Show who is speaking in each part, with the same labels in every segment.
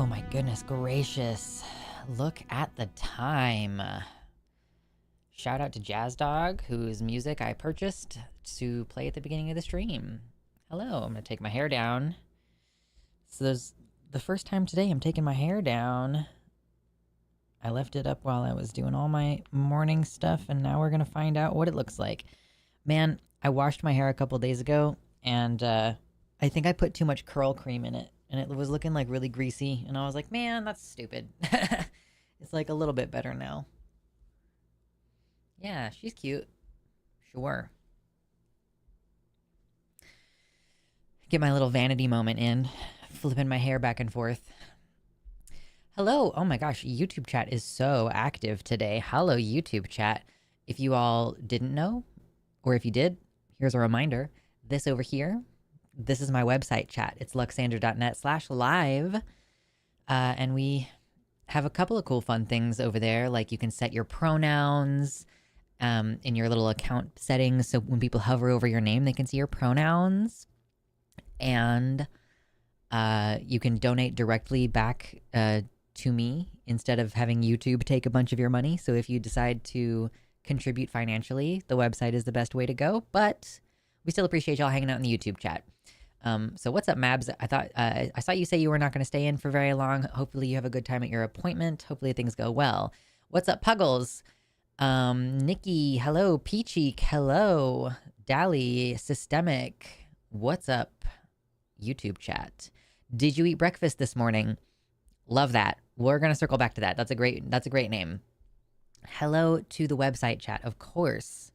Speaker 1: Oh my goodness gracious. Look at the time. Shout out to Jazz Dog, whose music I purchased to play at the beginning of the stream. Hello, I'm gonna take my hair down. So there's the first time today I'm taking my hair down. I left it up while I was doing all my morning stuff, and now we're gonna find out what it looks like. Man, I washed my hair a couple days ago, and I think I put too much curl cream in it, and it was looking like really greasy, and I was like, man, that's stupid. It's like a little bit better now. Yeah, she's cute. Sure. Get my little vanity moment in, flipping my hair back and forth. Hello. Oh my gosh, YouTube chat is so active today. Hello, YouTube chat. If you all didn't know, or if you did, here's a reminder. This over here, this is my website chat. It's luxander.net/live. And we have a couple of cool fun things over there. Like you can set your pronouns in your little account settings. So when people hover over your name, they can see your pronouns. And you can donate directly back to me instead of having YouTube take a bunch of your money. So if you decide to contribute financially, the website is the best way to go. But we still appreciate y'all hanging out in the YouTube chat. So what's up, Mabs? I saw you say you were not going to stay in for very long. Hopefully you have a good time at your appointment. Hopefully things go well. What's up, Puggles? Nikki, hello. Peachy, hello. Dally, Systemic. What's up, YouTube chat? Did you eat breakfast this morning? Love that. We're going to circle back to that. That's a great name. Hello to the website chat, of course.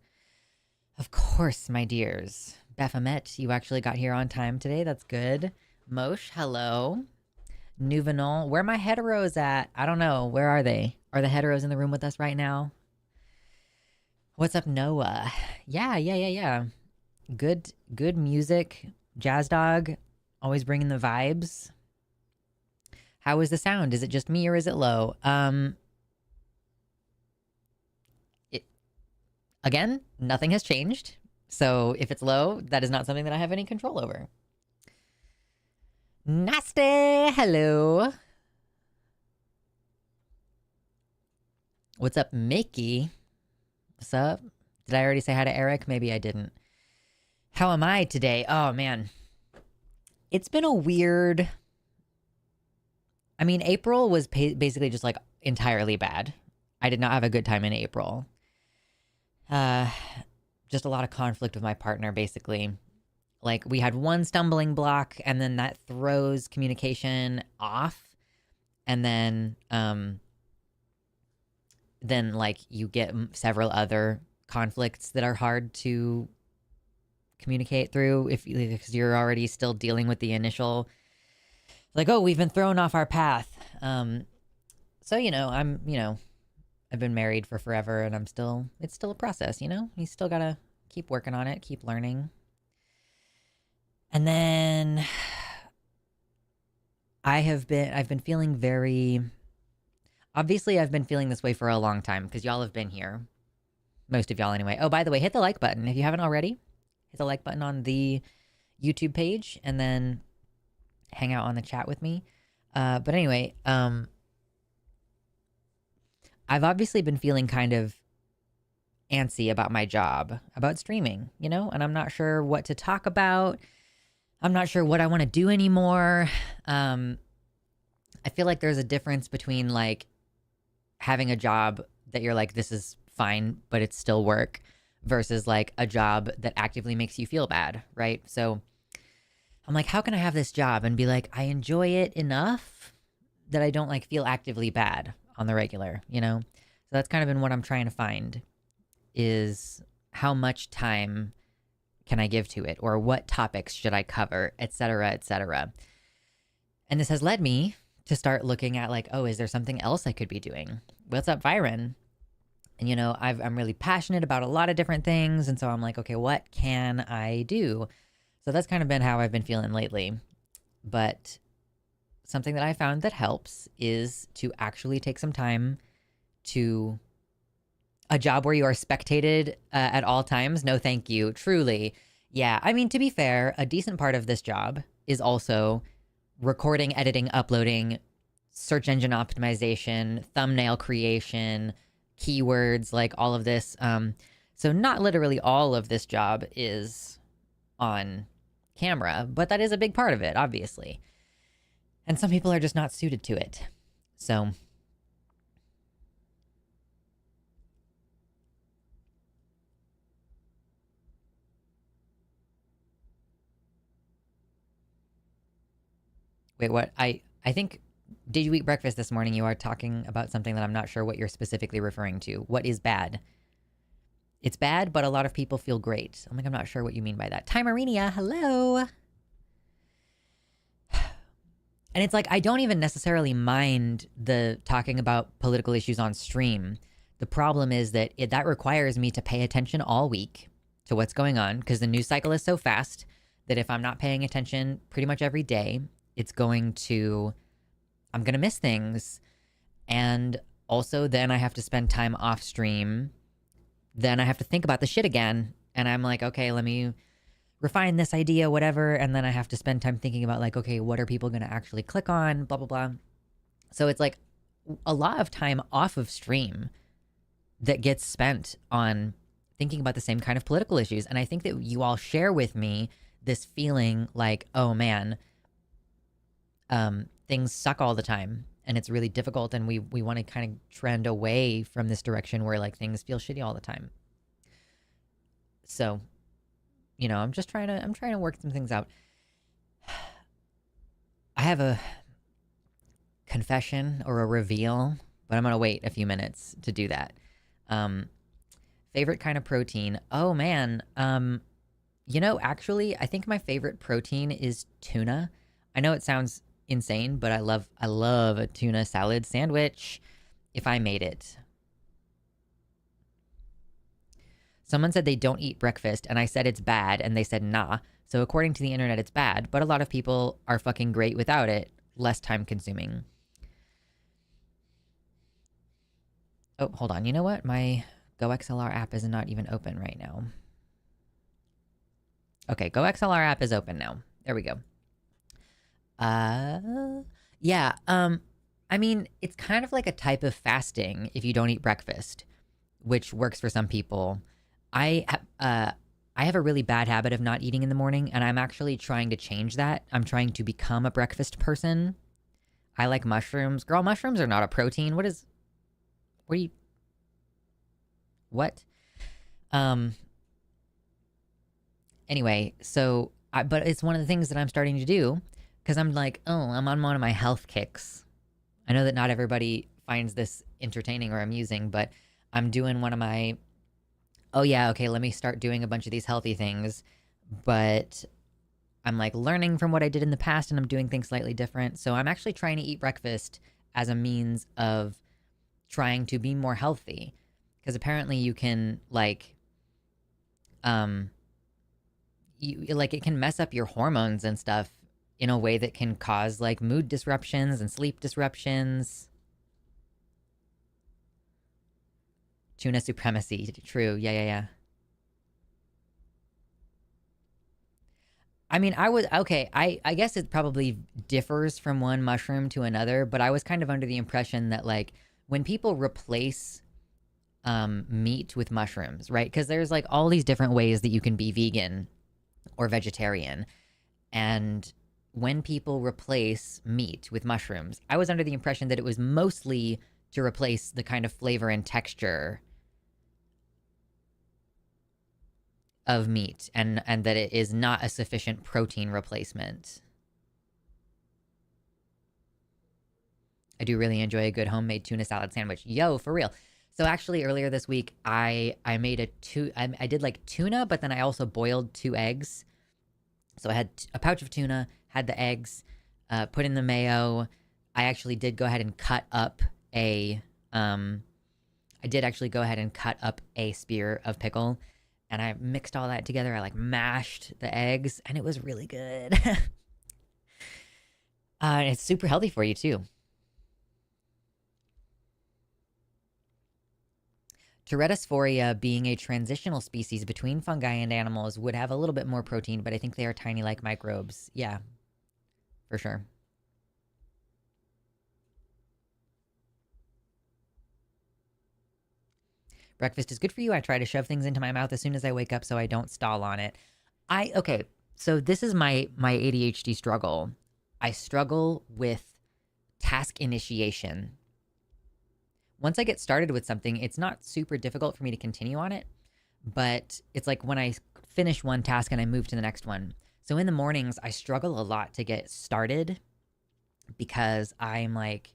Speaker 1: Of course, my dears. Baphomet, you actually got here on time today. That's good. Mosh, hello. Nuvenol, where are my heteros at? I don't know. Where are they? Are the heteros in the room with us right now? What's up, Noah? Yeah. Good music. Jazz Dog, always bringing the vibes. How is the sound? Is it just me or is it low? Again, nothing has changed. So if it's low, that is not something that I have any control over. Nasty, hello. What's up, Mickey? What's up? Did I already say hi to Eric? Maybe I didn't. How am I today? Oh, man. It's been a weird... I mean, April was basically just like entirely bad. I did not have a good time in April. Just a lot of conflict with my partner, basically. Like, we had one stumbling block, and then that throws communication off. And then like, you get several other conflicts that are hard to communicate through because you're already still dealing with the initial, like, oh, we've been thrown off our path. So, I've been married for forever, and it's still a process, You still gotta keep working on it, keep learning. And then I've been feeling very, obviously I've been feeling this way for a long time because y'all have been here. Most of y'all anyway. Oh, by the way, hit the like button if you haven't already. Hit the like button on the YouTube page and then hang out on the chat with me. But anyway, I've obviously been feeling kind of antsy about my job, about streaming, and I'm not sure what to talk about. I'm not sure what I want to do anymore. I feel like there's a difference between like having a job that you're like, this is fine, but it's still work, versus like a job that actively makes you feel bad, right? So I'm like, how can I have this job and be like, I enjoy it enough that I don't like feel actively bad on the regular, So that's kind of been what I'm trying to find, is how much time can I give to it, or what topics should I cover, et cetera, et cetera. And this has led me to start looking at like, oh, is there something else I could be doing? What's up, Byron? And, I'm really passionate about a lot of different things. And so I'm like, okay, what can I do? So that's kind of been how I've been feeling lately. But something that I found that helps is to actually take some time to a job where you are spectated at all times. No, thank you. Truly. Yeah. I mean, to be fair, a decent part of this job is also recording, editing, uploading search engine optimization, thumbnail creation, keywords, like all of this. So not literally all of this job is on camera, but that is a big part of it, obviously. And some people are just not suited to it. So wait, what? I think, did you eat breakfast this morning? You are talking about something that I'm not sure what you're specifically referring to. What is bad? It's bad, but a lot of people feel great. I'm like, I'm not sure what you mean by that. Timerinia, hello. And it's like, I don't even necessarily mind the talking about political issues on stream. The problem is that that requires me to pay attention all week to what's going on, because the news cycle is so fast that if I'm not paying attention pretty much every day, I'm going to miss things. And also then I have to spend time off stream. Then I have to think about the shit again. And I'm like, okay, let me refine this idea, whatever. And then I have to spend time thinking about like, okay, what are people going to actually click on? Blah, blah, blah. So it's like a lot of time off of stream that gets spent on thinking about the same kind of political issues. And I think that you all share with me this feeling like, oh man, things suck all the time and it's really difficult. And we want to kind of trend away from this direction where like things feel shitty all the time. So, you know, I'm trying to work some things out. I have a confession or a reveal, but I'm going to wait a few minutes to do that. Favorite kind of protein. Oh man. You know, actually, I think my favorite protein is tuna. I know it sounds insane, but I love a tuna salad sandwich if I made it. Someone said they don't eat breakfast, and I said it's bad, and they said nah. So according to the internet, it's bad, but a lot of people are fucking great without it. Less time consuming. Oh, hold on. You know what? My GoXLR app is not even open right now. Okay, GoXLR app is open now. There we go. Yeah, I mean, it's kind of like a type of fasting if you don't eat breakfast, which works for some people. I have a really bad habit of not eating in the morning, and I'm actually trying to change that. I'm trying to become a breakfast person. I like mushrooms. Girl, mushrooms are not a protein. What? Anyway, so, but it's one of the things that I'm starting to do, because I'm like, oh, I'm on one of my health kicks. I know that not everybody finds this entertaining or amusing, but I'm doing one of my, oh yeah, okay, let me start doing a bunch of these healthy things, but I'm like learning from what I did in the past, and I'm doing things slightly different. So I'm actually trying to eat breakfast as a means of trying to be more healthy, because apparently you can like, it can mess up your hormones and stuff in a way that can cause like mood disruptions and sleep disruptions. Tuna supremacy. True. Yeah. I mean, I guess it probably differs from one mushroom to another, but I was kind of under the impression that like when people replace meat with mushrooms, right? Because there's like all these different ways that you can be vegan or vegetarian. And when people replace meat with mushrooms, I was under the impression that it was mostly to replace the kind of flavor and texture of meat, and that it is not a sufficient protein replacement. I do really enjoy a good homemade tuna salad sandwich. Yo, for real. So actually earlier this week, I made I did like tuna, but then I also boiled 2 eggs. So I had a pouch of tuna, had the eggs, put in the mayo. I actually did go ahead and cut up a spear of pickle, and I mixed all that together. I like mashed the eggs, and it was really good. It's super healthy for you too. Terettisphoria, being a transitional species between fungi and animals, would have a little bit more protein, but I think they are tiny like microbes. Yeah, for sure. Breakfast is good for you. I try to shove things into my mouth as soon as I wake up so I don't stall on it. Okay, so this is my ADHD struggle. I struggle with task initiation. Once I get started with something, it's not super difficult for me to continue on it, but it's like when I finish one task and I move to the next one. So in the mornings, I struggle a lot to get started because I'm like,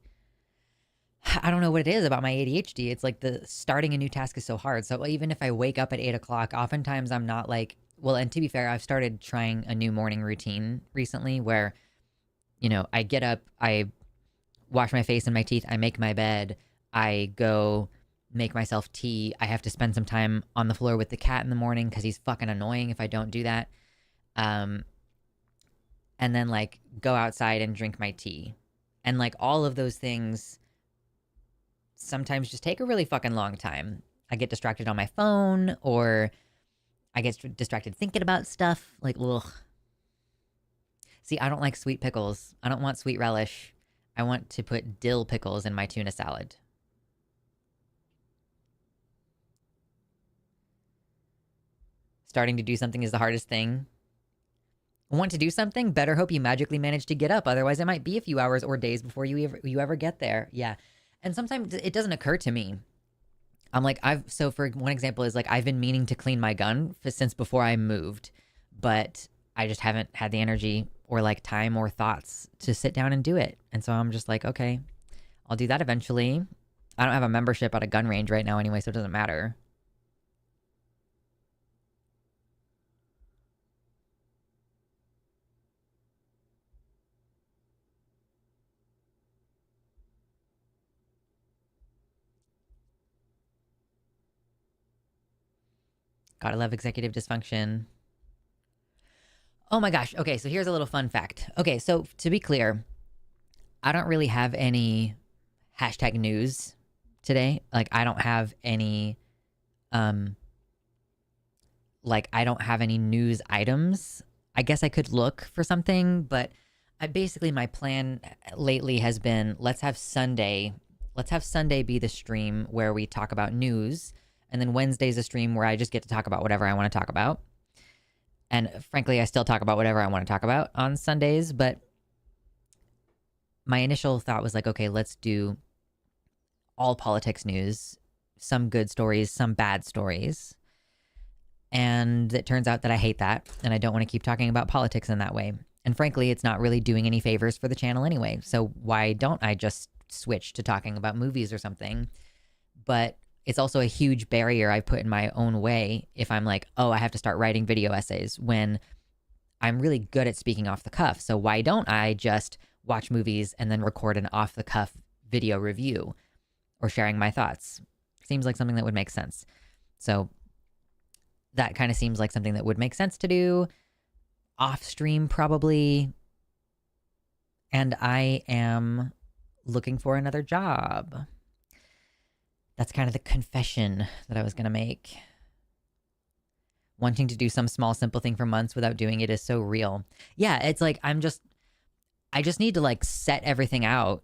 Speaker 1: I don't know what it is about my ADHD. It's like the starting a new task is so hard. So even if I wake up at 8 o'clock, oftentimes I'm not like, well, and to be fair, I've started trying a new morning routine recently where, you know, I get up, I wash my face and my teeth, I make my bed, I go make myself tea. I have to spend some time on the floor with the cat in the morning because he's fucking annoying if I don't do that. And then like go outside and drink my tea. And like all of those things sometimes just take a really fucking long time. I get distracted on my phone or I get distracted thinking about stuff. Like, ugh. See, I don't like sweet pickles. I don't want sweet relish. I want to put dill pickles in my tuna salad. Starting to do something is the hardest thing. Want to do something? Better hope you magically manage to get up. Otherwise, it might be a few hours or days before you ever get there. Yeah. And sometimes it doesn't occur to me. I'm like, so for one example is like, I've been meaning to clean my gun since before I moved, but I just haven't had the energy or like time or thoughts to sit down and do it. And so I'm just like, okay, I'll do that eventually. I don't have a membership at a gun range right now anyway, so it doesn't matter. Gotta love executive dysfunction. Oh my gosh. Okay, so here's a little fun fact. Okay, so to be clear, I don't really have any hashtag news today. Like I don't have any I don't have any news items. I guess I could look for something, but my plan lately has been let's have Sunday be the stream where we talk about news, and then Wednesday's a stream where I just get to talk about whatever I want to talk about. And frankly, I still talk about whatever I want to talk about on Sundays, but my initial thought was like, okay, let's do all politics news, some good stories, some bad stories. And it turns out that I hate that, and I don't want to keep talking about politics in that way. And frankly, it's not really doing any favors for the channel anyway. So why don't I just switch to talking about movies or something? But it's also a huge barrier I put in my own way if I'm like, oh, I have to start writing video essays when I'm really good at speaking off the cuff. So why don't I just watch movies and then record an off the cuff video review or sharing my thoughts? Seems like something that would make sense. So that kind of seems like something that would make sense to do off stream probably. And I am looking for another job. That's kind of the confession that I was going to make. Wanting to do some small, simple thing for months without doing it is so real. Yeah, it's like I just need to like set everything out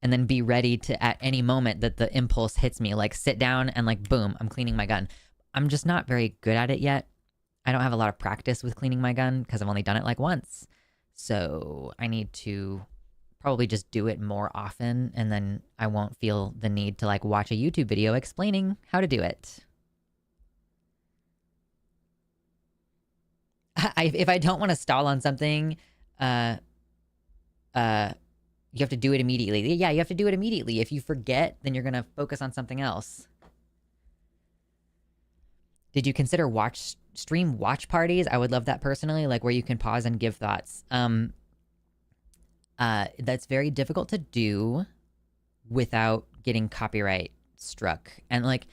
Speaker 1: and then be ready to, at any moment that the impulse hits me, like sit down and like, boom, I'm cleaning my gun. I'm just not very good at it yet. I don't have a lot of practice with cleaning my gun because I've only done it like once. So I need to probably just do it more often, and then I won't feel the need to like watch a YouTube video explaining how to do it. If I don't want to stall on something, you have to do it immediately. Yeah, you have to do it immediately. If you forget, then you're going to focus on something else. Did you consider stream watch parties? I would love that personally, like where you can pause and give thoughts. That's very difficult to do without getting copyright struck. And like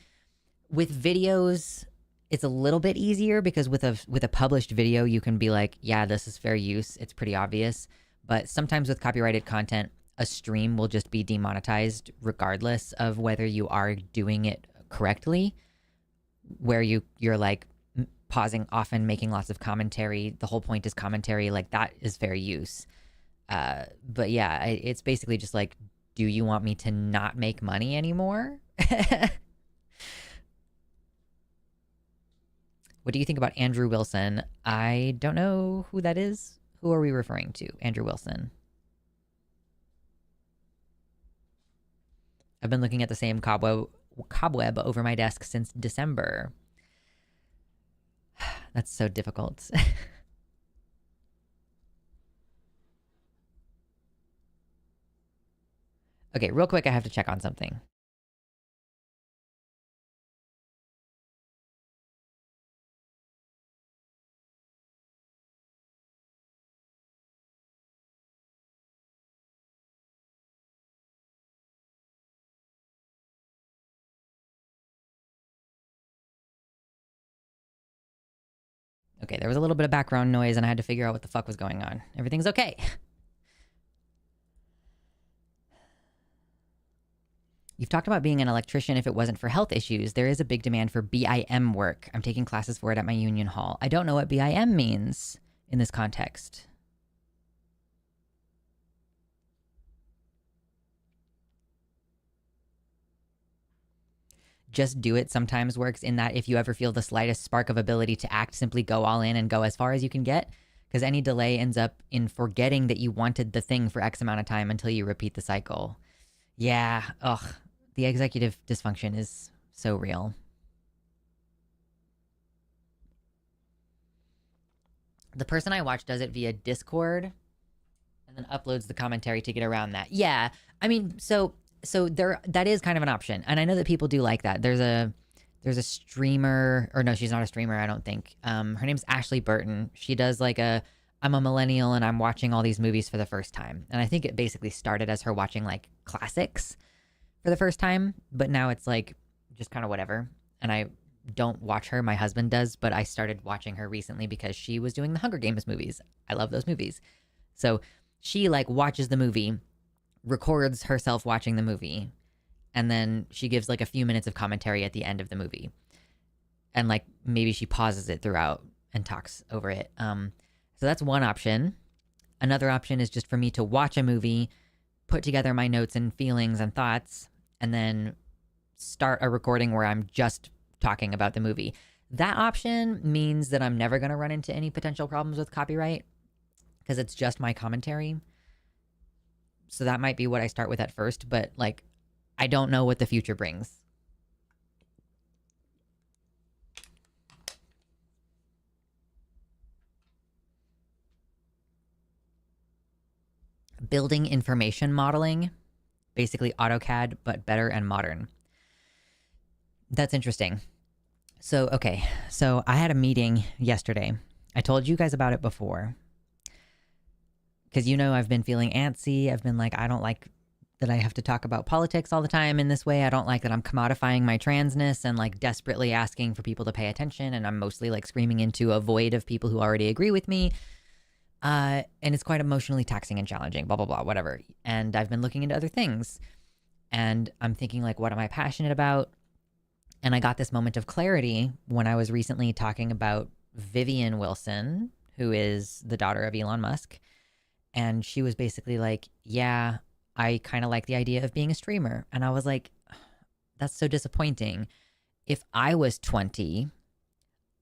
Speaker 1: with videos, it's a little bit easier because with a published video, you can be like, yeah, this is fair use. It's pretty obvious. But sometimes with copyrighted content, a stream will just be demonetized regardless of whether you are doing it correctly, where you're like pausing often, making lots of commentary. The whole point is commentary. Like that is fair use. But yeah, it's basically just like, do you want me to not make money anymore? What do you think about Andrew Wilson? I don't know who that is. Who are we referring to? Andrew Wilson. I've been looking at the same cobweb over my desk since December. That's so difficult. Okay, real quick, I have to check on something. Okay, there was a little bit of background noise and I had to figure out what the fuck was going on. Everything's okay. You've talked about being an electrician if it wasn't for health issues. There is a big demand for BIM work. I'm taking classes for it at my union hall. I don't know what BIM means in this context. Just do it sometimes works in that if you ever feel the slightest spark of ability to act, simply go all in and go as far as you can get. Because any delay ends up in forgetting that you wanted the thing for X amount of time until you repeat the cycle. Yeah, ugh. The executive dysfunction is so real. The person I watch does it via Discord and then uploads the commentary to get around that. Yeah, I mean, so there, that is kind of an option, and I know that people do like that. There's a streamer, or no, she's not a streamer, I don't think. Her name's Ashley Burton. She does like I'm a millennial and I'm watching all these movies for the first time, and I think it basically started as her watching like classics for the first time, but now it's like just kind of whatever. And I don't watch her. My husband does, but I started watching her recently because she was doing the Hunger Games movies. I love those movies. So she like watches the movie, records herself watching the movie, and then she gives like a few minutes of commentary at the end of the movie. And like maybe she pauses it throughout and talks over it. So that's one option. Another option is just for me to watch a movie, put together my notes and feelings and thoughts, and then start a recording where I'm just talking about the movie. That option means that I'm never going to run into any potential problems with copyright because it's just my commentary. So that might be what I start with at first, but like, I don't know what the future brings. Building information modeling, basically AutoCAD, but better and modern. That's interesting. So, okay. So I had a meeting yesterday. I told you guys about it before. Because you know I've been feeling antsy. I've been like, I don't like that I have to talk about politics all the time in this way. I don't like that I'm commodifying my transness and like desperately asking for people to pay attention. And I'm mostly like screaming into a void of people who already agree with me. And it's quite emotionally taxing and challenging, blah, blah, blah, whatever. And I've been looking into other things. And I'm thinking like, what am I passionate about? And I got this moment of clarity when I was recently talking about Vivian Wilson, who is the daughter of Elon Musk. And she was basically like, yeah, I kind of like the idea of being a streamer. And I was like, that's so disappointing. If I was 20,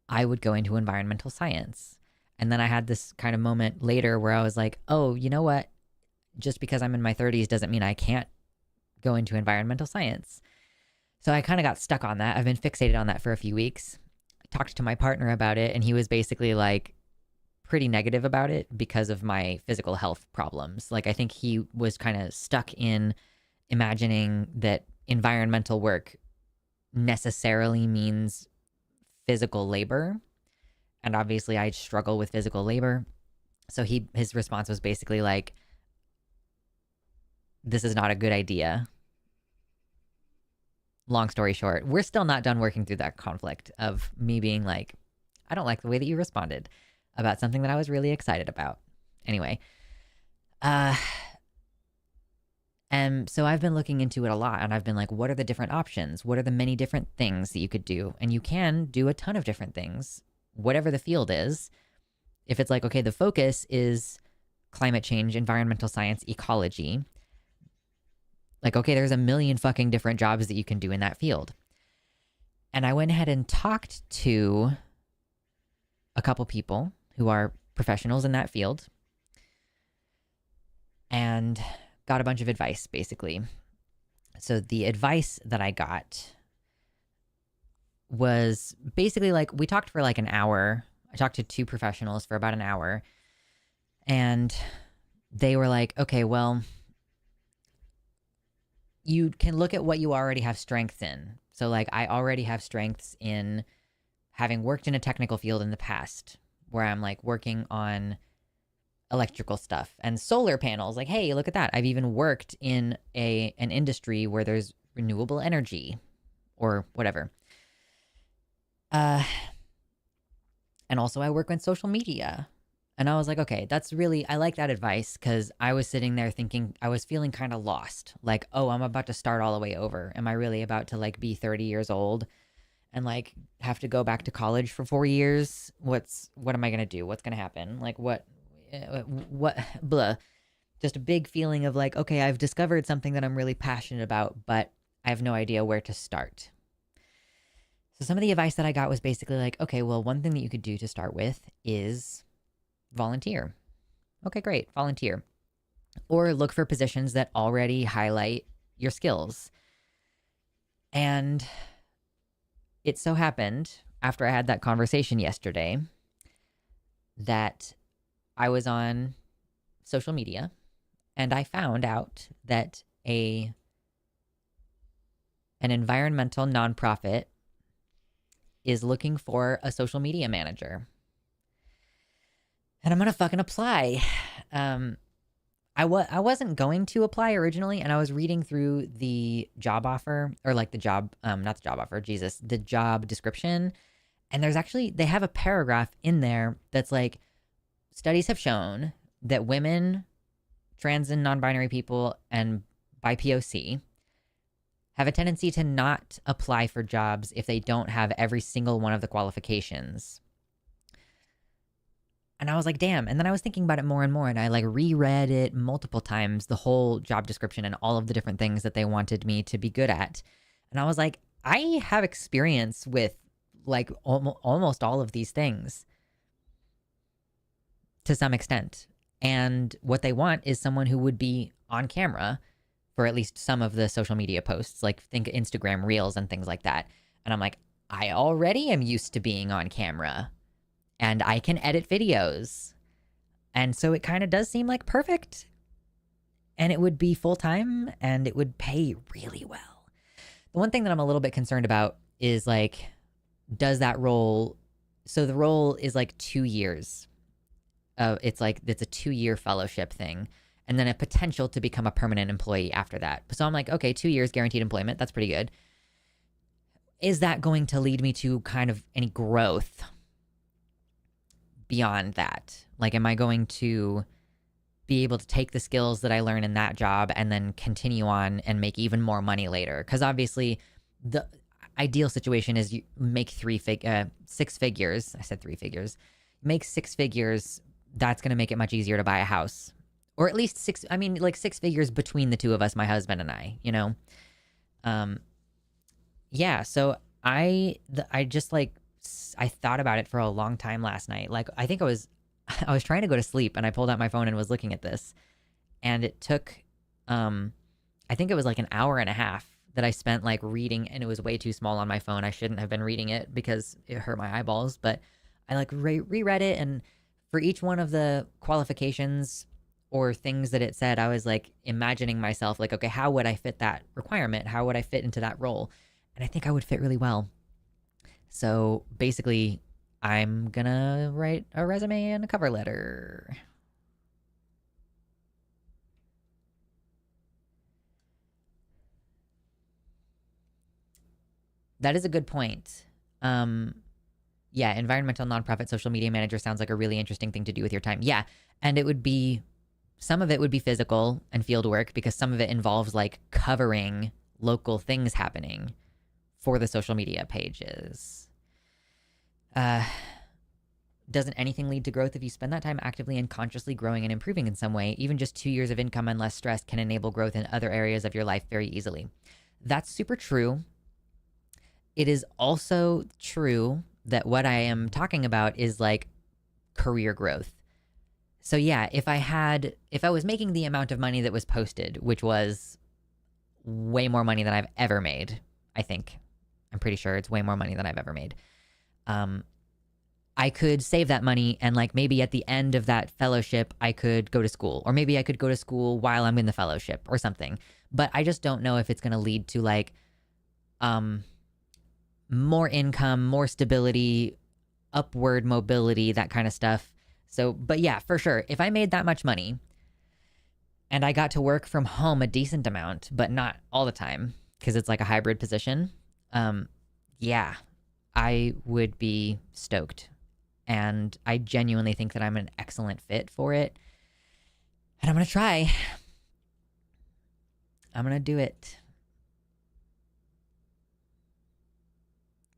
Speaker 1: I would go into environmental science. And then I had this kind of moment later where I was like, oh, you know what? Just because I'm in my 30s doesn't mean I can't go into environmental science. So I kind of got stuck on that. I've been fixated on that for a few weeks. I talked to my partner about it, and he was basically like pretty negative about it because of my physical health problems. Like, I think he was kind of stuck in imagining that environmental work necessarily means physical labor. And obviously I struggle with physical labor. So his response was basically like, this is not a good idea. Long story short, we're still not done working through that conflict of me being like, I don't like the way that you responded about something that I was really excited about. Anyway, and so I've been looking into it a lot, and I've been like, what are the different options? What are the many different things that you could do? And you can do a ton of different things, whatever the field is. If it's like, okay, the focus is climate change, environmental science, ecology, like, okay, there's a million fucking different jobs that you can do in that field. And I went ahead and talked to a couple people who are professionals in that field and got a bunch of advice, basically. So the advice that I got was basically like, we talked for like an hour. I talked to two professionals for about an hour, and they were like, okay, well, you can look at what you already have strengths in. So, like, I already have strengths in having worked in a technical field in the past where I'm like working on electrical stuff and solar panels. Like, hey, look at that. I've even worked in an industry where there's renewable energy or whatever. And also I work on social media. And I was like, okay, that's really, I like that advice, because I was sitting there thinking, I was feeling kind of lost. Like, oh, I'm about to start all the way over. Am I really about to like be 30 years old and like have to go back to college for 4 years? What am I going to do? What's going to happen? Like what, blah. Just a big feeling of like, okay, I've discovered something that I'm really passionate about, but I have no idea where to start. So some of the advice that I got was basically like, okay, well, one thing that you could do to start with is volunteer. Okay, great. Volunteer. Or look for positions that already highlight your skills. And it so happened, after I had that conversation yesterday, that I was on social media and I found out that an environmental nonprofit is looking for a social media manager. And I'm going to fucking apply. I wasn't going to apply originally, and I was reading through the job offer, or like the job, not the job offer, Jesus, the job description. And there's actually, they have a paragraph in there that's like, studies have shown that women, trans and non-binary people, and BIPOC have a tendency to not apply for jobs if they don't have every single one of the qualifications. And I was like, damn. And then I was thinking about it more and more, and I like reread it multiple times, the whole job description and all of the different things that they wanted me to be good at. And I was like, I have experience with like almost all of these things to some extent. And what they want is someone who would be on camera for at least some of the social media posts, like think Instagram Reels and things like that. And I'm like, I already am used to being on camera. And I can edit videos. And so it kind of does seem like perfect. And it would be full-time and it would pay really well. The one thing that I'm a little bit concerned about is like, does that role, so the role is like 2 years. It's a 2-year fellowship thing. And then a potential to become a permanent employee after that. So I'm like, okay, 2 years guaranteed employment. That's pretty good. Is that going to lead me to kind of any growth beyond that? Like, am I going to be able to take the skills that I learn in that job and then continue on and make even more money later? Because obviously the ideal situation is you make 6 figures. I said 3 figures. Make 6 figures. That's going to make it much easier to buy a house. Or at least 6 figures between the two of us, my husband and I, you know? Yeah, so I just like, I thought about it for a long time last night. Like, I think I was trying to go to sleep and I pulled out my phone and was looking at this. And it took, I think it was like an hour and a half that I spent like reading, and it was way too small on my phone. I shouldn't have been reading it because it hurt my eyeballs, but I like reread it. And for each one of the qualifications or things that it said, I was like imagining myself like, okay, how would I fit that requirement? How would I fit into that role? And I think I would fit really well. So basically, I'm gonna write a resume and a cover letter. That is a good point. Yeah, environmental nonprofit social media manager sounds like a really interesting thing to do with your time. Yeah, and it would be, some of it would be physical and field work, because some of it involves like covering local things happening for the social media pages. Doesn't anything lead to growth if you spend that time actively and consciously growing and improving in some way? Even just 2 years of income and less stress can enable growth in other areas of your life very easily. That's super true. It is also true that what I am talking about is like career growth. So yeah, if I was making the amount of money that was posted, which was way more money than I've ever made, I think. I'm pretty sure it's way more money than I've ever made. I could save that money and like maybe at the end of that fellowship, I could go to school, or maybe I could go to school while I'm in the fellowship or something. But I just don't know if it's going to lead to like more income, more stability, upward mobility, that kind of stuff. So, but yeah, for sure, if I made that much money and I got to work from home a decent amount, but not all the time because it's like a hybrid position, yeah, I would be stoked. And I genuinely think that I'm an excellent fit for it. And I'm going to try. I'm going to do it.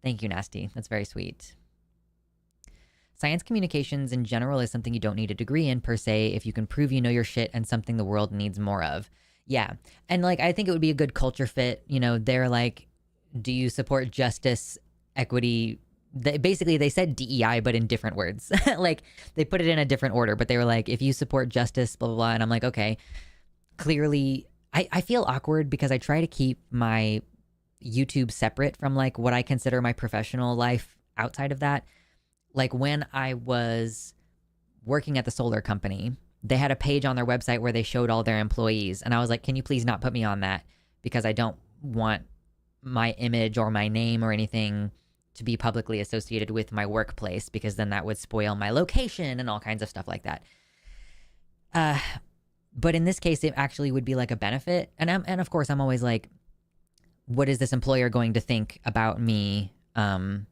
Speaker 1: Thank you, Nasty. That's very sweet. Science communications in general is something you don't need a degree in per se if you can prove you know your shit and something the world needs more of. Yeah. And like, I think it would be a good culture fit. You know, they're like, do you support justice, equity? Basically, they said DEI, but in different words. Like, they put it in a different order, but they were like, if you support justice, blah, blah, blah. And I'm like, okay, clearly, I feel awkward because I try to keep my YouTube separate from like what I consider my professional life outside of that. Like when I was working at the solar company, they had a page on their website where they showed all their employees. And I was like, can you please not put me on that? Because I don't want my image or my name or anything to be publicly associated with my workplace, because then that would spoil my location and all kinds of stuff like that. But in this case, it actually would be like a benefit. And of course, I'm always like, what is this employer going to think about me talking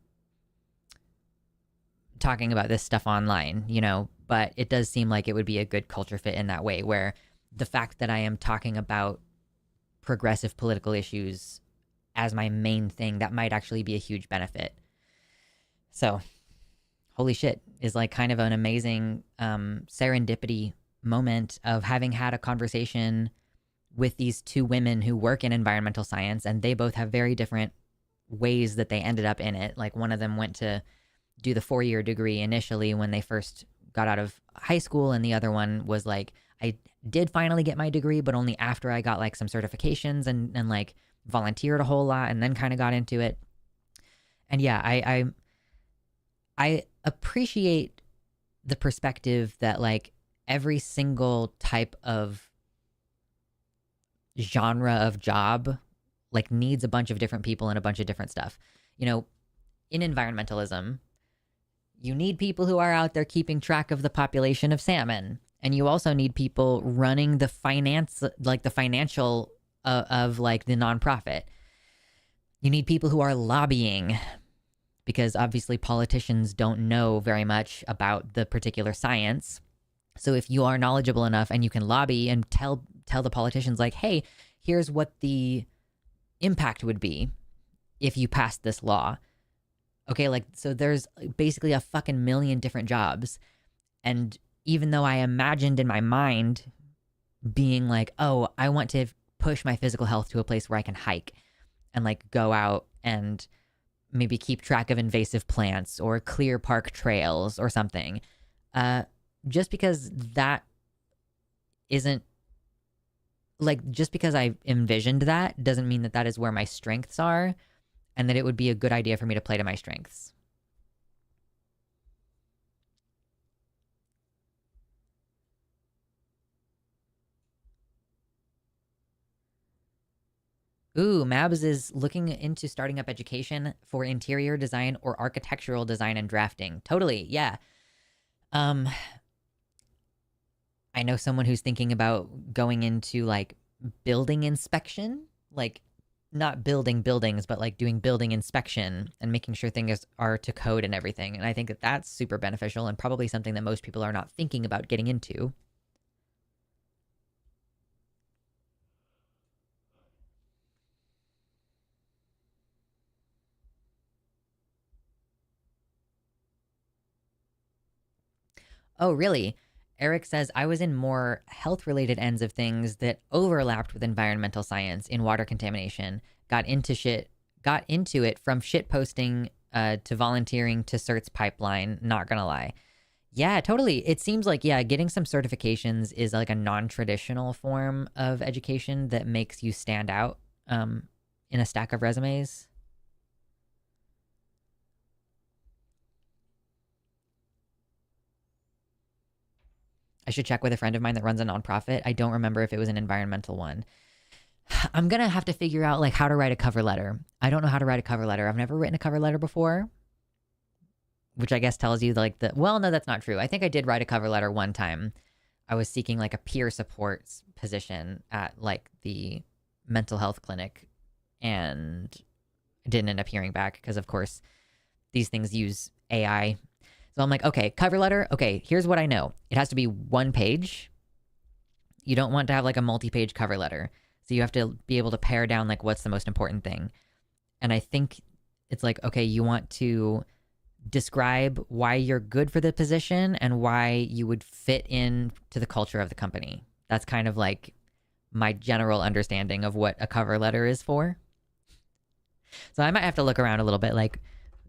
Speaker 1: about this stuff online, you know? But it does seem like it would be a good culture fit in that way, where the fact that I am talking about progressive political issues as my main thing, that might actually be a huge benefit. So, holy shit, is like kind of an amazing serendipity moment of having had a conversation with these two women who work in environmental science, and they both have very different ways that they ended up in it. Like one of them went to do the 4-year degree initially when they first got out of high school, and the other one was like, I did finally get my degree, but only after I got like some certifications and like volunteered a whole lot and then kind of got into it. And yeah, I appreciate the perspective that like every single type of genre of job like needs a bunch of different people and a bunch of different stuff. You know, in environmentalism, you need people who are out there keeping track of the population of salmon, and you also need people running the finance, like the financial of like the nonprofit. You need people who are lobbying, because obviously politicians don't know very much about the particular science. So if you are knowledgeable enough and you can lobby and tell the politicians like, hey, here's what the impact would be if you passed this law. Okay, like, so there's basically a fucking million different jobs. And even though I imagined in my mind being like, oh, I want to push my physical health to a place where I can hike and like go out and maybe keep track of invasive plants or clear park trails or something. Just because that isn't like, just because I envisioned that doesn't mean that that is where my strengths are, and that it would be a good idea for me to play to my strengths. Ooh, Mabs is looking into starting up education for interior design or architectural design and drafting. Totally, yeah. I know someone who's thinking about going into like building inspection, like not building buildings, but like doing building inspection and making sure things are to code and everything. And I think that that's super beneficial and probably something that most people are not thinking about getting into. Oh, really? Eric says, I was in more health related ends of things that overlapped with environmental science in water contamination, got into it from shit posting to volunteering to certs pipeline, not gonna lie. Yeah, totally. It seems like, yeah, getting some certifications is like a non-traditional form of education that makes you stand out in a stack of resumes. I should check with a friend of mine that runs a nonprofit. I don't remember if it was an environmental one. I'm going to have to figure out like how to write a cover letter. I don't know how to write a cover letter. I've never written a cover letter before, which I guess tells you like well, no, that's not true. I think I did write a cover letter one time. I was seeking like a peer support position at like the mental health clinic and didn't end up hearing back because of course these things use AI. So I'm like, okay, cover letter. Okay, here's what I know. It has to be one page. You don't want to have like a multi-page cover letter. So you have to be able to pare down like what's the most important thing. And I think it's like, okay, you want to describe why you're good for the position and why you would fit in to the culture of the company. That's kind of like my general understanding of what a cover letter is for. So I might have to look around a little bit. Like,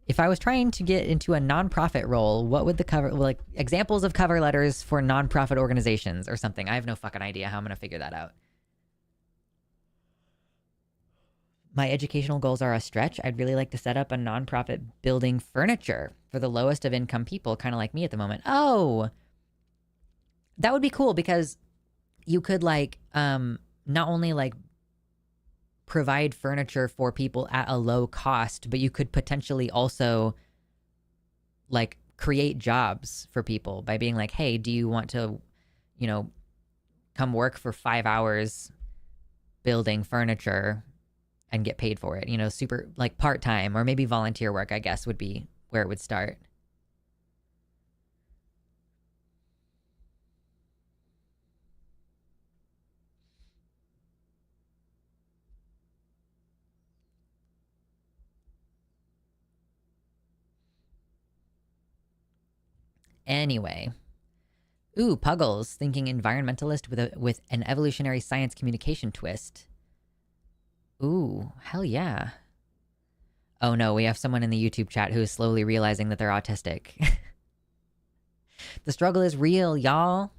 Speaker 1: if I was trying to get into a nonprofit role, what would the cover, like examples of cover letters for nonprofit organizations or something? I have no fucking idea how I'm going to figure that out. My educational goals are a stretch. I'd really like to set up a nonprofit building furniture for the lowest of income people, kind of like me at the moment. Oh, that would be cool because you could like not only like provide furniture for people at a low cost, but you could potentially also like create jobs for people by being like, hey, do you want to, you know, come work for 5 hours building furniture and get paid for it? You know, super like part-time or maybe volunteer work, I guess, would be where it would start. Anyway, ooh, Puggles thinking environmentalist with an evolutionary science communication twist. Ooh, hell yeah. Oh no, we have someone in the YouTube chat who is slowly realizing that they're autistic. The struggle is real, y'all.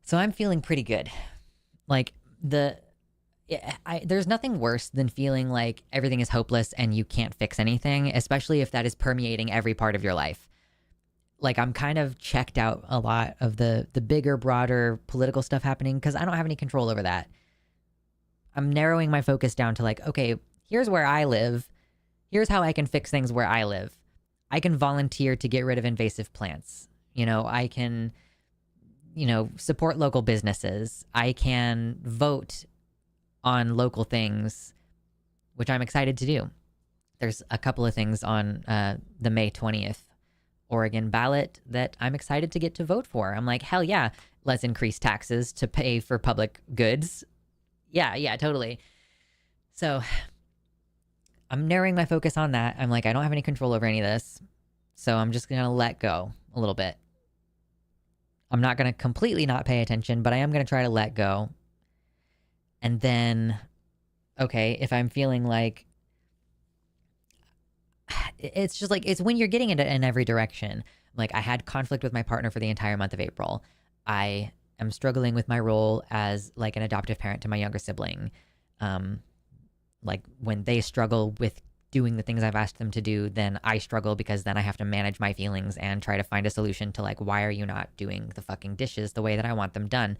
Speaker 1: So I'm feeling pretty good. Like there's nothing worse than feeling like everything is hopeless and you can't fix anything, especially if that is permeating every part of your life. Like I'm kind of checked out a lot of the bigger, broader political stuff happening because I don't have any control over that. I'm narrowing my focus down to like, okay, here's where I live. Here's how I can fix things where I live. I can volunteer to get rid of invasive plants. You know, I can, you know, support local businesses. I can vote on local things, which I'm excited to do. There's a couple of things on the May 20th Oregon ballot that I'm excited to get to vote for. I'm like, hell yeah, let's increase taxes to pay for public goods. Yeah, totally. So I'm narrowing my focus on that. I'm like, I don't have any control over any of this. So I'm just going to let go a little bit. I'm not going to completely not pay attention, but I am going to try to let go. And then, okay, if I'm feeling like, it's just like, it's when you're getting into in every direction. Like I had conflict with my partner for the entire month of April. I am struggling with my role as like an adoptive parent to my younger sibling. Like when they struggle with doing the things I've asked them to do, then I struggle because then I have to manage my feelings and try to find a solution to like, why are you not doing the fucking dishes the way that I want them done?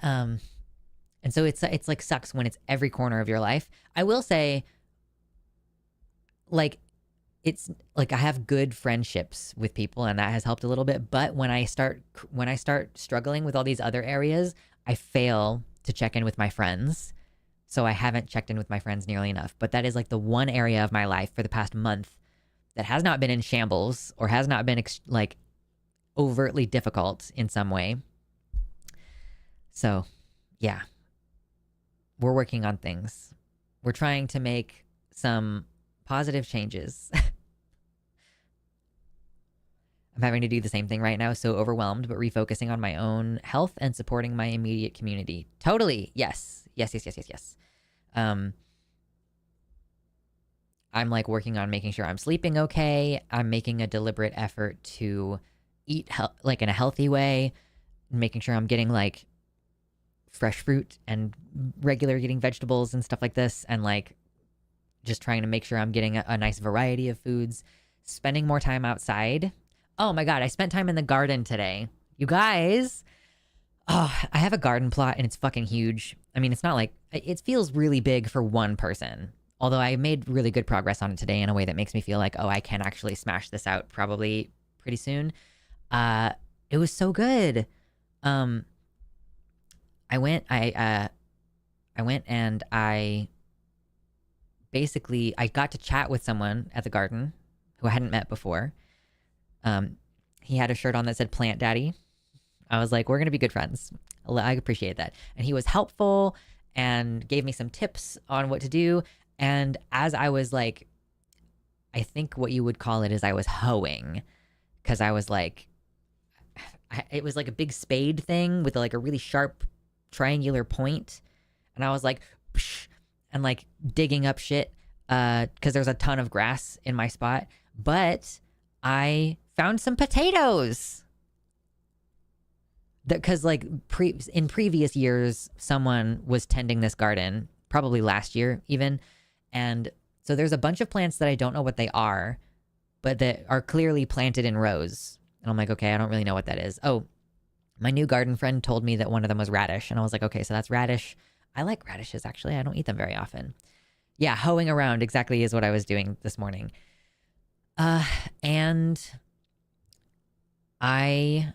Speaker 1: And so it's like sucks when it's every corner of your life. I will say, like, it's like I have good friendships with people and that has helped a little bit. But when I start struggling with all these other areas, I fail to check in with my friends. So I haven't checked in with my friends nearly enough. But that is like the one area of my life for the past month that has not been in shambles or has not been like overtly difficult in some way. So yeah, we're working on things. We're trying to make some positive changes. I'm having to do the same thing right now, so overwhelmed, but refocusing on my own health and supporting my immediate community. Totally. Yes. I'm like working on making sure I'm sleeping okay. I'm making a deliberate effort to eat like in a healthy way, making sure I'm getting like fresh fruit and regular eating vegetables and stuff like this, and like just trying to make sure I'm getting a nice variety of foods, spending more time outside. Oh my God, I spent time in the garden today. You guys, oh, I have a garden plot and it's fucking huge. I mean, it's not like, it feels really big for one person. Although I made really good progress on it today in a way that makes me feel like, oh, I can actually smash this out probably pretty soon. Uh, it was so good. Um, I went and I basically I got to chat with someone at the garden who I hadn't met before. He had a shirt on that said Plant Daddy. I was like, we're gonna be good friends. I appreciate that. And he was helpful and gave me some tips on what to do. And as I was like, I think what you would call it is I was hoeing, because I was like, it was like a big spade thing with like a really sharp triangular point, and I was like, psh, and like digging up shit, because there's a ton of grass in my spot. But I found some potatoes. Because like in previous years, someone was tending this garden, probably last year even, and so there's a bunch of plants that I don't know what they are, but that are clearly planted in rows. And I'm like, okay, I don't really know what that is. Oh, my new garden friend told me that one of them was radish, and I was like, okay, so that's radish. I like radishes, actually. I don't eat them very often. Yeah, hoeing around exactly is what I was doing this morning. And I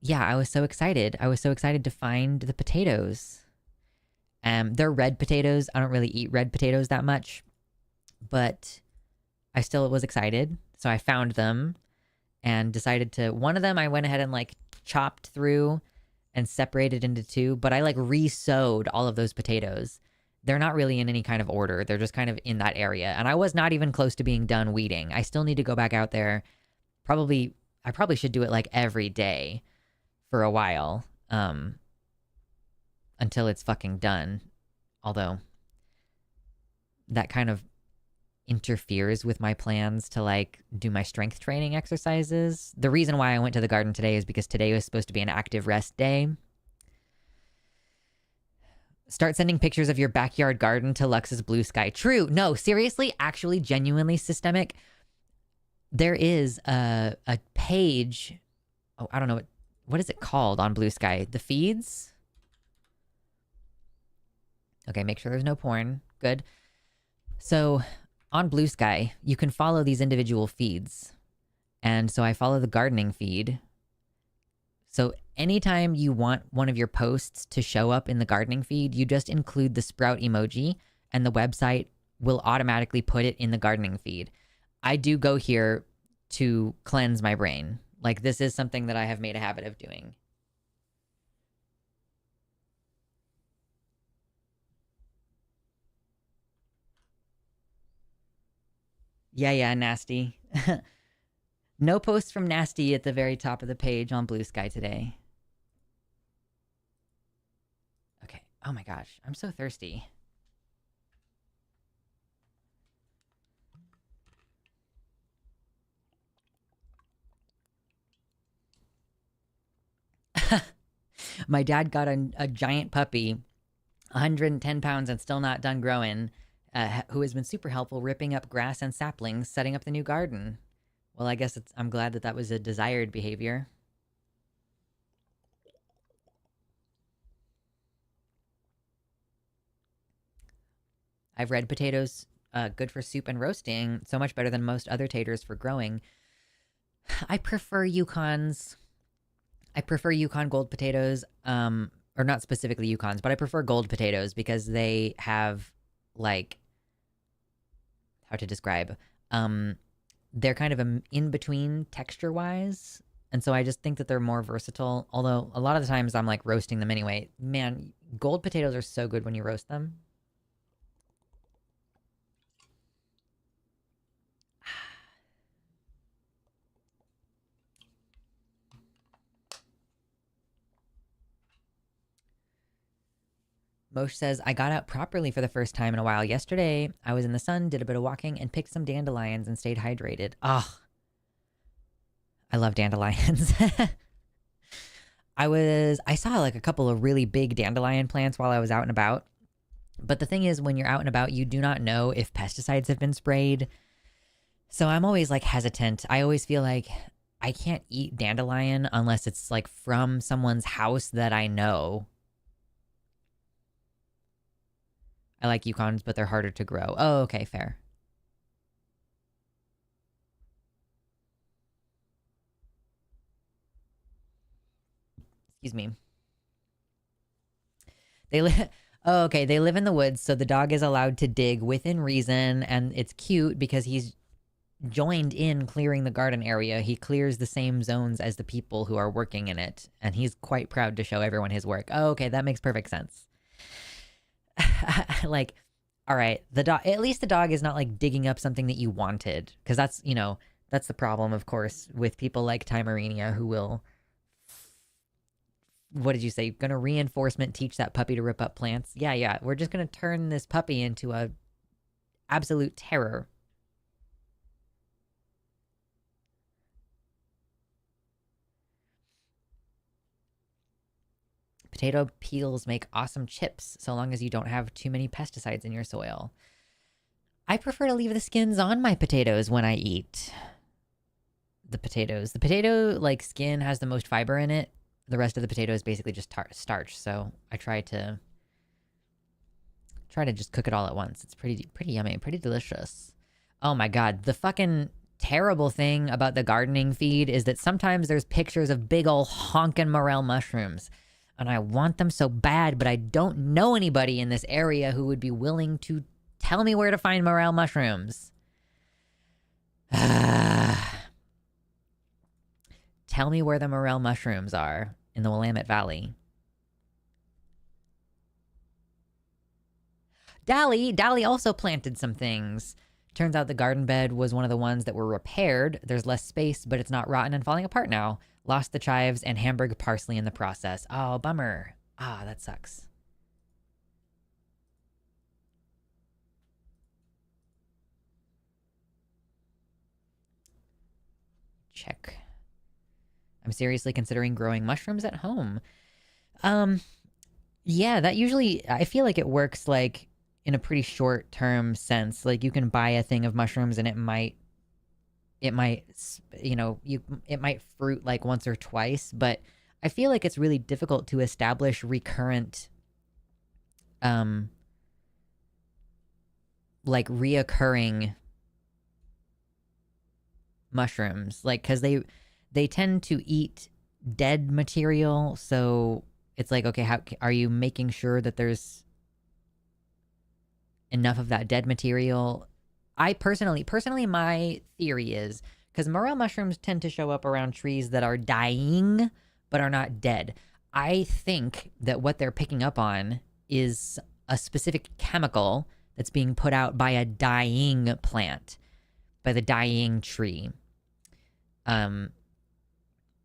Speaker 1: was so excited. I was so excited to find the potatoes. They're red potatoes. I don't really eat red potatoes that much, but I still was excited. So I found them and decided to, one of them I went ahead and like chopped through and separated into two, but I like re-sowed all of those potatoes. They're not really in any kind of order. They're just kind of in that area. And I was not even close to being done weeding. I still need to go back out there. I probably should do it like every day for a while, until it's fucking done. Although that kind of interferes with my plans to like do my strength training exercises. The reason why I went to the garden today is because today was supposed to be an active rest day. Start sending pictures of your backyard garden to Lux's Blue Sky. True. No, seriously, actually, genuinely systemic. There is a page. Oh, I don't know. What is it called on Blue Sky? The feeds? Okay, make sure there's no porn. Good. So on Blue Sky, you can follow these individual feeds. And so I follow the gardening feed. So anytime you want one of your posts to show up in the gardening feed, you just include the sprout emoji and the website will automatically put it in the gardening feed. I do go here to cleanse my brain. Like, this is something that I have made a habit of doing. Yeah, Nasty. No posts from Nasty at the very top of the page on Blue Sky today. Okay. Oh my gosh. I'm so thirsty. My dad got a giant puppy, 110 pounds and still not done growing, who has been super helpful ripping up grass and saplings, setting up the new garden. Well, I guess I'm glad that was a desired behavior. I've red potatoes, good for soup and roasting, so much better than most other taters for growing. I prefer Yukons. I prefer Yukon gold potatoes, or not specifically Yukons, but I prefer gold potatoes because they have, like, how to describe, they're kind of in between texture wise. And so I just think that they're more versatile. Although a lot of the times I'm like roasting them anyway. Man, gold potatoes are so good when you roast them. Mosh says, I got out properly for the first time in a while yesterday. I was in the sun, did a bit of walking, and picked some dandelions and stayed hydrated. Oh, I love dandelions. I saw like a couple of really big dandelion plants while I was out and about. But the thing is, when you're out and about, you do not know if pesticides have been sprayed. So I'm always like hesitant. I always feel like I can't eat dandelion unless it's like from someone's house that I know. I like Yukons, but they're harder to grow. Oh, okay, fair. Excuse me. They live. Oh, okay. They live in the woods, so the dog is allowed to dig within reason, and it's cute because he's joined in clearing the garden area. He clears the same zones as the people who are working in it, and he's quite proud to show everyone his work. Oh, okay, that makes perfect sense. Like, all right, the dog. At least the dog is not like digging up something that you wanted, because that's that's the problem, of course, with people like Timerinia who will. What did you say? Gonna reinforcement teach that puppy to rip up plants? Yeah. We're just gonna turn this puppy into a absolute terror. Potato peels make awesome chips so long as you don't have too many pesticides in your soil. I prefer to leave the skins on my potatoes when I eat the potatoes. The potato like skin has the most fiber in it. The rest of the potato is basically just starch, so I try to just cook it all at once. It's pretty yummy, pretty delicious. Oh my god, the fucking terrible thing about the gardening feed is that sometimes there's pictures of big ol' honkin' morel mushrooms, and I want them so bad, but I don't know anybody in this area who would be willing to tell me where to find morel mushrooms. Tell me where the morel mushrooms are in the Willamette Valley. Dally also planted some things. Turns out the garden bed was one of the ones that were repaired. There's less space, but it's not rotten and falling apart now. Lost the chives and Hamburg parsley in the process. Oh, bummer. Ah, that sucks. Check. I'm seriously considering growing mushrooms at home. Yeah, that usually, I feel like it works like in a pretty short term sense. Like you can buy a thing of mushrooms and it might it might fruit like once or twice, but I feel like it's really difficult to establish recurrent like reoccurring mushrooms, like because they tend to eat dead material, so it's like, okay, how are you making sure that there's enough of that dead material? I personally, my theory is because morel mushrooms tend to show up around trees that are dying but are not dead. I think that what they're picking up on is a specific chemical that's being put out by a dying plant, by the dying tree.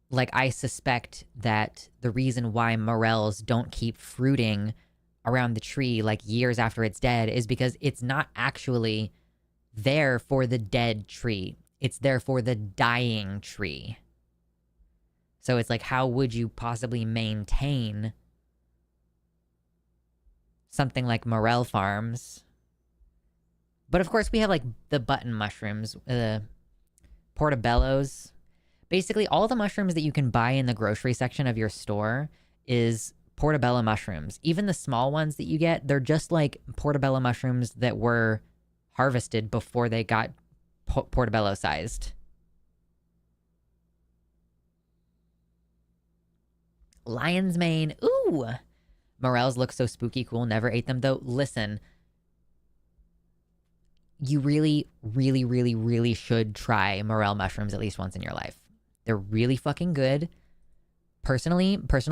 Speaker 1: Like I suspect that the reason why morels don't keep fruiting around the tree like years after it's dead is because it's not actually there for the dead tree. It's there for the dying tree. So it's like, how would you possibly maintain something like morel farms? But of course we have like the button mushrooms, portobellos. Basically all the mushrooms that you can buy in the grocery section of your store is portobello mushrooms. Even the small ones that you get, they're just like portobello mushrooms that were harvested before they got portobello sized. Lion's mane. Ooh. Morels look so spooky cool. Never ate them though. Listen, you really, really, really, really should try morel mushrooms at least once in your life. They're really fucking good. Personal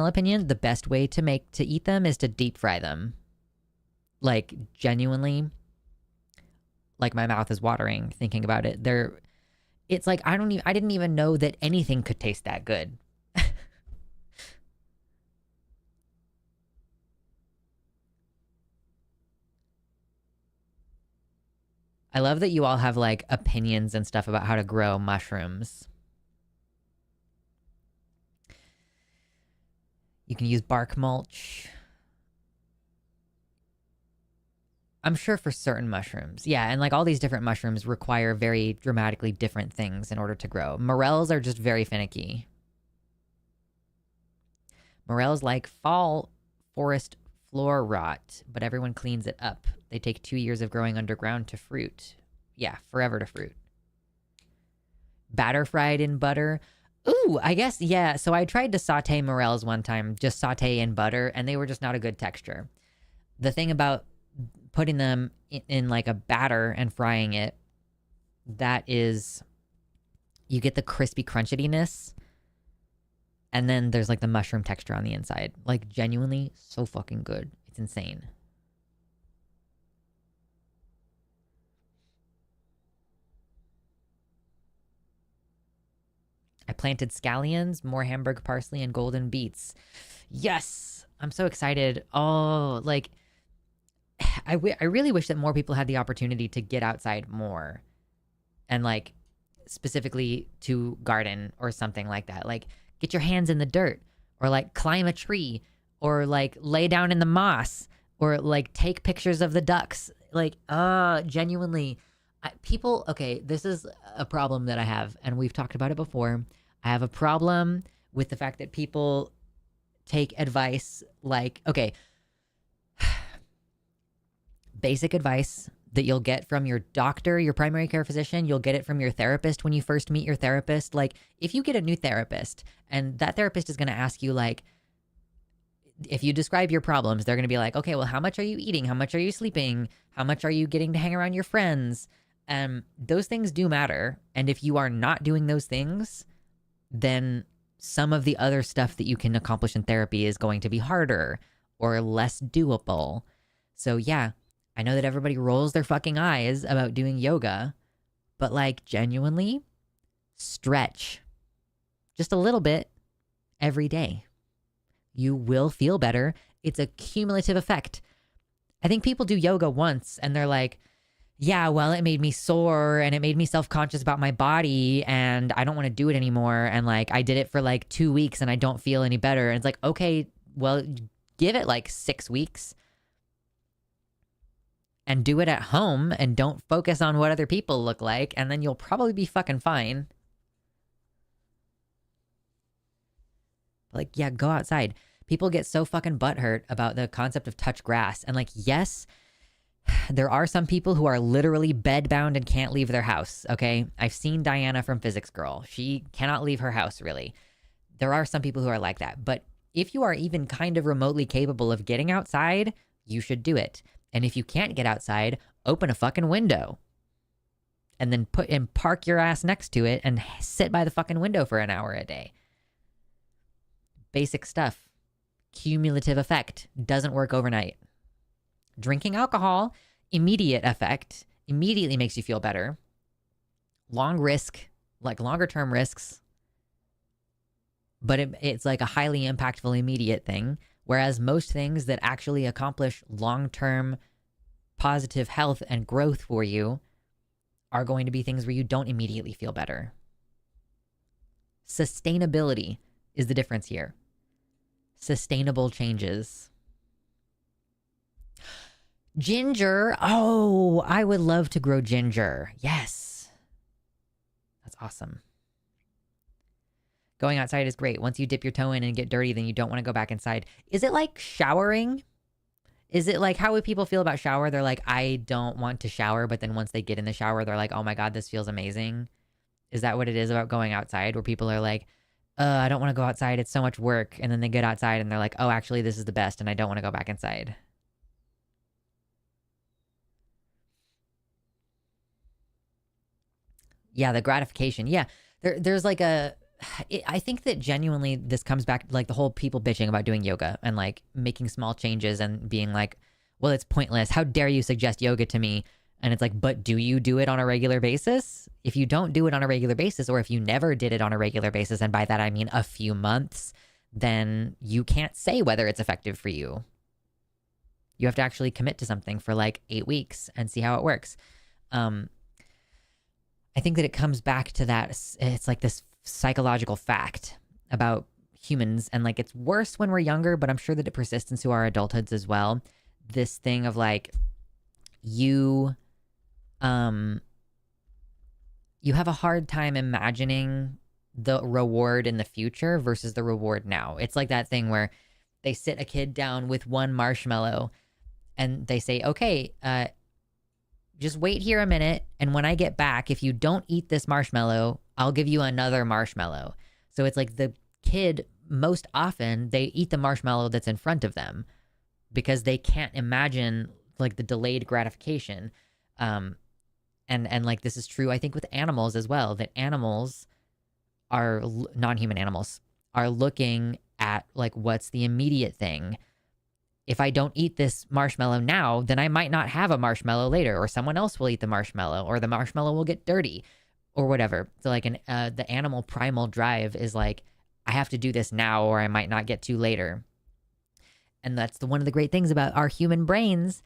Speaker 1: opinion, the best way to eat them is to deep fry them. Like, genuinely, like my mouth is watering thinking about it. It's like, I didn't even know that anything could taste that good. I love that you all have like opinions and stuff about how to grow mushrooms. You can use bark mulch. I'm sure for certain mushrooms. Yeah, and like all these different mushrooms require very dramatically different things in order to grow. Morels are just very finicky. Morels like fall forest floor rot, but everyone cleans it up. They take 2 years of growing underground to fruit. Yeah, forever to fruit. Batter fried in butter. Ooh, I guess, yeah. So I tried to saute morels one time, just saute in butter, and they were just not a good texture. The thing about putting them in like a batter and frying it, that is, you get the crispy crunchiness, and then there's like the mushroom texture on the inside. Like genuinely so fucking good. It's insane. I planted scallions, more Hamburg parsley, and golden beets. Yes! I'm so excited. Oh, like, I really wish that more people had the opportunity to get outside more. And like, specifically to garden or something like that. Like, get your hands in the dirt, or like climb a tree, or like lay down in the moss, or like take pictures of the ducks. Like, genuinely, people, okay, this is a problem that I have, and we've talked about it before. I have a problem with the fact that people take advice like, okay, basic advice that you'll get from your doctor, your primary care physician, you'll get it from your therapist when you first meet your therapist. Like, if you get a new therapist and that therapist is going to ask you, like, if you describe your problems, they're going to be like, okay, well, how much are you eating? How much are you sleeping? How much are you getting to hang around your friends? Those things do matter. And if you are not doing those things, then some of the other stuff that you can accomplish in therapy is going to be harder or less doable. So yeah, I know that everybody rolls their fucking eyes about doing yoga, but like genuinely stretch just a little bit every day. You will feel better. It's a cumulative effect. I think people do yoga once and they're like, yeah, well, it made me sore and it made me self-conscious about my body and I don't want to do it anymore. And like, I did it for like 2 weeks and I don't feel any better. And it's like, okay, well, give it like 6 weeks and do it at home and don't focus on what other people look like. And then you'll probably be fucking fine. Like, yeah, go outside. People get so fucking butthurt about the concept of touch grass. And like, yes, there are some people who are literally bedbound and can't leave their house, okay? I've seen Diana from Physics Girl. She cannot leave her house, really. There are some people who are like that. But if you are even kind of remotely capable of getting outside, you should do it. And if you can't get outside, open a fucking window. And then park your ass next to it and sit by the fucking window for an hour a day. Basic stuff. Cumulative effect. Doesn't work overnight. Drinking alcohol, immediate effect, immediately makes you feel better. Long risk, like longer term risks, but it's like a highly impactful immediate thing. Whereas most things that actually accomplish long-term positive health and growth for you are going to be things where you don't immediately feel better. Sustainability is the difference here. Sustainable changes. Ginger. Oh, I would love to grow ginger. Yes. That's awesome. Going outside is great. Once you dip your toe in and get dirty, then you don't want to go back inside. Is it like showering? Is it like, how would people feel about shower? They're like, I don't want to shower. But then once they get in the shower, they're like, oh my God, this feels amazing. Is that what it is about going outside, where people are like, I don't want to go outside. It's so much work. And then they get outside and they're like, oh, actually, this is the best. And I don't want to go back inside. Yeah, the gratification. Yeah, there's like I think that genuinely this comes back to like the whole people bitching about doing yoga and like making small changes and being like, well, it's pointless. How dare you suggest yoga to me? And it's like, but do you do it on a regular basis? If you don't do it on a regular basis, or if you never did it on a regular basis, and by that I mean a few months, then you can't say whether it's effective for you. You have to actually commit to something for like 8 weeks and see how it works. I think that it comes back to that. It's like this psychological fact about humans, and like it's worse when we're younger, but I'm sure that it persists into our adulthoods as well. This thing of like you um you have a hard time imagining the reward in the future versus the reward now. It's like that thing where they sit a kid down with one marshmallow and they say, okay, just wait here a minute. And when I get back, if you don't eat this marshmallow, I'll give you another marshmallow. So it's like the kid, most often, they eat the marshmallow that's in front of them because they can't imagine like the delayed gratification. And like this is true, I think, with animals as well, that animals are non-human animals are looking at like what's the immediate thing. If I don't eat this marshmallow now, then I might not have a marshmallow later, or someone else will eat the marshmallow, or the marshmallow will get dirty, or whatever. So like the animal primal drive is like, I have to do this now, or I might not get to later. And that's one of the great things about our human brains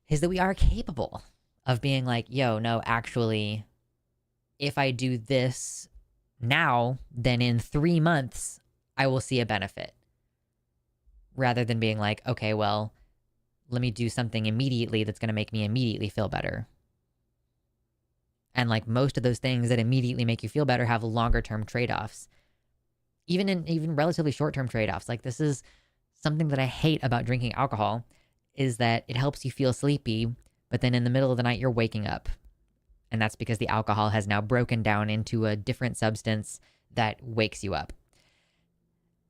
Speaker 1: is that we are capable of being like, yo, no, actually, if I do this now, then in 3 months, I will see a benefit. Rather than being like, okay, well, let me do something immediately that's going to make me immediately feel better. And like most of those things that immediately make you feel better have longer term trade-offs. Even relatively short-term trade-offs. Like this is something that I hate about drinking alcohol is that it helps you feel sleepy, but then in the middle of the night you're waking up. And that's because the alcohol has now broken down into a different substance that wakes you up.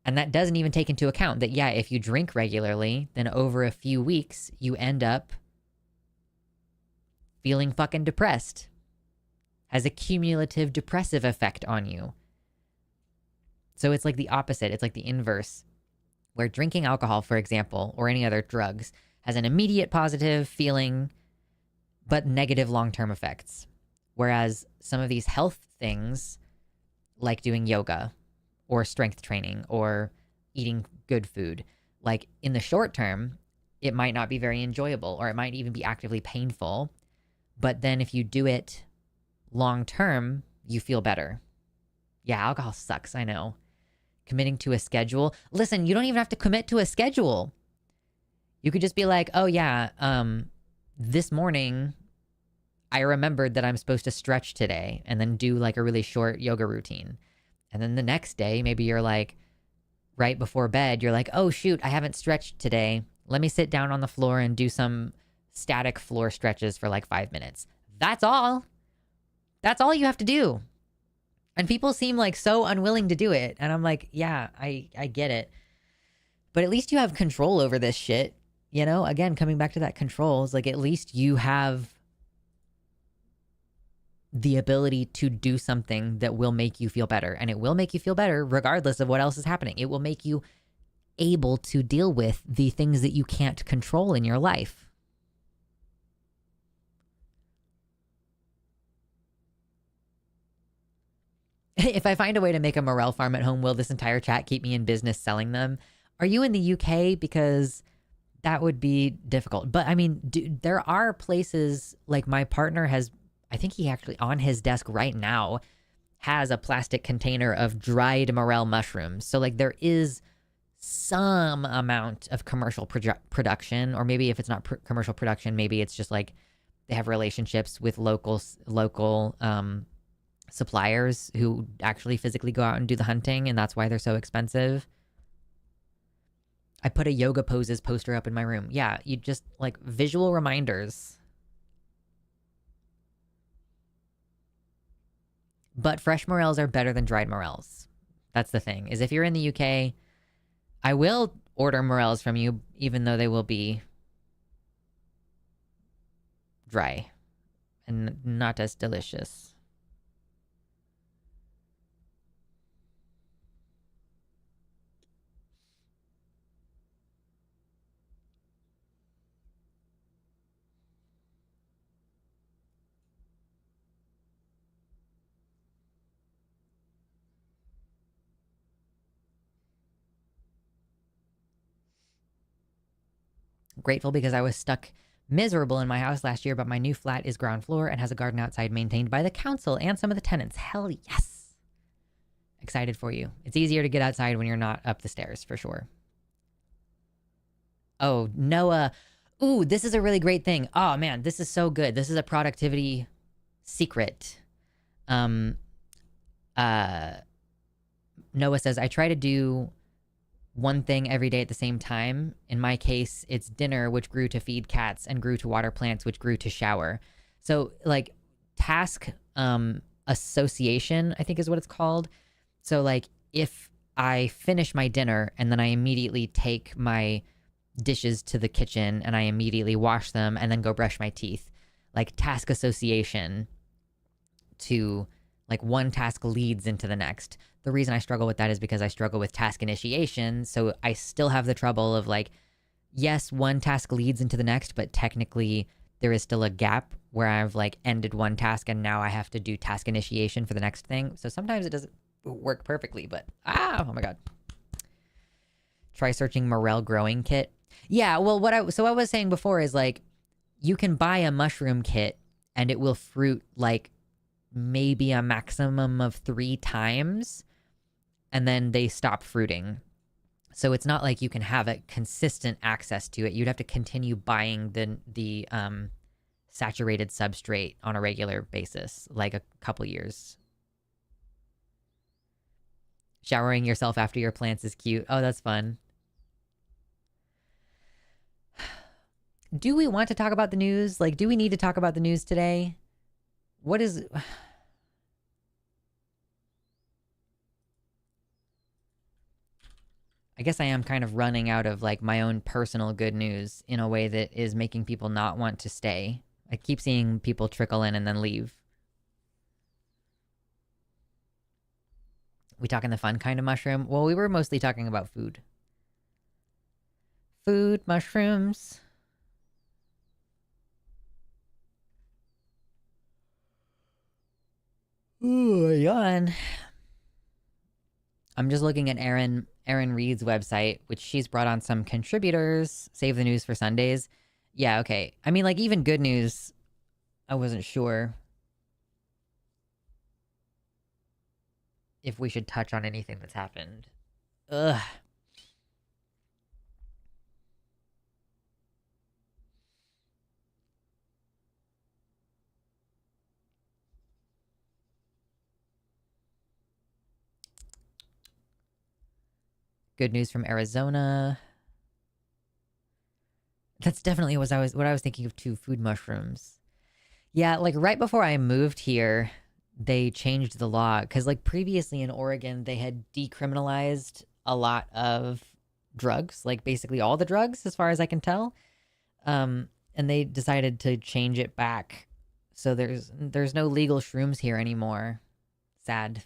Speaker 1: And that doesn't even take into account that, yeah, if you drink regularly, then over a few weeks, you end up feeling fucking depressed. Has a cumulative depressive effect on you. So it's like the opposite. It's like the inverse. Where drinking alcohol, for example, or any other drugs, has an immediate positive feeling, but negative long-term effects. Whereas some of these health things, like doing yoga, or strength training, or eating good food, like in the short term, it might not be very enjoyable, or it might even be actively painful. But then if you do it long term, you feel better. Yeah, alcohol sucks, I know. Committing to a schedule. Listen, you don't even have to commit to a schedule. You could just be like, oh yeah, this morning I remembered that I'm supposed to stretch today, and then do like a really short yoga routine. And then the next day, maybe you're like, right before bed, you're like, oh shoot, I haven't stretched today. Let me sit down on the floor and do some static floor stretches for like 5 minutes. That's all. That's all you have to do. And people seem like so unwilling to do it. And I'm like, yeah, I get it. But at least you have control over this shit. You know, again, coming back to that control, is like at least you have the ability to do something that will make you feel better. And it will make you feel better regardless of what else is happening. It will make you able to deal with the things that you can't control in your life. If I find a way to make a morel farm at home, will this entire chat keep me in business selling them? Are you in the UK? Because that would be difficult. But I mean, there are places like my partner has, I think he actually on his desk right now has a plastic container of dried morel mushrooms. So like there is some amount of commercial production, or maybe if it's not commercial production, maybe it's just like they have relationships with local suppliers who actually physically go out and do the hunting, and that's why they're so expensive. I put a yoga poses poster up in my room. Yeah, you just like visual reminders. But fresh morels are better than dried morels. That's the thing, is if you're in the UK, I will order morels from you, even though they will be dry and not as delicious. Grateful because I was stuck Miserable in my house last year, but my new flat is ground floor and has a garden outside maintained by the council and some of the tenants. Hell yes. Excited for you. It's easier to get outside when you're not up the stairs, for sure. Oh, Noah. Ooh, this is a really great thing. Oh, man, this is so good. This is a productivity secret. Noah says, I try to do one thing every day at the same time. In my case, it's dinner, which grew to feed cats, and grew to water plants, which grew to shower. So, like, task association, I think is what it's called. So, like, if I finish my dinner and then I immediately take my dishes to the kitchen and I immediately wash them and then go brush my teeth, like, task association to, like, one task leads into the next. The reason I struggle with that is because I struggle with task initiation. So I still have the trouble of, like, yes, one task leads into the next, but technically there is still a gap where I've, like, ended one task and now I have to do task initiation for the next thing. So sometimes it doesn't work perfectly, but oh my God. Try searching morel growing kit. Yeah, well, what I was saying before is, like, you can buy a mushroom kit and it will fruit, like, maybe a maximum of 3 times, and then they stop fruiting. So it's not like you can have a consistent access to it. You'd have to continue buying the saturated substrate on a regular basis, like a couple years. Showering yourself after your plants is cute. Oh, that's fun. Do we want to talk about the news? Like, do we need to talk about the news today? What is... I guess I am kind of running out of, like, my own personal good news in a way that is making people not want to stay. I keep seeing people trickle in and then leave. We talking the fun kind of mushroom? Well, we were mostly talking about food. Food, mushrooms. Ooh, yawn. I'm just looking at Erin Reed's website, which she's brought on some contributors. Save the news for Sundays. Yeah, okay. I mean, like, even good news, I wasn't sure if we should touch on anything that's happened. Ugh. Good news from Arizona. That's definitely what I was thinking of too, food mushrooms. Yeah, like, right before I moved here, they changed the law. Because, like, previously in Oregon, they had decriminalized a lot of drugs. Like, basically all the drugs, as far as I can tell. And they decided to change it back. So there's no legal shrooms here anymore. Sad.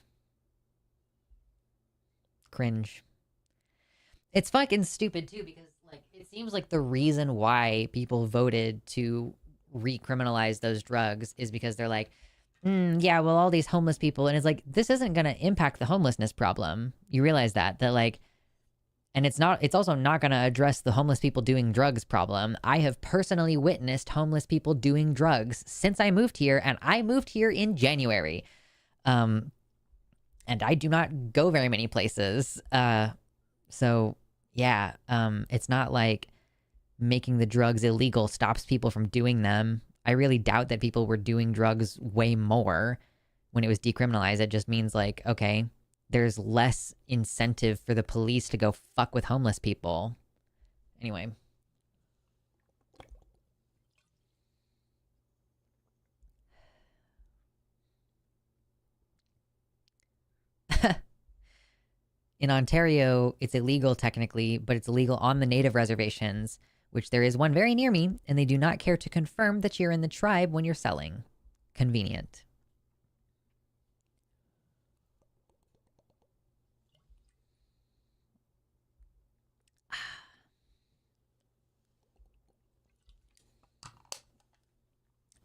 Speaker 1: Cringe. It's fucking stupid, too, because, like, it seems like the reason why people voted to recriminalize those drugs is because they're like, yeah, well, all these homeless people, and it's like, this isn't going to impact the homelessness problem. You realize that, like, and it's also not going to address the homeless people doing drugs problem. I have personally witnessed homeless people doing drugs since I moved here, and I moved here in January. And I do not go very many places. So yeah, it's not like making the drugs illegal stops people from doing them. I really doubt that people were doing drugs way more when it was decriminalized. It just means, like, okay, there's less incentive for the police to go fuck with homeless people. Anyway. In Ontario, it's illegal technically, but it's illegal on the native reservations, which there is one very near me, and they do not care to confirm that you're in the tribe when you're selling. Convenient.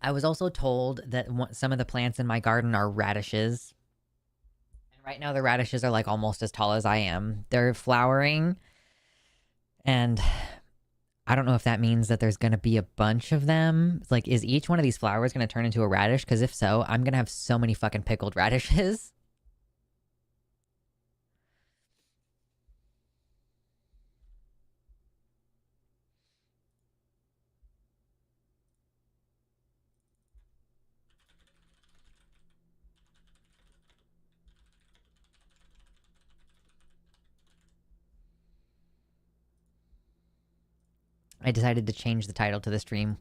Speaker 1: I was also told that some of the plants in my garden are radishes. And right now the radishes are, like, almost as tall as I am. They're flowering. And I don't know if that means that there's going to be a bunch of them. It's like, is each one of these flowers going to turn into a radish? Because if so, I'm going to have so many fucking pickled radishes. I decided to change the title to the stream.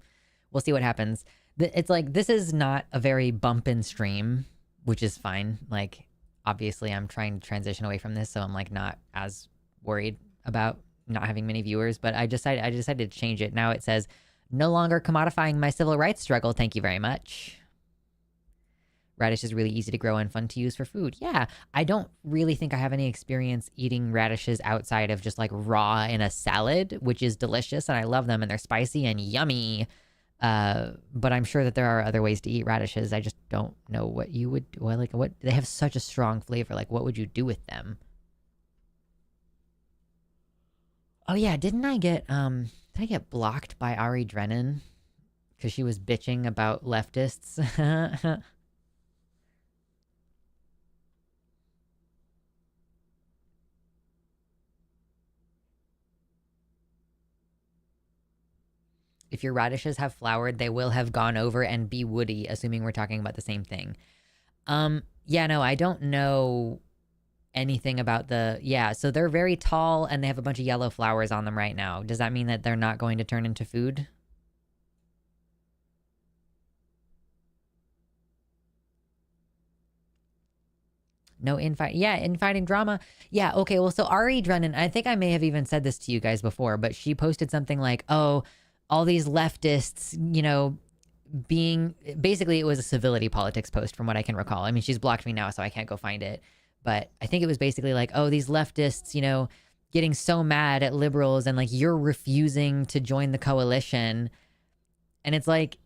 Speaker 1: We'll see what happens. It's like, this is not a very bumpin' stream, which is fine. Like, obviously I'm trying to transition away from this, so I'm like not as worried about not having many viewers, but I decided to change it. Now it says, no longer commodifying my civil rights struggle. Thank you very much. Radish is really easy to grow and fun to use for food. Yeah, I don't really think I have any experience eating radishes outside of just like raw in a salad, which is delicious and I love them and they're spicy and yummy. But I'm sure that there are other ways to eat radishes. I just don't know what you would do. Well, like, what, they have such a strong flavor. Like, what would you do with them? Oh yeah, did I get blocked by Ari Drennan? Because she was bitching about leftists. If your radishes have flowered, they will have gone over and be woody, assuming we're talking about the same thing. Yeah, no, I don't know anything about yeah, so they're very tall and they have a bunch of yellow flowers on them right now. Does that mean that they're not going to turn into food? No infight. Yeah, infighting drama. Yeah, okay, well, so Ari Drennan, I think I may have even said this to you guys before, but she posted something like, oh, all these leftists, you know, basically it was a civility politics post from what I can recall. I mean, she's blocked me now, so I can't go find it. But I think it was basically like, oh, these leftists, you know, getting so mad at liberals and like you're refusing to join the coalition. And it's like,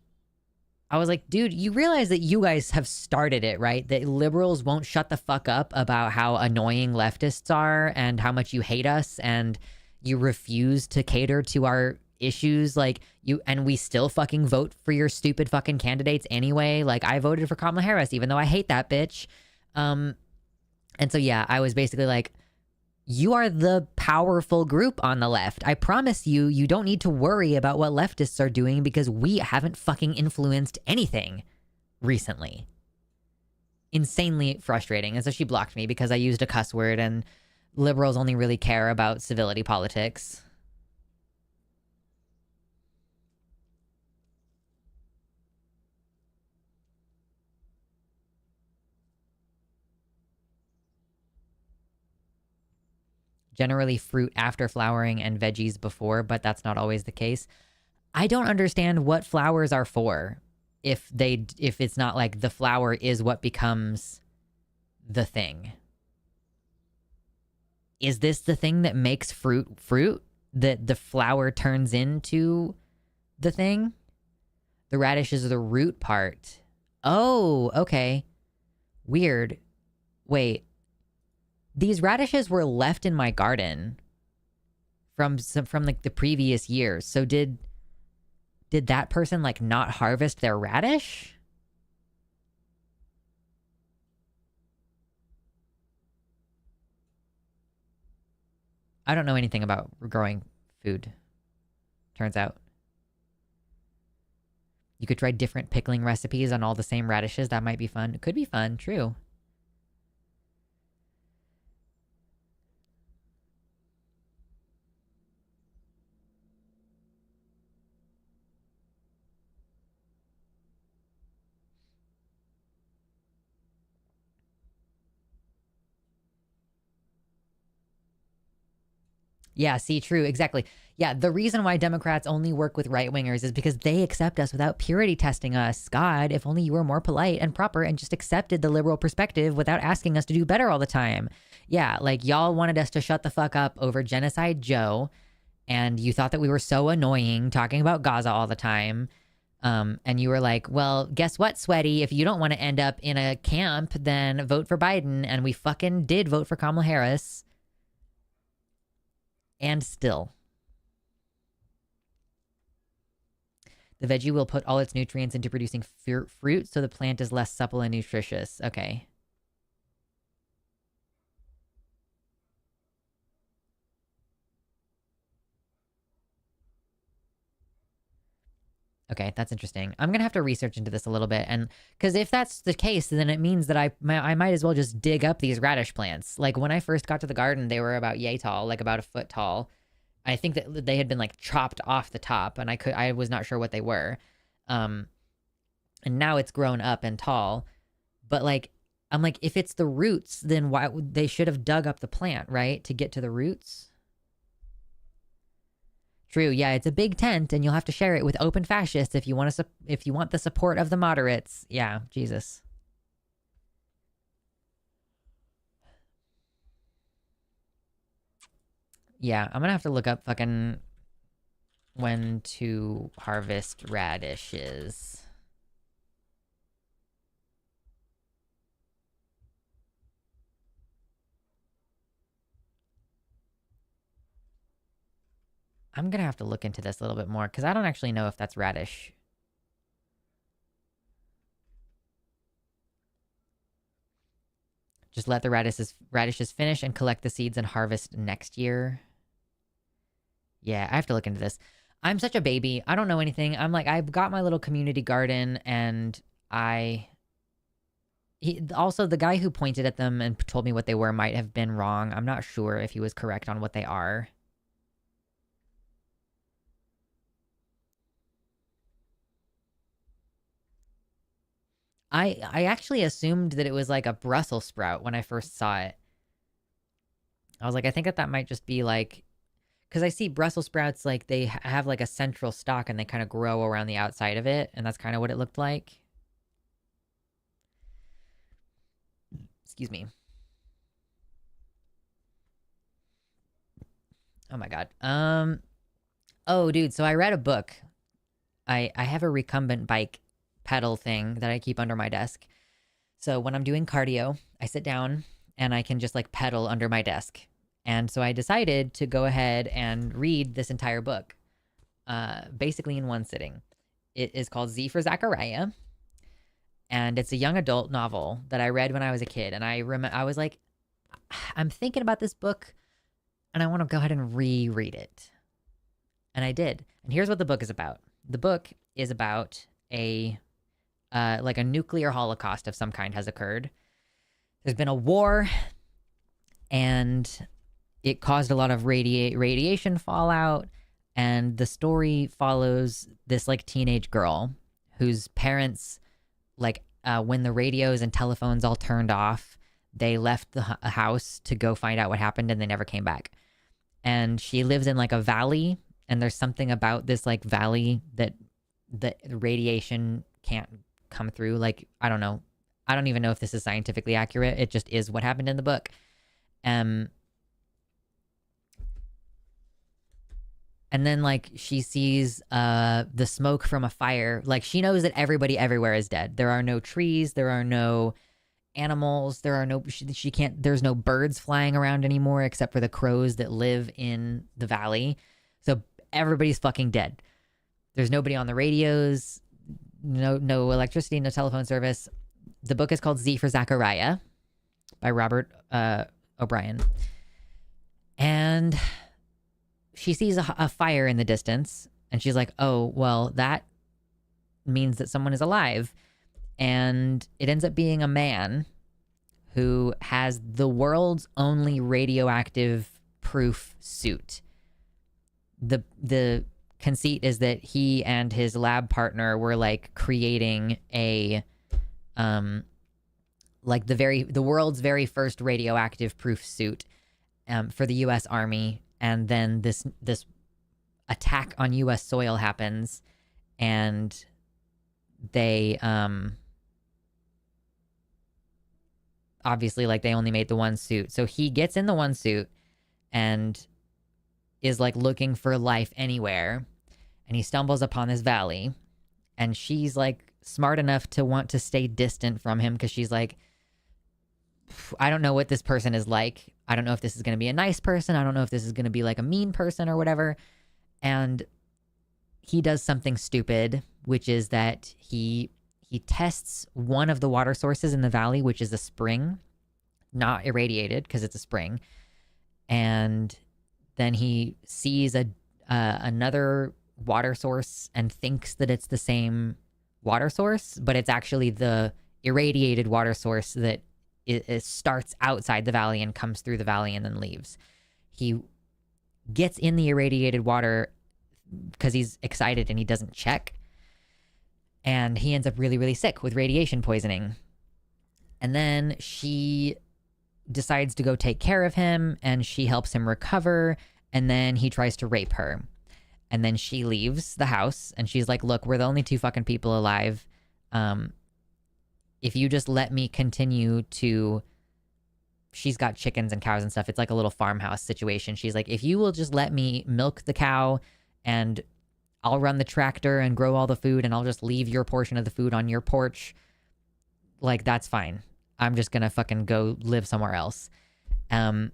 Speaker 1: I was like, dude, you realize that you guys have started it, right? That liberals won't shut the fuck up about how annoying leftists are and how much you hate us and you refuse to cater to our issues. Like, and we still fucking vote for your stupid fucking candidates anyway. Like, I voted for Kamala Harris, even though I hate that bitch. And so, yeah, I was basically like, you are the powerful group on the left. I promise you, you don't need to worry about what leftists are doing because we haven't fucking influenced anything recently. Insanely frustrating. And so she blocked me because I used a cuss word and liberals only really care about civility politics. Generally fruit after flowering and veggies before, but that's not always the case. I don't understand what flowers are for if it's not like the flower is what becomes the thing. Is this the thing that makes fruit that the flower turns into the thing? The radish is the root part. Oh, okay. Weird. Wait. These radishes were left in my garden from like the previous years. So did that person like not harvest their radish? I don't know anything about growing food. Turns out. You could try different pickling recipes on all the same radishes. That might be fun. It could be fun, true. Yeah, see, true, exactly. Yeah, the reason why Democrats only work with right-wingers is because they accept us without purity testing us. God, if only you were more polite and proper and just accepted the liberal perspective without asking us to do better all the time. Yeah, like y'all wanted us to shut the fuck up over Genocide Joe, and you thought that we were so annoying talking about Gaza all the time. And you were like, well, guess what, Sweaty? If you don't want to end up in a camp, then vote for Biden. And we fucking did vote for Kamala Harris. And still. The veggie will put all its nutrients into producing fruit, so the plant is less supple and nutritious. Okay. Okay, that's interesting. I'm gonna have to research into this a little bit, and because if that's the case, then it means that I might as well just dig up these radish plants. Like when I first got to the garden, they were about yay tall, like about a foot tall. I think that they had been like chopped off the top, and I was not sure what they were. And now it's grown up and tall, but like I'm like, if it's the roots, then why they should have dug up the plant, right, to get to the roots. True, yeah, it's a big tent, and you'll have to share it with open fascists if you want the support of the moderates. Yeah, Jesus. Yeah, I'm gonna have to look up fucking when to harvest radishes. I'm gonna have to look into this a little bit more because I don't actually know if that's radish. Just let the radishes finish and collect the seeds and harvest next year. Yeah, I have to look into this. I'm such a baby. I don't know anything. I'm like, I've got my little community garden, and also, the guy who pointed at them and told me what they were might have been wrong. I'm not sure if he was correct on what they are. I actually assumed that it was like a Brussels sprout when I first saw it. I was like, I think that might just be like, because I see Brussels sprouts, like they have like a central stalk and they kind of grow around the outside of it, and that's kind of what it looked like. Excuse me. Oh my god. Oh dude, so I read a book. I have a recumbent bike pedal thing that I keep under my desk. So when I'm doing cardio, I sit down and I can just like pedal under my desk. And so I decided to go ahead and read this entire book, basically in one sitting. It is called Z for Zachariah, and it's a young adult novel that I read when I was a kid. And I was like, I'm thinking about this book, and I want to go ahead and reread it. And I did. And here's what the book is about. The book is about like a nuclear holocaust of some kind has occurred. There's been a war, and it caused a lot of radiation fallout. And the story follows this like teenage girl whose parents, like when the radios and telephones all turned off, they left the house to go find out what happened, and they never came back. And she lives in like a valley, and there's something about this like valley that the radiation can't come through. Like, I don't know. I don't even know if this is scientifically accurate. It just is what happened in the book. And then like she sees the smoke from a fire. Like she knows that everybody everywhere is dead. There are no trees, there are no animals, there are no she can't there's no birds flying around anymore except for the crows that live in the valley. So everybody's fucking dead. There's nobody on the radios, no electricity, no telephone service. The book is called Z for Zachariah by Robert O'Brien. And she sees a fire in the distance, and she's like, oh, well, that means that someone is alive. And it ends up being a man who has the world's only radioactive proof suit. The conceit is that he and his lab partner were like creating a like the world's very first radioactive proof suit for the US Army. And then this attack on US soil happens, and they obviously like they only made the one suit. So he gets in the one suit and is like looking for life anywhere, and he stumbles upon this valley, and she's like smart enough to want to stay distant from him because she's like, I don't know what this person is like. I don't know if this is going to be a nice person. I don't know if this is going to be like a mean person or whatever. And he does something stupid, which is that he tests one of the water sources in the valley, which is a spring, not irradiated because it's a spring. And then he sees another water source and thinks that it's the same water source, but it's actually the irradiated water source that it starts outside the valley and comes through the valley and then leaves. He gets in the irradiated water because he's excited and he doesn't check. And he ends up really, really sick with radiation poisoning. And then she decides to go take care of him and she helps him recover. And then he tries to rape her. And then she leaves the house and she's like, look, we're the only two fucking people alive. If you just let me continue to, she's got chickens and cows and stuff. It's like a little farmhouse situation. She's like, if you will just let me milk the cow and I'll run the tractor and grow all the food and I'll just leave your portion of the food on your porch, like, that's fine. I'm just gonna fucking go live somewhere else. And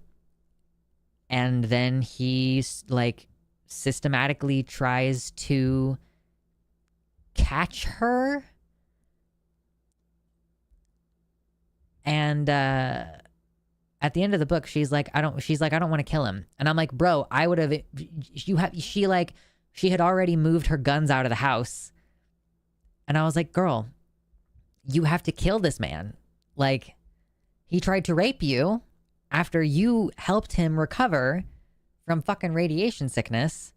Speaker 1: then he like systematically tries to catch her. And at the end of the book, she's like, I don't want to kill him. And I'm like, bro, I would have, she had already moved her guns out of the house. And I was like, girl, you have to kill this man. Like, he tried to rape you after you helped him recover from fucking radiation sickness.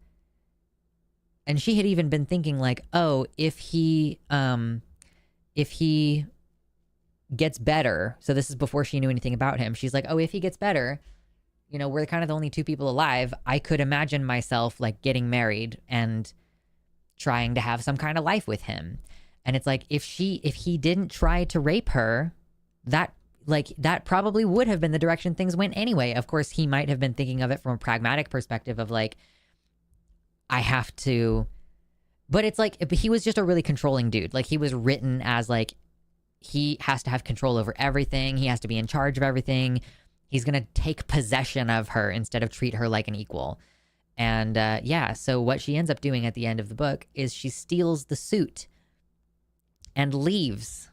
Speaker 1: And she had even been thinking like, oh, if he gets better. So this is before she knew anything about him. She's like, oh, if he gets better, you know, we're kind of the only two people alive. I could imagine myself like getting married and trying to have some kind of life with him. And it's like, if he didn't try to rape her, that probably would have been the direction things went anyway. Of course, he might have been thinking of it from a pragmatic perspective of like, I have to, but it's like, he was just a really controlling dude. Like, he was written as like, he has to have control over everything. He has to be in charge of everything. He's going to take possession of her instead of treat her like an equal. And yeah, so what she ends up doing at the end of the book is she steals the suit and leaves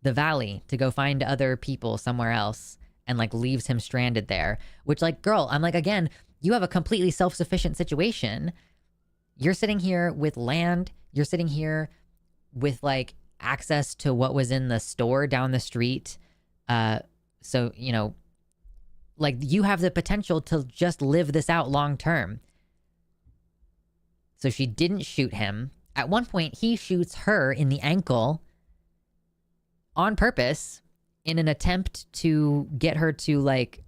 Speaker 1: the valley to go find other people somewhere else and like leaves him stranded there. Which, like, girl, I'm like, again, you have a completely self-sufficient situation. You're sitting here with land. You're sitting here with like access to what was in the store down the street. So, you know, like, you have the potential to just live this out long term. So she didn't shoot him. At one point, he shoots her in the ankle on purpose in an attempt to get her to like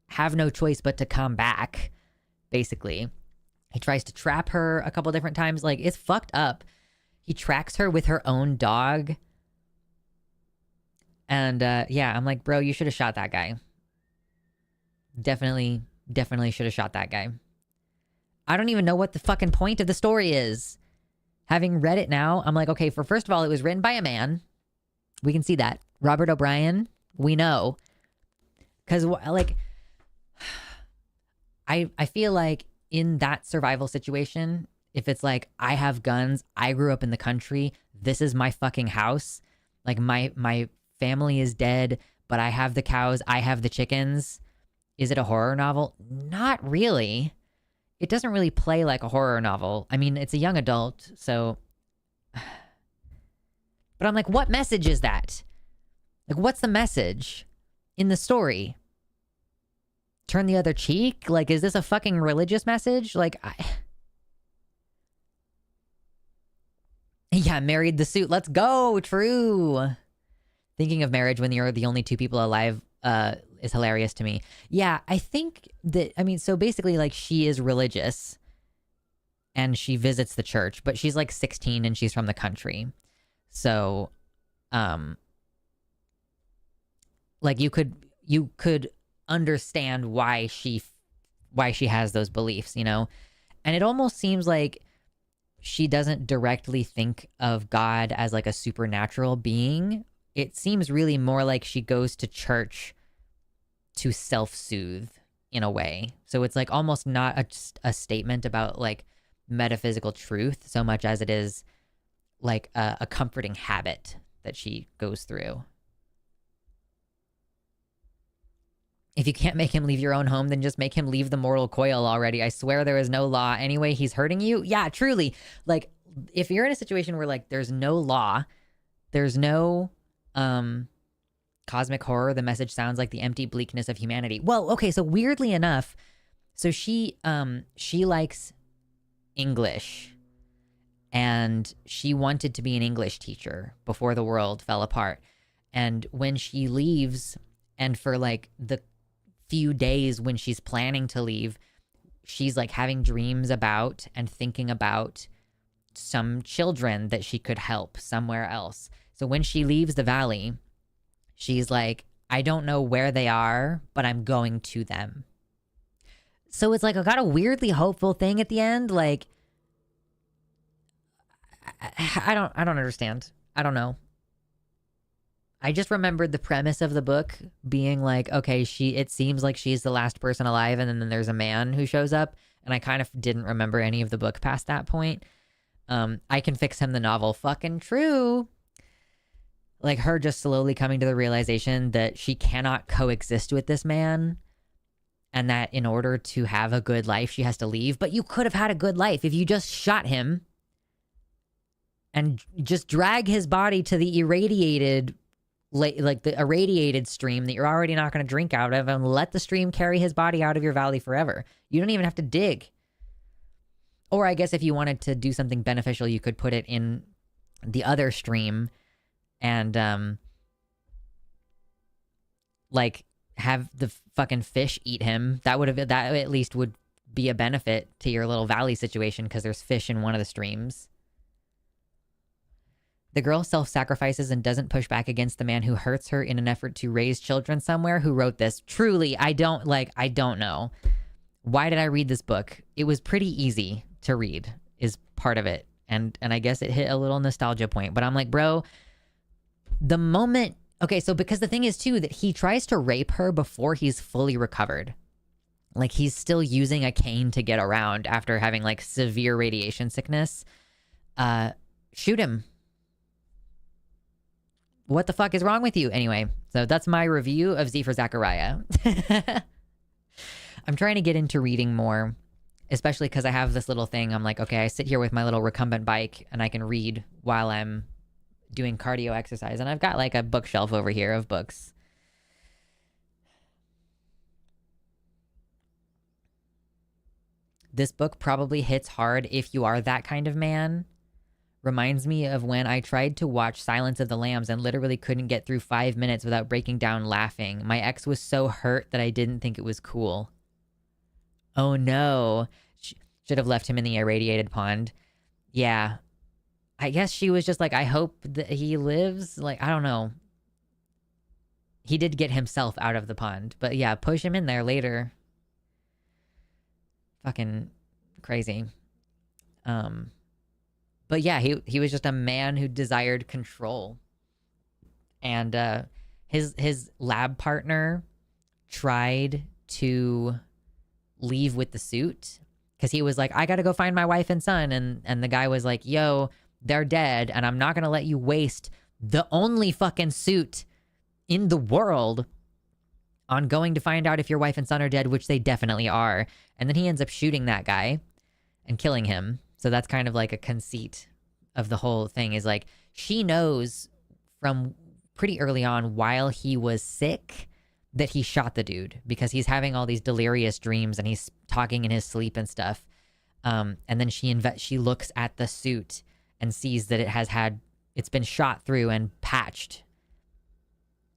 Speaker 1: have no choice but to come back, basically. He tries to trap her a couple different times. Like, it's fucked up. He tracks her with her own dog. And yeah, I'm like, bro, you should have shot that guy. Definitely should have shot that guy. I don't even know what the fucking point of the story is. Having read it now, I'm like, okay, first of all, it was written by a man. We can see that. Robert O'Brien, we know. Because, like, I feel like in that survival situation, if it's like, I have guns, I grew up in the country, this is my fucking house, like, my family is dead, but I have the cows, I have the chickens. Is it a horror novel? Not really. It doesn't really play like a horror novel. I mean, it's a young adult, so... But I'm like, what message is that? Like, what's the message in the story? Turn the other cheek? Like, is this a fucking religious message? Like, Yeah, married the suit. Let's go. True. Thinking of marriage when you're the only two people alive is hilarious to me. Yeah, I think that, I mean, so basically, like, she is religious and she visits the church, but she's like 16 and she's from the country. So, like, you could understand why she has those beliefs, you know? And it almost seems like she doesn't directly think of God as like a supernatural being. It seems really more like she goes to church to self-soothe in a way. So it's like almost not a statement about like metaphysical truth so much as it is like a comforting habit that she goes through. If you can't make him leave your own home, then just make him leave the mortal coil already. I swear there is no law. Anyway, he's hurting you. Yeah, truly. Like, if you're in a situation where like there's no law, there's no cosmic horror, the message sounds like the empty bleakness of humanity. Well, okay, so weirdly enough, so she likes English, and she wanted to be an English teacher before the world fell apart. And when she leaves, and for like the few days when she's planning to leave, she's like having dreams about and thinking about some children that she could help somewhere else. So when she leaves the valley, she's like, I don't know where they are, but I'm going to them. So it's like I got a weirdly hopeful thing at the end. Like, I don't understand. I don't know. I just remembered the premise of the book being like, okay, it seems like she's the last person alive, and then there's a man who shows up, and I kind of didn't remember any of the book past that point. I Can Fix Him the novel, fucking true. Like her just slowly coming to the realization that she cannot coexist with this man, and that in order to have a good life, she has to leave. But you could have had a good life if you just shot him and just drag his body to the irradiated, like the irradiated stream that you're already not going to drink out of, and let the stream carry his body out of your valley forever. You don't even have to dig. Or I guess if you wanted to do something beneficial, you could put it in the other stream and like have the fucking fish eat him. That at least would be a benefit to your little valley situation, because there's fish in one of the streams. The girl self-sacrifices and doesn't push back against the man who hurts her in an effort to raise children somewhere. Who wrote this? Truly, I don't know. Why did I read this book? It was pretty easy to read, is part of it. And I guess it hit a little nostalgia point. But I'm like, bro, the moment... Okay, so because the thing is, too, that he tries to rape her before he's fully recovered. Like, he's still using a cane to get around after having, like, severe radiation sickness. Shoot him. What the fuck is wrong with you? Anyway, so that's my review of Z for Zachariah. I'm trying to get into reading more, especially because I have this little thing. I'm like, okay, I sit here with my little recumbent bike and I can read while I'm doing cardio exercise. And I've got like a bookshelf over here of books. This book probably hits hard if you are that kind of man. Reminds me of when I tried to watch Silence of the Lambs and literally couldn't get through 5 minutes without breaking down laughing. My ex was so hurt that I didn't think it was cool. Oh no. Should have left him in the irradiated pond. Yeah. I guess she was just like, I hope that he lives. Like, I don't know. He did get himself out of the pond. But yeah, push him in there later. Fucking crazy. But yeah, he was just a man who desired control. And his lab partner tried to leave with the suit because he was like, I gotta go find my wife and son. And the guy was like, yo, they're dead, and I'm not gonna let you waste the only fucking suit in the world on going to find out if your wife and son are dead, which they definitely are. And then he ends up shooting that guy and killing him. So that's kind of like a conceit of the whole thing, is like, she knows from pretty early on while he was sick that he shot the dude because he's having all these delirious dreams and he's talking in his sleep and stuff. And then she looks at the suit and sees that it's been shot through and patched.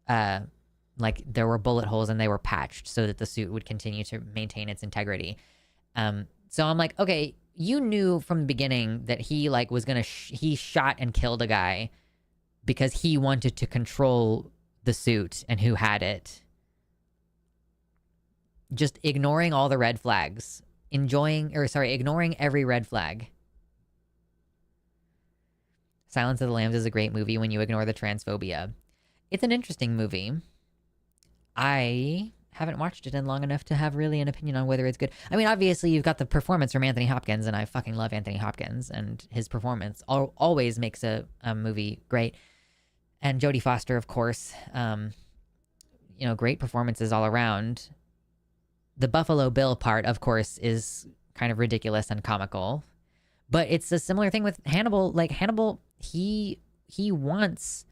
Speaker 1: Like there were bullet holes and they were patched so that the suit would continue to maintain its integrity. So I'm like, okay, you knew from the beginning that he like was gonna he shot and killed a guy because he wanted to control the suit and who had it. Just ignoring all the red flags. Ignoring every red flag. Silence of the Lambs is a great movie when you ignore the transphobia. It's an interesting movie. I haven't watched it in long enough to have really an opinion on whether it's good. I mean, obviously you've got the performance from Anthony Hopkins, and I fucking love Anthony Hopkins, and his performance always makes a movie great. And Jodie Foster, of course, great performances all around. The Buffalo Bill part, of course, is kind of ridiculous and comical. But it's a similar thing with Hannibal. Like, Hannibal, he wants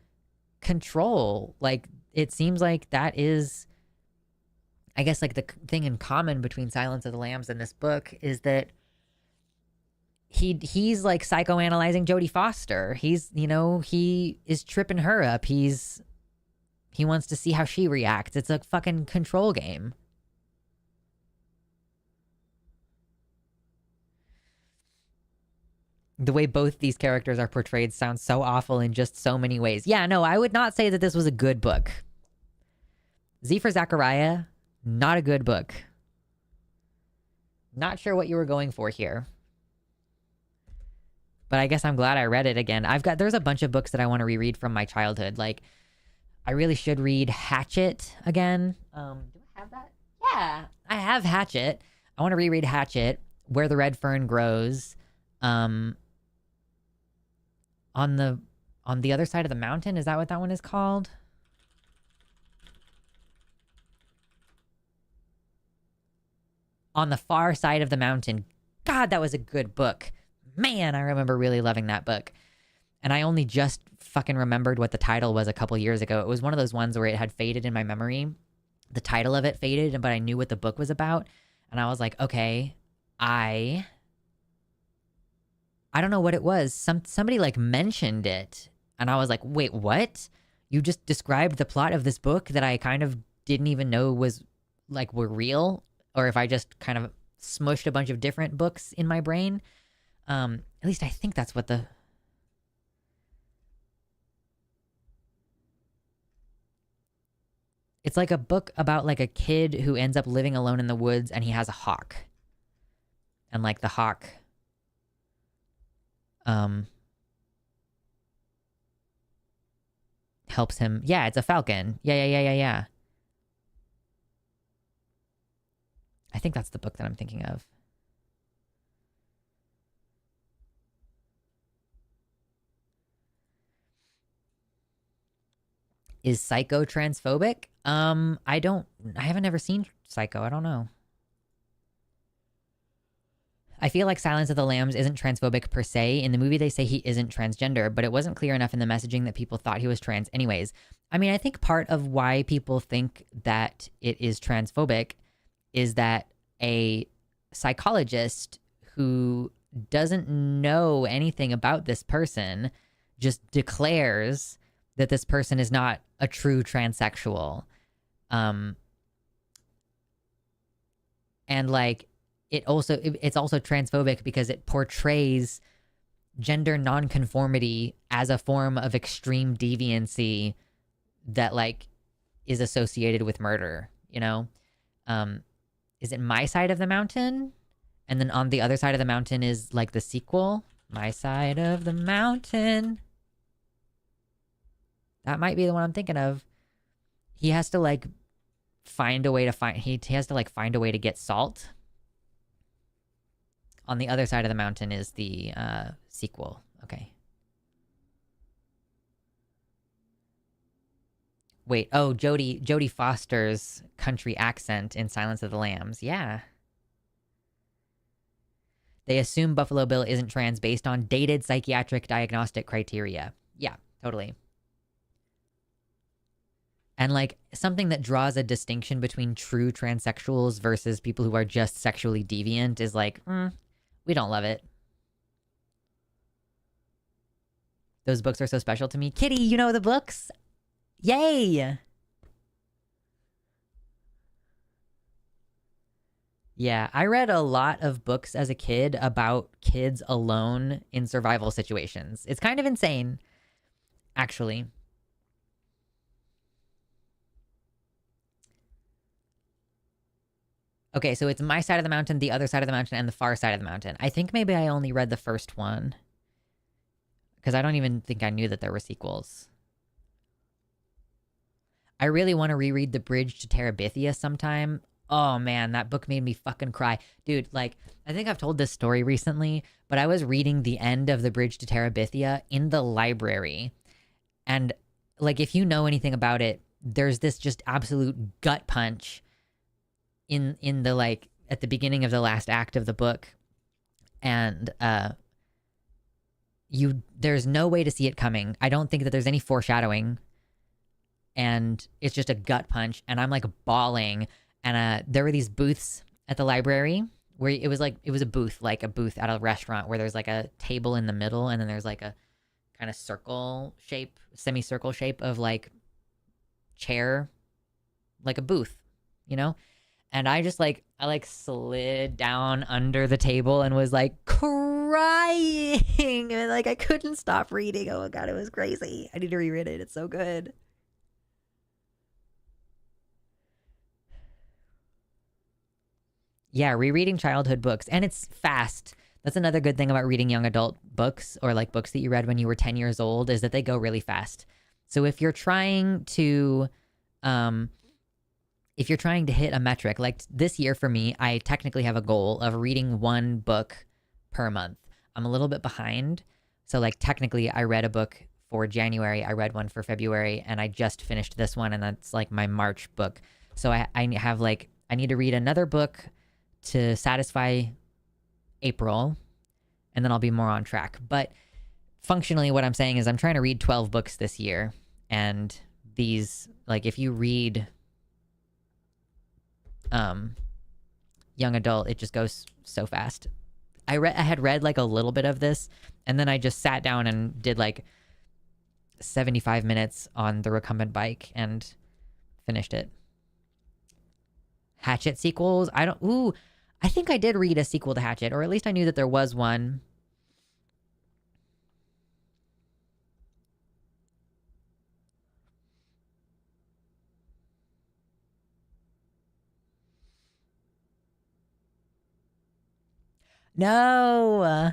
Speaker 1: control. Like, it seems like that is, I guess, like, the thing in common between Silence of the Lambs and this book is that he's like psychoanalyzing Jodie Foster. He is tripping her up. He wants to see how she reacts. It's a fucking control game. The way both these characters are portrayed sounds so awful in just so many ways. Yeah, no, I would not say that this was a good book. Z for Zachariah, not a good book. Not sure what you were going for here. But I guess I'm glad I read it again. There's a bunch of books that I want to reread from my childhood. Like, I really should read Hatchet again. Do I have that? Yeah, I have Hatchet. I want to reread Hatchet, Where the Red Fern Grows. On the other side of the mountain, is that what that one is called? On the Far Side of the Mountain. God, that was a good book. Man, I remember really loving that book. And I only just fucking remembered what the title was a couple years ago. It was one of those ones where it had faded in my memory. The title of it faded, but I knew what the book was about. And I was like, okay, I don't know what it was. Somebody like mentioned it. And I was like, wait, what? You just described the plot of this book that I kind of didn't even know were real? Or if I just kind of smushed a bunch of different books in my brain. At least I think that's what it's like a book about like a kid who ends up living alone in the woods, and he has a hawk. And like the hawk helps him. Yeah, it's a falcon. Yeah. I think that's the book that I'm thinking of. Is Psycho transphobic? I haven't ever seen Psycho. I don't know. I feel like Silence of the Lambs isn't transphobic per se. In the movie, they say he isn't transgender, but it wasn't clear enough in the messaging that people thought he was trans anyways. I mean, I think part of why people think that it is transphobic is that a psychologist who doesn't know anything about this person just declares that this person is not a true transsexual. And like, it's also transphobic because it portrays gender nonconformity as a form of extreme deviancy that like is associated with murder, you know? Is it My Side of the Mountain? And then on the other side of the mountain is like the sequel, My Side of the Mountain. That might be the one I'm thinking of. He has to like find a way to get salt. On the other side of the mountain is the sequel. Okay. Wait, oh, Jodie Foster's country accent in Silence of the Lambs. Yeah. They assume Buffalo Bill isn't trans based on dated psychiatric diagnostic criteria. Yeah, totally. And like something that draws a distinction between true transsexuals versus people who are just sexually deviant is like, we don't love it. Those books are so special to me. Kitty, you know the books? Yay! Yeah, I read a lot of books as a kid about kids alone in survival situations. It's kind of insane, actually. Okay, so it's My Side of the Mountain, The Other Side of the Mountain, and The Far Side of the Mountain. I think maybe I only read the first one. Because I don't even think I knew that there were sequels. I really want to reread The Bridge to Terabithia sometime. Oh man, that book made me fucking cry. Dude, like, I think I've told this story recently, but I was reading the end of The Bridge to Terabithia in the library. And, like, if you know anything about it, there's this just absolute gut punch in the, like, at the beginning of the last act of the book. And, there's no way to see it coming. I don't think that there's any foreshadowing. And it's just a gut punch. And I'm, like, bawling. And there were these booths at the library where it was a booth, like a booth at a restaurant where there's like a table in the middle and then there's like a kind of semicircle shape of like chair, like a booth, you know? And I slid down under the table and was like crying. And like I couldn't stop reading. Oh my God, it was crazy. I need to reread it. It's so good. Yeah, rereading childhood books. And it's fast. That's another good thing about reading young adult books or like books that you read when you were 10 years old is that they go really fast. So if you're trying to hit a metric, like this year for me, I technically have a goal of reading one book per month. I'm a little bit behind. So like technically I read a book for January, I read one for February, and I just finished this one, and that's like my March book. So I need to read another book to satisfy April, and then I'll be more on track. But functionally what I'm saying is I'm trying to read 12 books this year, and these, like, if you read young adult, it just goes so fast. I had read like a little bit of this, and then I just sat down and did like 75 minutes on the recumbent bike and finished it. Hatchet sequels? I think I did read a sequel to Hatchet, or at least I knew that there was one. No!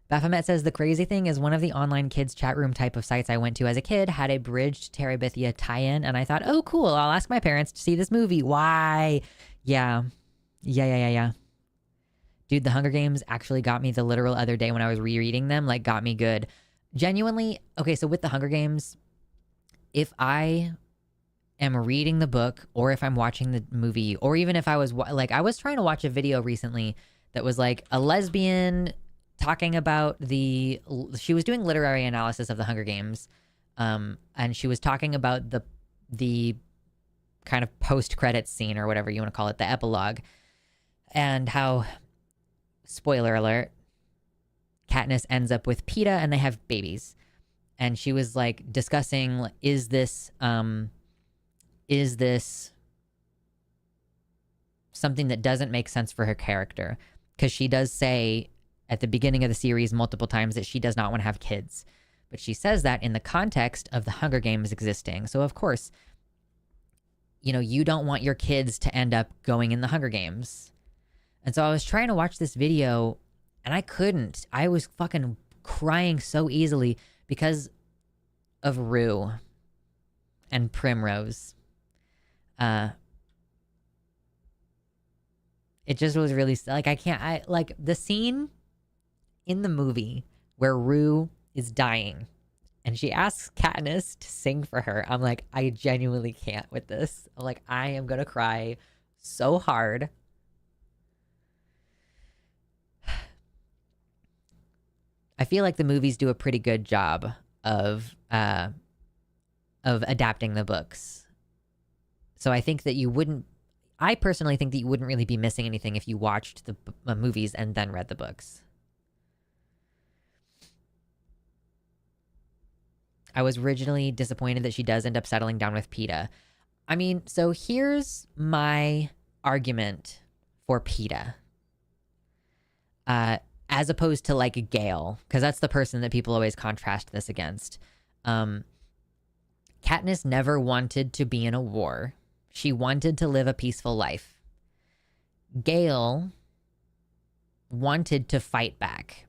Speaker 1: Baphomet says, the crazy thing is one of the online kids chat room type of sites I went to as a kid had a Bridge to Terabithia tie-in, and I thought, oh, cool, I'll ask my parents to see this movie. Why? Yeah. Dude, The Hunger Games actually got me the literal other day when I was rereading them, like, got me good. Genuinely, okay, so with The Hunger Games, if I am reading the book, or if I'm watching the movie, or even if I was, like, I was trying to watch a video recently that was, like, a lesbian talking about she was doing literary analysis of The Hunger Games, and she was talking about the kind of post-credits scene, or whatever you want to call it, the epilogue, and how, spoiler alert, Katniss ends up with Peeta and they have babies. And she was like discussing, is this something that doesn't make sense for her character? Because she does say at the beginning of the series multiple times that she does not want to have kids. But she says that in the context of the Hunger Games existing. So of course, you know, you don't want your kids to end up going in the Hunger Games. And so I was trying to watch this video, and I couldn't. I was fucking crying so easily because of Rue and Primrose. It just was really, like, like, the scene in the movie where Rue is dying and she asks Katniss to sing for her. I'm like, I genuinely can't with this. I'm like, I am gonna cry so hard. I feel like the movies do a pretty good job of adapting the books. So I think that I personally think that you wouldn't really be missing anything if you watched the movies and then read the books. I was originally disappointed that she does end up settling down with Peeta. I mean, so here's my argument for Peeta. As opposed to like Gale, because that's the person that people always contrast this against. Katniss never wanted to be in a war. She wanted to live a peaceful life. Gale wanted to fight back.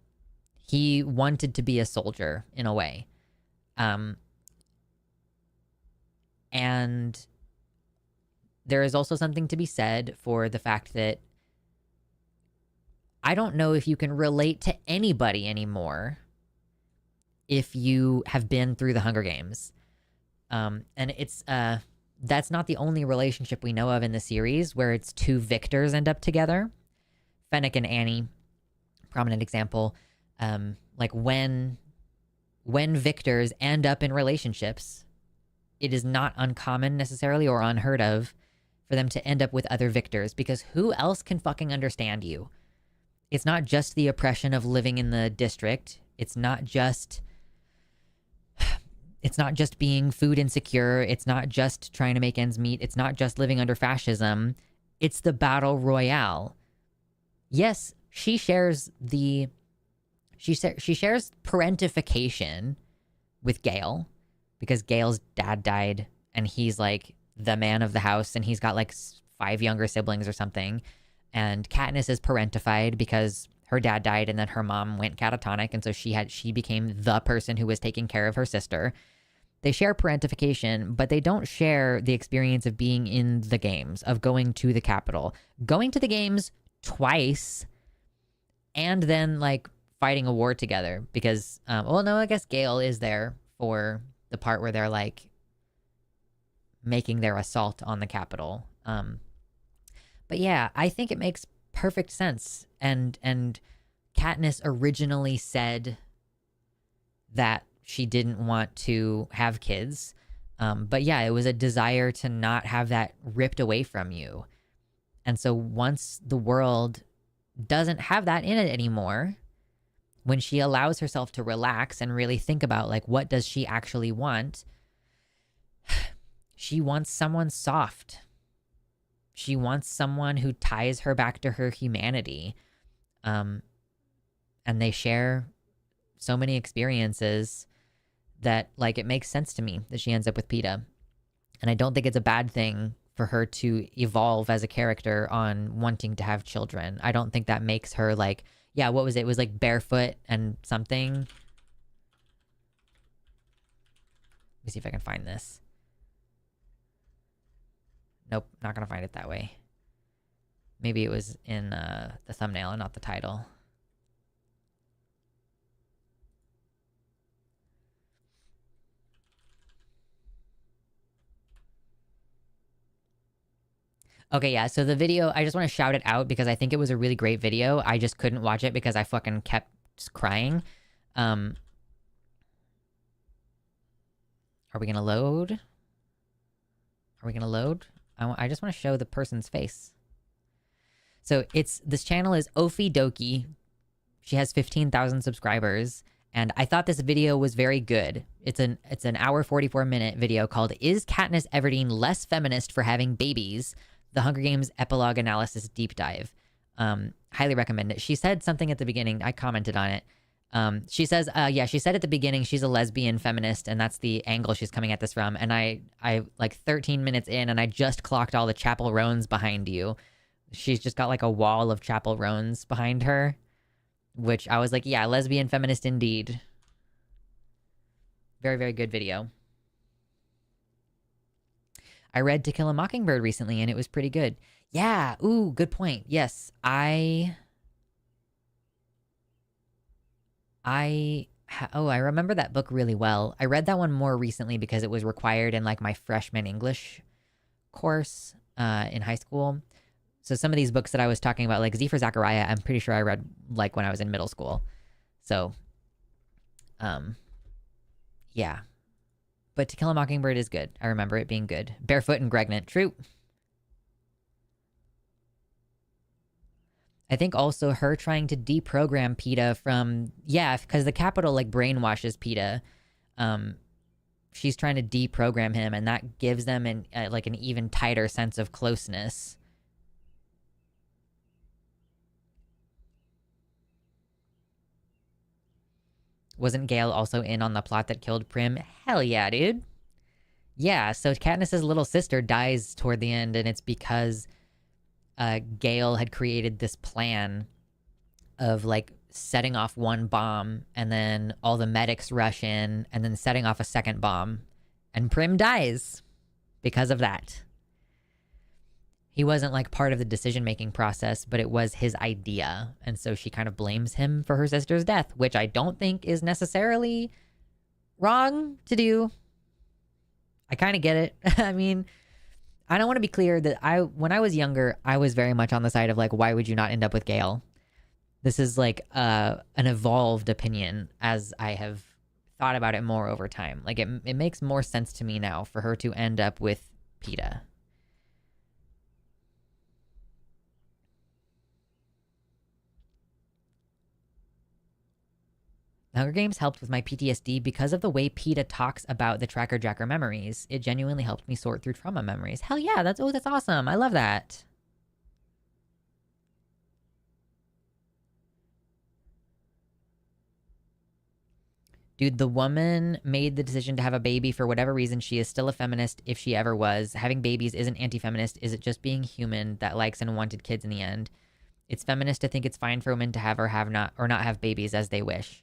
Speaker 1: He wanted to be a soldier in a way. And And there is also something to be said for the fact that I don't know if you can relate to anybody anymore if you have been through the Hunger Games. And it's that's not the only relationship we know of in the series where it's two victors end up together. Fennec and Annie, prominent example. Like when victors end up in relationships, it is not uncommon necessarily or unheard of for them to end up with other victors, because who else can fucking understand you? It's not just the oppression of living in the district. It's not just being food insecure. It's not just trying to make ends meet. It's not just living under fascism. It's the battle royale. Yes, she shares parentification with Gale, because Gale's dad died and he's like the man of the house and he's got like 5 younger siblings or something. And Katniss is parentified because her dad died and then her mom went catatonic, and so she became the person who was taking care of her sister. They share parentification, but they don't share the experience of being in the games, of going to the Capitol, going to the games twice, and then like fighting a war together. Because, well, no, I guess Gale is there for the part where they're like making their assault on the Capitol. But yeah, I think it makes perfect sense. And Katniss originally said that she didn't want to have kids. But yeah, it was a desire to not have that ripped away from you. And so once the world doesn't have that in it anymore, when she allows herself to relax and really think about like, what does she actually want? She wants someone soft. She wants someone who ties her back to her humanity. And they share so many experiences that like it makes sense to me that she ends up with Peeta. And I don't think it's a bad thing for her to evolve as a character on wanting to have children. I don't think that makes her like, yeah, what was it? It was like barefoot and something. Let me see if I can find this. Nope, not gonna find it that way. Maybe it was in the thumbnail and not the title. Okay, yeah, so the video, I just want to shout it out because I think it was a really great video. I just couldn't watch it because I fucking kept crying. Are we gonna load? Are we gonna load? I just want to show the person's face. So this channel is Ofi Doki. She has 15,000 subscribers, and I thought this video was very good. It's an hour 44-minute video called "Is Katniss Everdeen Less Feminist for Having Babies?" The Hunger Games Epilogue Analysis Deep Dive. Highly recommend it. She said something at the beginning. I commented on it. She says, she said at the beginning she's a lesbian feminist, and that's the angle she's coming at this from. And I like 13 minutes in, and I just clocked all the Chapel Roans behind you. She's just got like a wall of Chapel Roans behind her, which I was like, yeah, lesbian feminist indeed. Very, very good video. I read To Kill a Mockingbird recently, and it was pretty good. Yeah, ooh, good point. Yes, I remember that book really well. I read that one more recently because it was required in like my freshman English course in high school. So some of these books that I was talking about, like Z for Zachariah, I'm pretty sure I read like when I was in middle school. So, yeah. But To Kill a Mockingbird is good. I remember it being good. Barefoot and Pregnant, true. I think also her trying to deprogram Peeta from, yeah, because the Capitol like brainwashes Peeta. She's trying to deprogram him, and that gives them an even tighter sense of closeness. Wasn't Gale also in on the plot that killed Prim? Hell yeah, dude. Yeah, so Katniss's little sister dies toward the end, and it's because Gale had created this plan of like setting off one bomb, and then all the medics rush in, and then setting off a second bomb, and Prim dies. because of that. He wasn't like part of the decision-making process, but it was his idea. And so she kind of blames him for her sister's death, which I don't think is necessarily wrong to do. I kind of get it. I mean, I don't want to be clear that when I was younger, I was very much on the side of like, why would you not end up with Gale? This is like an evolved opinion as I have thought about it more over time. Like it makes more sense to me now for her to end up with PETA. The Hunger Games helped with my PTSD because of the way PETA talks about the Tracker Jacker memories. It genuinely helped me sort through trauma memories. Hell yeah, that's awesome. I love that. Dude, the woman made the decision to have a baby for whatever reason. She is still a feminist if she ever was. Having babies isn't anti-feminist. Is it just being human that likes and wanted kids in the end? It's feminist to think it's fine for women to have or not have babies as they wish.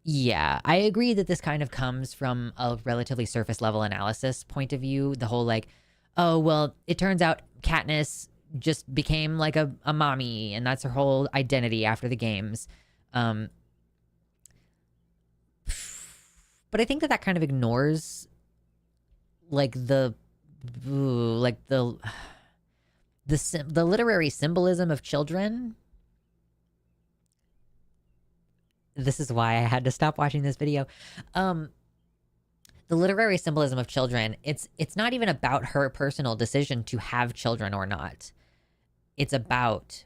Speaker 1: Yeah, I agree that this kind of comes from a relatively surface level analysis point of view. The whole like, oh, well, it turns out Katniss just became like a mommy and that's her whole identity after the games. But I think that kind of ignores like the literary symbolism of children. This is why I had to stop watching this video. The literary symbolism of children, it's not even about her personal decision to have children or not. It's about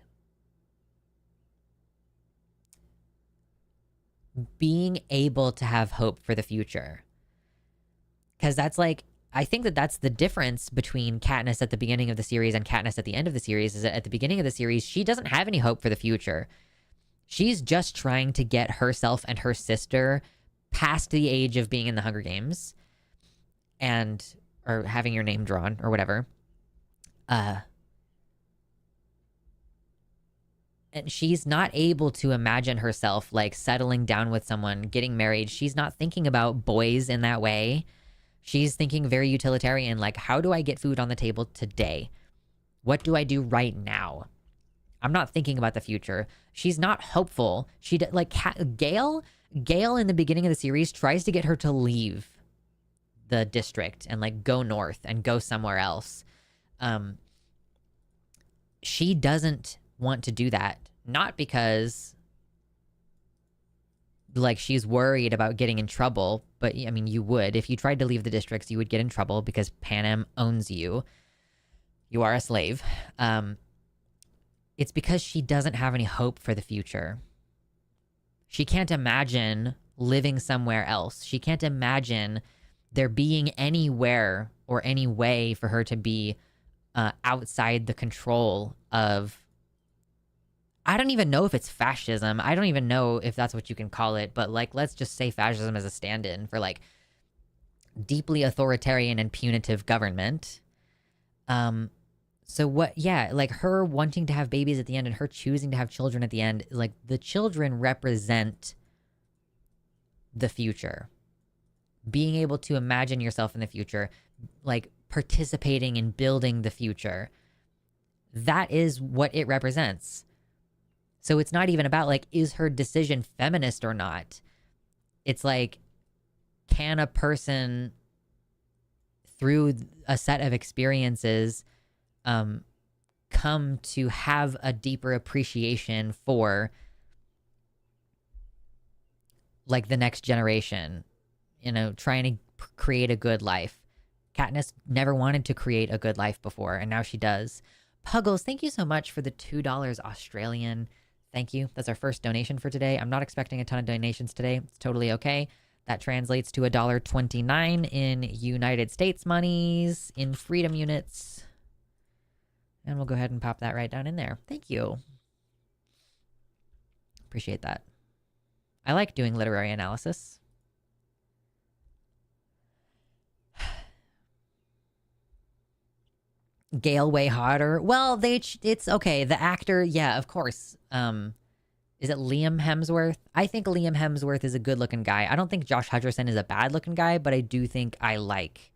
Speaker 1: being able to have hope for the future. Because that's like, I think that that's the difference between Katniss at the beginning of the series and Katniss at the end of the series, is that at the beginning of the series, she doesn't have any hope for the future. She's just trying to get herself and her sister past the age of being in the Hunger Games or having your name drawn or whatever. And she's not able to imagine herself like settling down with someone, getting married. She's not thinking about boys in that way. She's thinking very utilitarian, like, how do I get food on the table today? What do I do right now? I'm not thinking about the future. She's not hopeful. Gale in the beginning of the series tries to get her to leave the district and like go north and go somewhere else. She doesn't want to do that. Not because like she's worried about getting in trouble, but I mean, you would. If you tried to leave the districts, you would get in trouble because Panem owns you. You are a slave. It's because she doesn't have any hope for the future. She can't imagine living somewhere else. She can't imagine there being anywhere or any way for her to be outside the control of... I don't even know if it's fascism. I don't even know if that's what you can call it, but like, let's just say fascism as a stand-in for like deeply authoritarian and punitive government. So what, yeah, like her wanting to have babies at the end and her choosing to have children at the end, like the children represent the future. Being able to imagine yourself in the future, like participating in building the future. That is what it represents. So it's not even about like, is her decision feminist or not? It's like, can a person through a set of experiences come to have a deeper appreciation for like the next generation, you know, trying to create a good life. Katniss never wanted to create a good life before, and now she does. Puggles, thank you so much for the $2 Australian. Thank you. That's our first donation for today. I'm not expecting a ton of donations today. It's totally okay. That translates to $1.29 in United States monies, in freedom units. And we'll go ahead and pop that right down in there. Thank you. Appreciate that. I like doing literary analysis. Gale way hotter. Well, it's okay. The actor, yeah, of course. Is it Liam Hemsworth? I think Liam Hemsworth is a good-looking guy. I don't think Josh Hutcherson is a bad-looking guy, but I do think I like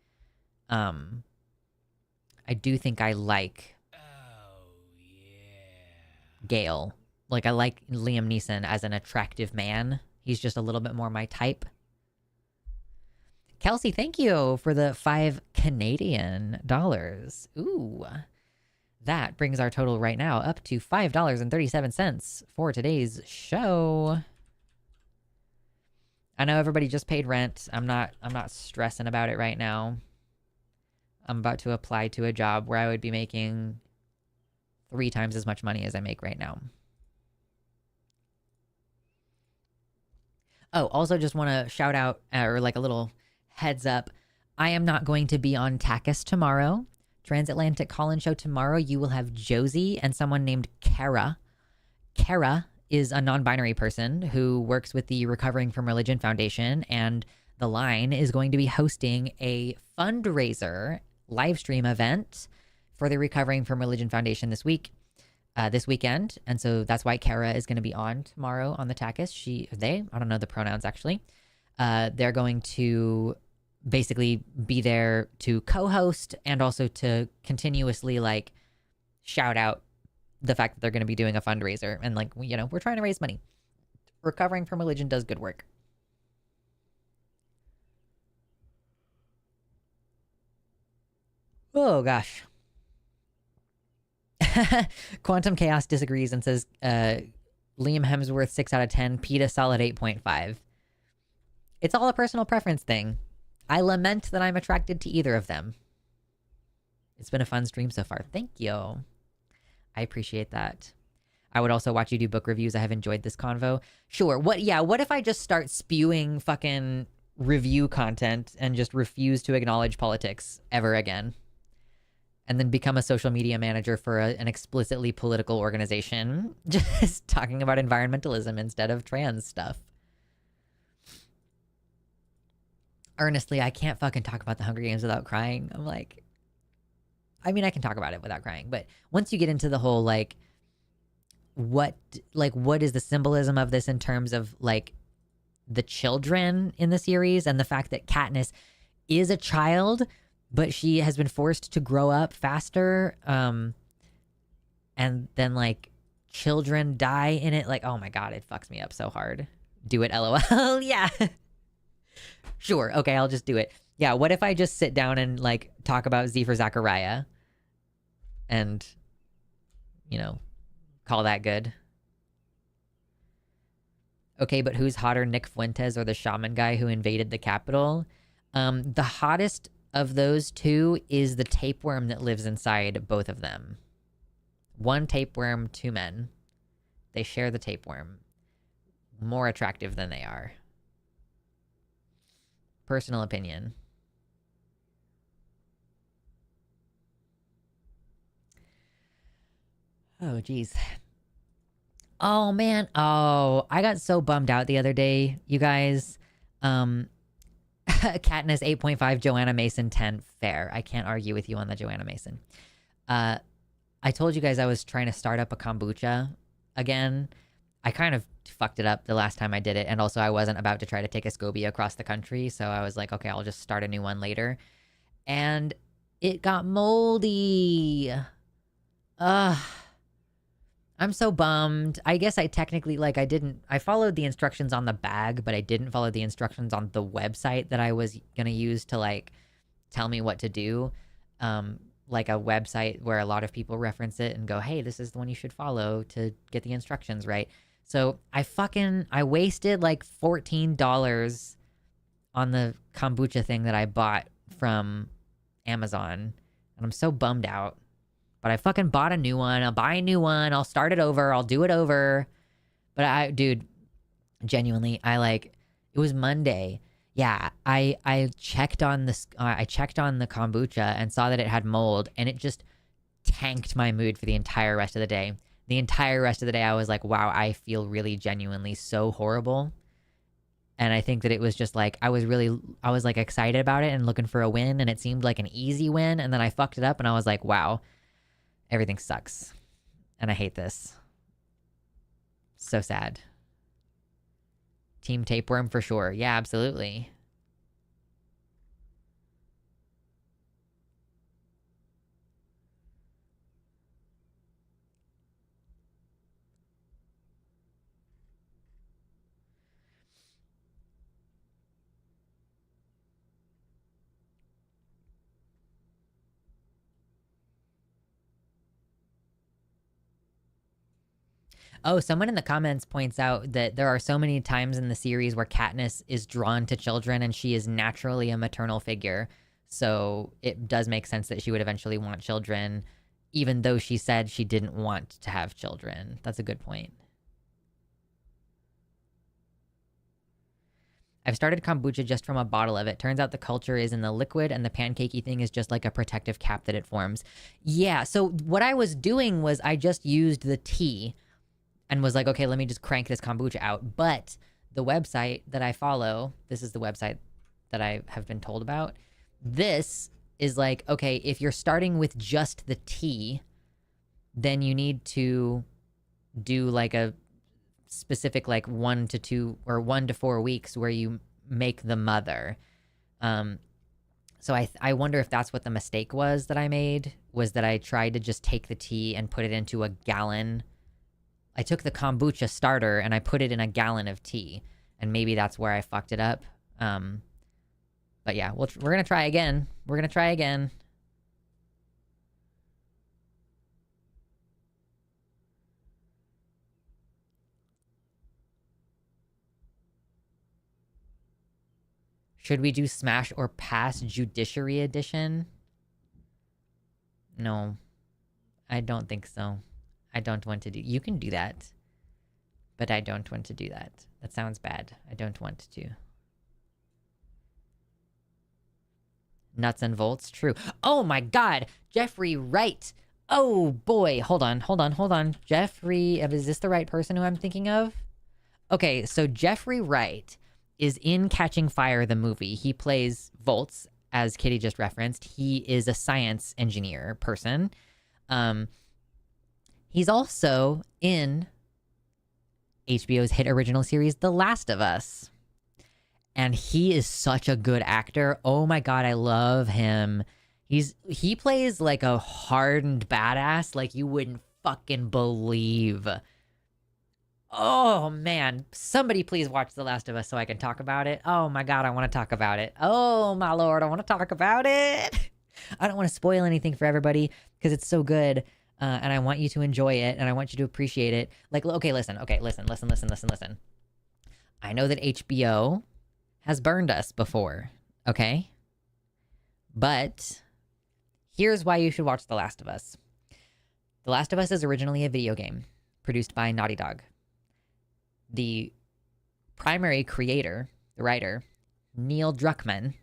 Speaker 1: I do think I like Gale. Like, I like Liam Neeson as an attractive man. He's just a little bit more my type. Kelsey, thank you for the 5 Canadian dollars. Ooh. That brings our total right now up to $5.37 for today's show. I know everybody just paid rent. I'm not stressing about it right now. I'm about to apply to a job where I would be making 3 times as much money as I make right now. Oh, also just want to shout out, or like a little heads up, I am not going to be on Takis tomorrow. Transatlantic Call-In Show tomorrow, you will have Josie and someone named Kara. Kara is a non-binary person who works with the Recovering from Religion Foundation, and The Line is going to be hosting a fundraiser live stream event for the Recovering from Religion Foundation this weekend. And so that's why Kara is going to be on tomorrow on the Takis. I don't know the pronouns actually. They're going to basically be there to co-host and also to continuously like shout out the fact that they're going to be doing a fundraiser. And like, you know, we're trying to raise money. Recovering from Religion does good work. Oh gosh. Quantum Chaos disagrees and says Liam Hemsworth 6 out of 10, PETA solid 8.5. It's all a personal preference thing. I lament that I'm attracted to either of them. It's been a fun stream so far. Thank you. I appreciate that. I would also watch you do book reviews. I have enjoyed this convo. Sure. What if I just start spewing fucking review content and just refuse to acknowledge politics ever again? And then become a social media manager for an explicitly political organization, just talking about environmentalism instead of trans stuff. Earnestly, I can't fucking talk about the Hunger Games without crying. I'm like, I mean, I can talk about it without crying, but once you get into the whole, like, what is the symbolism of this in terms of, like, the children in the series and the fact that Katniss is a child, but she has been forced to grow up faster, and then, like, children die in it. Like, oh my god, it fucks me up so hard. Do it, LOL. Yeah. Sure, okay, I'll just do it. Yeah, what if I just sit down and, like, talk about Z for Zachariah and, you know, call that good? Okay, but who's hotter, Nick Fuentes or the shaman guy who invaded the Capitol? The hottest of those two is the tapeworm that lives inside both of them. One tapeworm, 2 men. They share the tapeworm. More attractive than they are. Personal opinion. Oh, geez. Oh, man. Oh, I got so bummed out the other day, you guys. Katniss 8.5, Joanna Mason 10. Fair. I can't argue with you on the Joanna Mason. I told you guys I was trying to start up a kombucha again. I kind of fucked it up the last time I did it, and also I wasn't about to try to take a SCOBY across the country, so I was like, okay, I'll just start a new one later. And it got moldy. Ugh. I'm so bummed. I guess I technically, like, I followed the instructions on the bag, but I didn't follow the instructions on the website that I was gonna use to, like, tell me what to do. Like a website where a lot of people reference it and go, hey, this is the one you should follow to get the instructions right. So I wasted like $14 on the kombucha thing that I bought from Amazon. And I'm so bummed out. But I fucking bought a new one. I'll buy a new one. I'll start it over. I'll do it over. But dude, genuinely, it was Monday. Yeah, I checked on this. I checked on the kombucha and saw that it had mold, and it just tanked my mood for the entire rest of the day. The entire rest of the day, I was like, wow, I feel really genuinely so horrible. And I think that it was just like, I was like excited about it and looking for a win, and it seemed like an easy win. And then I fucked it up and I was like, wow, everything sucks. And I hate this. So sad. Team Tapeworm for sure. Yeah, absolutely. Oh, someone in the comments points out that there are so many times in the series where Katniss is drawn to children and she is naturally a maternal figure. So it does make sense that she would eventually want children, even though she said she didn't want to have children. That's a good point. I've started kombucha just from a bottle of it. Turns out the culture is in the liquid and the pancakey thing is just like a protective cap that it forms. Yeah, so what I was doing was I just used the tea and was like, okay, let me just crank this kombucha out. But the website that I follow, this is the website that I have been told about. This is like, okay, if you're starting with just the tea, then you need to do like a specific like 1 to 2 or 1 to 4 weeks where you make the mother. So I wonder if that's what the mistake was that I made, was that I tried to just take the tea and put it into a gallon. I took the kombucha starter and I put it in a gallon of tea, and maybe that's where I fucked it up. But yeah, we're gonna try again. We're gonna try again. Should we do Smash or Pass Judiciary Edition? No, I don't think so. I don't want to do... You can do that. But I don't want to do that. That sounds bad. I don't want to. Nuts and bolts, true. Oh my god! Jeffrey Wright! Oh boy! Hold on. Jeffrey... Is this the right person who I'm thinking of? Okay, so Jeffrey Wright is in Catching Fire, the movie. He plays Volts, as Kitty just referenced. He is a science engineer person. He's also in HBO's hit original series, The Last of Us. And he is such a good actor. Oh my god, I love him. He plays like a hardened badass like you wouldn't fucking believe. Oh man, somebody please watch The Last of Us so I can talk about it. Oh my god, I want to talk about it. Oh my lord, I want to talk about it. I don't want to spoil anything for everybody because it's so good. And I want you to enjoy it and I want you to appreciate it. Like, okay, listen. I know that HBO has burned us before, okay? But here's why you should watch The Last of Us. The Last of Us is originally a video game produced by Naughty Dog. The primary creator, the writer, Neil Druckmann,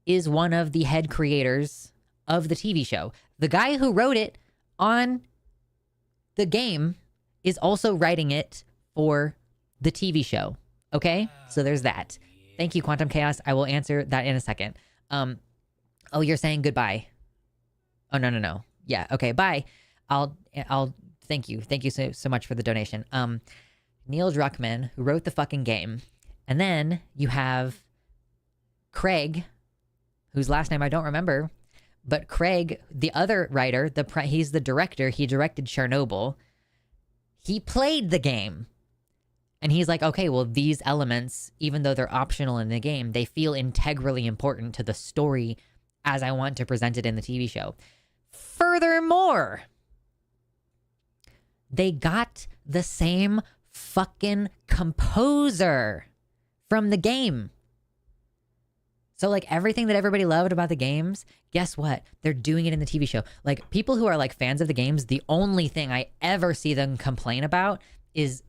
Speaker 1: is one of the head creators of the TV show. The guy who wrote it on the game is also writing it for the TV show. Okay? So there's that. Thank you, Quantum Chaos. I will answer that in a second. Oh, you're saying goodbye. Oh, no. Yeah, okay, bye. I'll thank you. Thank you so much for the donation. Neil Druckmann, who wrote the fucking game. And then you have Craig, whose last name I don't remember, but Craig, the other writer, he's the director. He directed Chernobyl. He played the game. And he's like, okay, well, these elements, even though they're optional in the game, they feel integrally important to the story as I want to present it in the TV show. Furthermore, they got the same fucking composer from the game. So like everything that everybody loved about the games, guess what? They're doing it in the TV show. Like people who are like fans of the games, the only thing I ever see them complain about is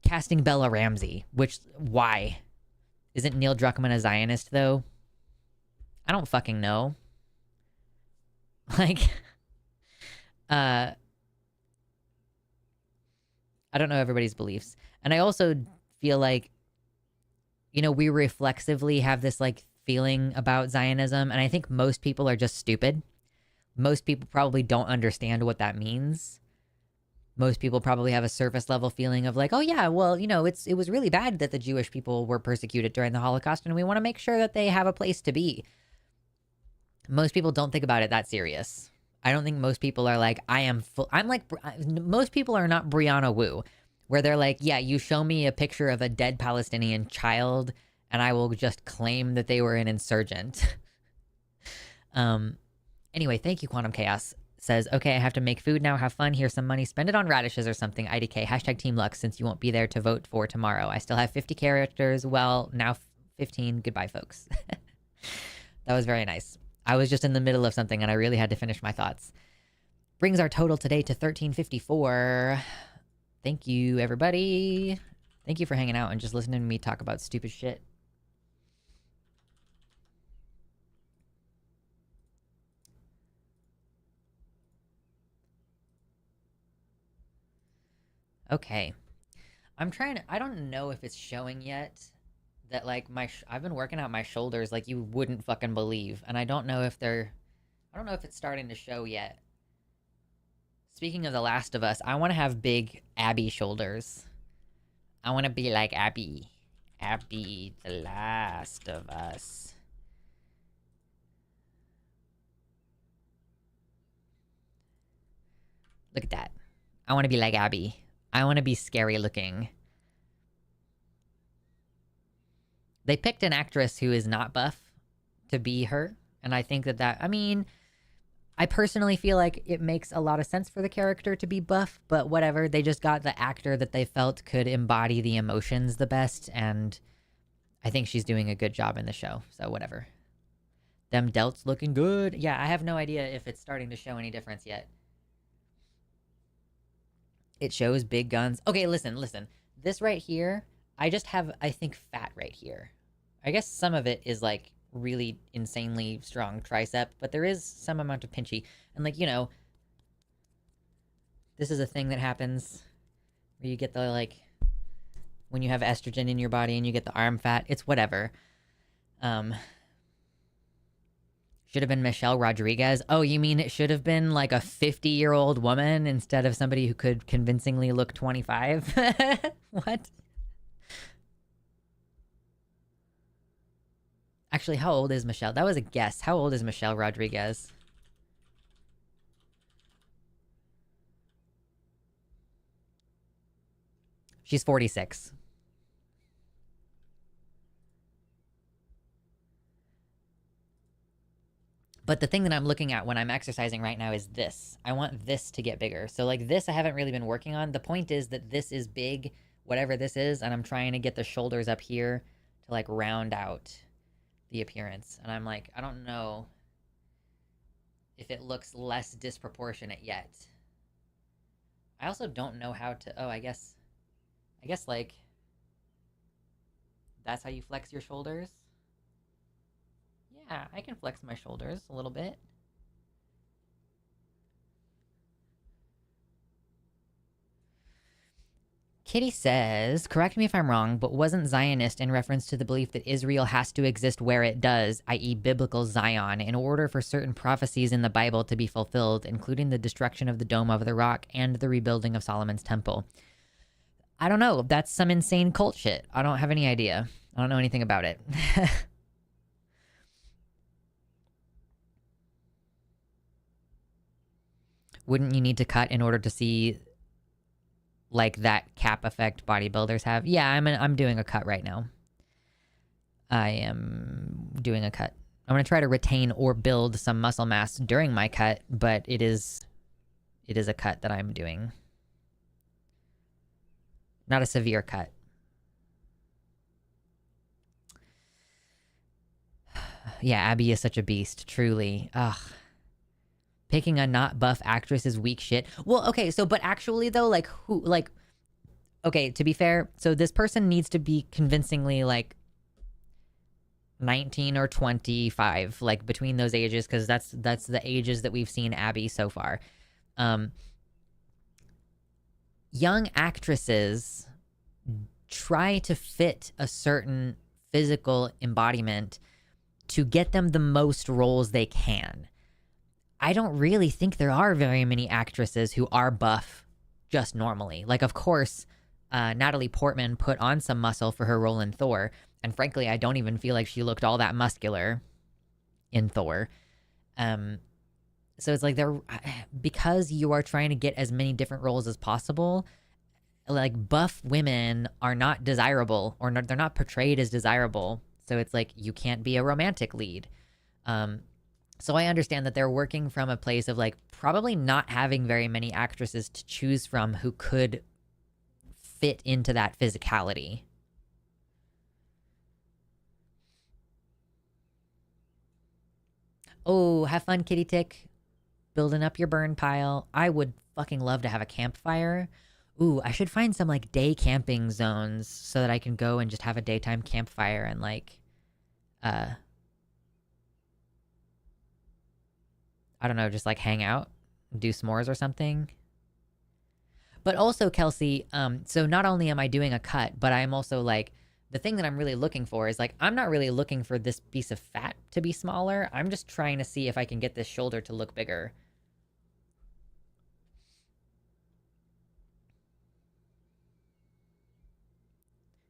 Speaker 1: casting Bella Ramsey, which, why? Isn't Neil Druckmann a Zionist though? I don't fucking know. Like, I don't know everybody's beliefs. And I also feel like, you know, we reflexively have this like feeling about Zionism, and I think most people are just stupid. Most people probably don't understand what that means. Most people probably have a surface level feeling of like, oh yeah, well, you know, it was really bad that the Jewish people were persecuted during the Holocaust, and we want to make sure that they have a place to be. Most people don't think about it that serious. I don't think most people are like, most people are not Brianna Wu, where they're like, yeah, you show me a picture of a dead Palestinian child and I will just claim that they were an insurgent. Anyway, thank you, Quantum Chaos. says, okay, I have to make food now. Have fun. Here's some money. Spend it on radishes or something. IDK. Hashtag Team Lux since you won't be there to vote for tomorrow. I still have 50 characters. Well, now 15. Goodbye, folks. That was very nice. I was just in the middle of something and I really had to finish my thoughts. Brings our total today to 1354. Thank you, everybody. Thank you for hanging out and just listening to me talk about stupid shit. Okay. I'm trying to, I don't know if it's showing yet that like I've been working out my shoulders like you wouldn't fucking believe. And I don't know if it's starting to show yet. Speaking of The Last of Us, I want to have big Abby shoulders. I want to be like Abby. Abby, The Last of Us. Look at that. I want to be like Abby. I want to be scary looking. They picked an actress who is not buff to be her. And I think that, I mean, I personally feel like it makes a lot of sense for the character to be buff, but whatever. They just got the actor that they felt could embody the emotions the best. And I think she's doing a good job in the show. So whatever. Them delts looking good. Yeah, I have no idea if it's starting to show any difference yet. It shows big guns. Okay, listen. This right here, I just have, I think, fat right here. I guess some of it is, like, really insanely strong tricep, but there is some amount of pinchy. And, like, you know, this is a thing that happens where you get the, like, when you have estrogen in your body and you get the arm fat. It's whatever. Should have been Michelle Rodriguez. Oh, you mean it should have been like a 50-year-old woman instead of somebody who could convincingly look 25? What? Actually, how old is Michelle? That was a guess. How old is Michelle Rodriguez? She's 46. But the thing that I'm looking at when I'm exercising right now is this. I want this to get bigger. So like this I haven't really been working on. The point is that this is big, whatever this is, and I'm trying to get the shoulders up here to like round out the appearance. And I'm like, I don't know if it looks less disproportionate yet. I also don't know how to, oh, I guess like, that's how you flex your shoulders? Yeah, I can flex my shoulders a little bit. Kitty says, correct me if I'm wrong, but wasn't Zionist in reference to the belief that Israel has to exist where it does, i.e. biblical Zion, in order for certain prophecies in the Bible to be fulfilled, including the destruction of the Dome of the Rock and the rebuilding of Solomon's temple? I don't know. That's some insane cult shit. I don't have any idea. I don't know anything about it. Wouldn't you need to cut in order to see like that cap effect bodybuilders have? Yeah, I'm doing a cut right now. I am doing a cut. I'm going to try to retain or build some muscle mass during my cut, but it is a cut that I'm doing. Not a severe cut. Yeah, Abby is such a beast, truly. Ugh. Picking a not buff actress is weak shit. Well, okay, so, but actually though, like, who, like, okay, to be fair, so this person needs to be convincingly, like, 19 or 25, like, between those ages, because that's the ages that we've seen Abby so far. Young actresses try to fit a certain physical embodiment to get them the most roles they can. I don't really think there are very many actresses who are buff just normally. Like, of course, Natalie Portman put on some muscle for her role in Thor. And frankly, I don't even feel like she looked all that muscular in Thor. So it's like because you are trying to get as many different roles as possible, like buff women are not desirable or they're not portrayed as desirable. So it's like you can't be a romantic lead. So I understand that they're working from a place of like probably not having very many actresses to choose from who could fit into that physicality. Oh, have fun, kitty tick. Building up your burn pile. I would fucking love to have a campfire. Ooh, I should find some like day camping zones so that I can go and just have a daytime campfire and like, I don't know, just like hang out, do s'mores or something. But also, Kelsey, so not only am I doing a cut, but I'm also like, the thing that I'm really looking for is like, I'm not really looking for this piece of fat to be smaller. I'm just trying to see if I can get this shoulder to look bigger.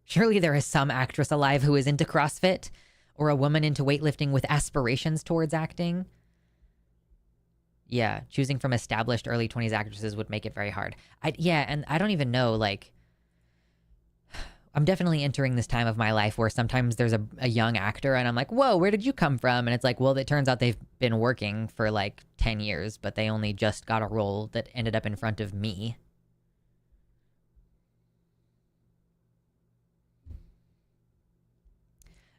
Speaker 1: Surely there is some actress alive who is into CrossFit or a woman into weightlifting with aspirations towards acting. Yeah, choosing from established early 20s actresses would make it very hard. Yeah, and I don't even know, like, I'm definitely entering this time of my life where sometimes there's a young actor and I'm like, whoa, where did you come from? And it's like, well, it turns out they've been working for like 10 years, but they only just got a role that ended up in front of me.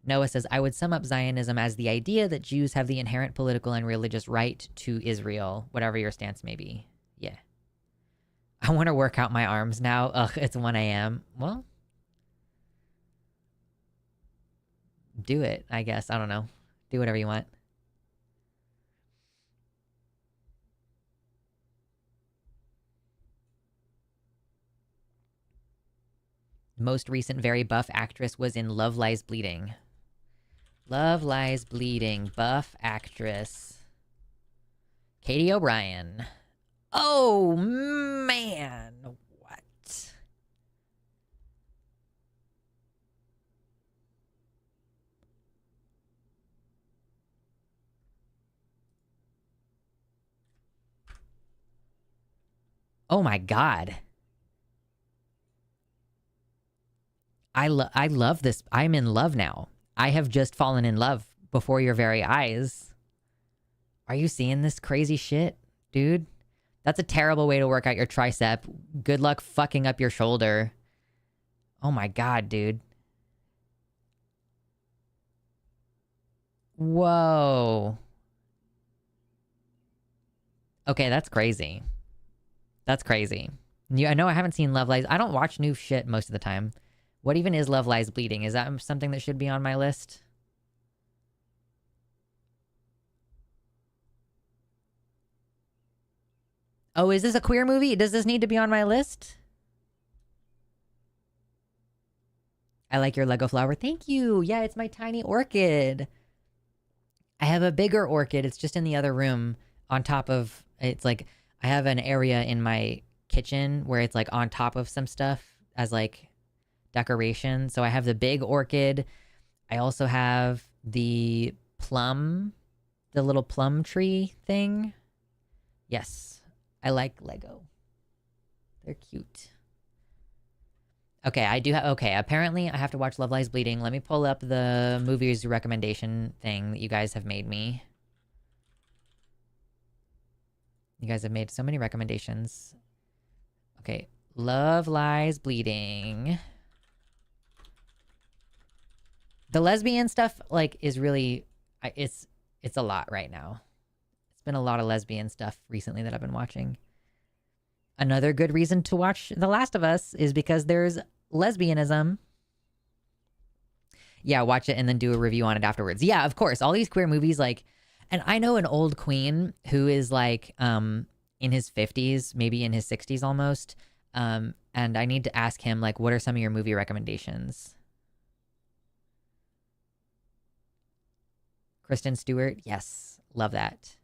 Speaker 1: Noah says, I would sum up Zionism as the idea that Jews have the inherent political and religious right to Israel, whatever your stance may be. Yeah. I want to work out my arms now. Ugh, it's 1 a.m. Well, do it, I guess. I don't know. Do whatever you want. Most recent very buff actress was in Love Lies Bleeding. Love Lies Bleeding, buff actress. Katie O'Brien. Oh, man. What? Oh my God. I love this. I'm in love now. I have just fallen in love before your very eyes. Are you seeing this crazy shit, dude? That's a terrible way to work out your tricep. Good luck fucking up your shoulder. Oh my God, dude. Whoa. Okay, that's crazy. That's crazy. I know I haven't seen Love Lies. I don't watch new shit most of the time. What even is Love Lies Bleeding? Is that something that should be on my list? Oh, is this a queer movie? Does this need to be on my list? I like your Lego flower. Thank you. Yeah, it's my tiny orchid. I have a bigger orchid. It's just in the other room on top of, it's like, I have an area in my kitchen where it's like on top of some stuff as like decoration. So I have the big orchid. I also have the plum, the little plum tree thing. Yes, I like Lego. They're cute. Okay, I do have... Okay, apparently I have to watch Love Lies Bleeding. Let me pull up the movies recommendation thing that you guys have made me. You guys have made so many recommendations. Okay, Love Lies Bleeding. The lesbian stuff, like, is really... It's a lot right now. It's been a lot of lesbian stuff recently that I've been watching. Another good reason to watch The Last of Us is because there's lesbianism. Yeah, watch it and then do a review on it afterwards. Yeah, of course. All these queer movies, like, and I know an old queen who is like in his 50s, maybe in his 60s almost. And I need to ask him, like, what are some of your movie recommendations? Kristen Stewart, yes, love that.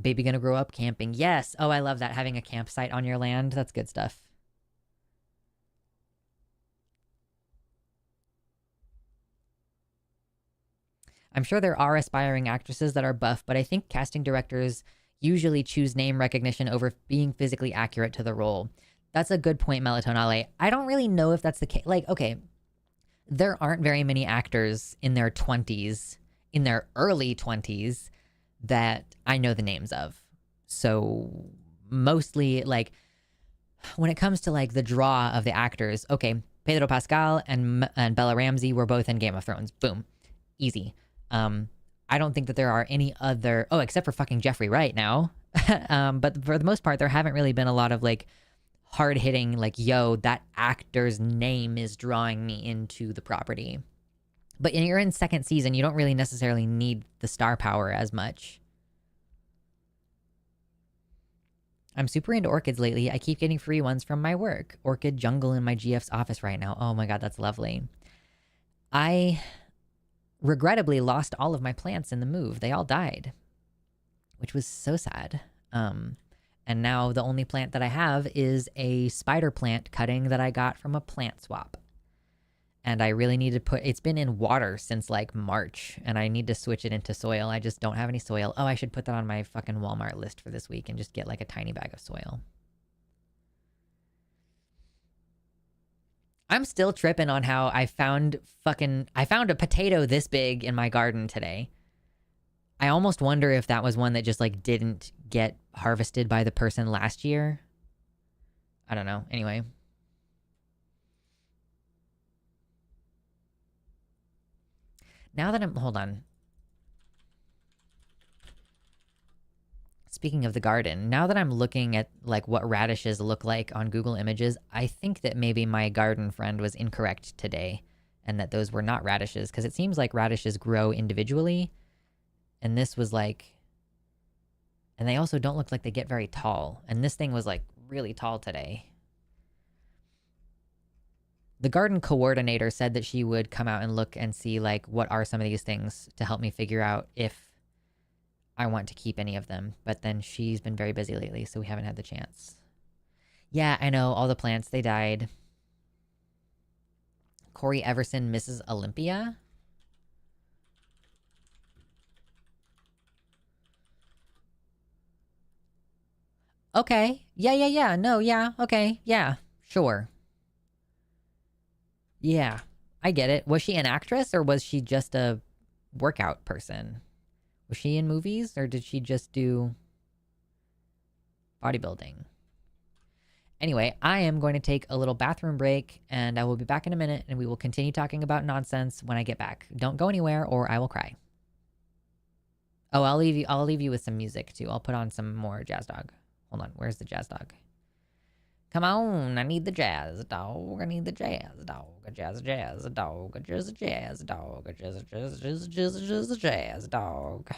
Speaker 1: Baby gonna grow up camping. Yes. Oh, I love that. Having a campsite on your land. That's good stuff. I'm sure there are aspiring actresses that are buff, but I think casting directors usually choose name recognition over being physically accurate to the role. That's a good point, Melatonale. I don't really know if that's the case. Like, okay, there aren't very many actors in their 20s, in their early 20s, that I know the names of. So mostly, like, when it comes to like the draw of the actors, okay, Pedro Pascal and Bella Ramsey were both in Game of Thrones. Boom, easy. I don't think that there are any other. Oh, except for fucking Jeffrey Wright now. But for the most part, there haven't really been a lot of like hard hitting, like, yo, that actor's name is drawing me into the property. But you're in second season, you don't really necessarily need the star power as much. I'm super into orchids lately. I keep getting free ones from my work. Orchid jungle in my GF's office right now. Oh my god, that's lovely. I regrettably lost all of my plants in the move. They all died, which was so sad. And now the only plant that I have is a spider plant cutting that I got from a plant swap. And I really need to it's been in water since like March, and I need to switch it into soil. I just don't have any soil. Oh, I should put that on my fucking Walmart list for this week and just get like a tiny bag of soil. I'm still tripping on how I found a potato this big in my garden today. I almost wonder if that was one that just like didn't get harvested by the person last year. I don't know. Anyway. Now that hold on. Speaking of the garden, now that I'm looking at like what radishes look like on Google Images, I think that maybe my garden friend was incorrect today and that those were not radishes, because it seems like radishes grow individually. And this was like, and they also don't look like they get very tall. And this thing was like really tall today. The garden coordinator said that she would come out and look and see like what are some of these things to help me figure out if I want to keep any of them. But then she's been very busy lately, so we haven't had the chance. Yeah, I know, all the plants, they died. Corey Everson misses Olympia. Okay. Yeah. No, yeah. Okay. Yeah. Sure. Yeah. I get it. Was she an actress or was she just a workout person? Was she in movies or did she just do bodybuilding? Anyway, I am going to take a little bathroom break and I will be back in a minute and we will continue talking about nonsense when I get back. Don't go anywhere or I will cry. Oh, I'll leave you with some music too. I'll put on some more Jazz Dog. Hold on, where's the Jazz Dog? Come on, I need the jazz dog. I need the jazz dog. A jazz dog. A jazz dog. A jazz dog. All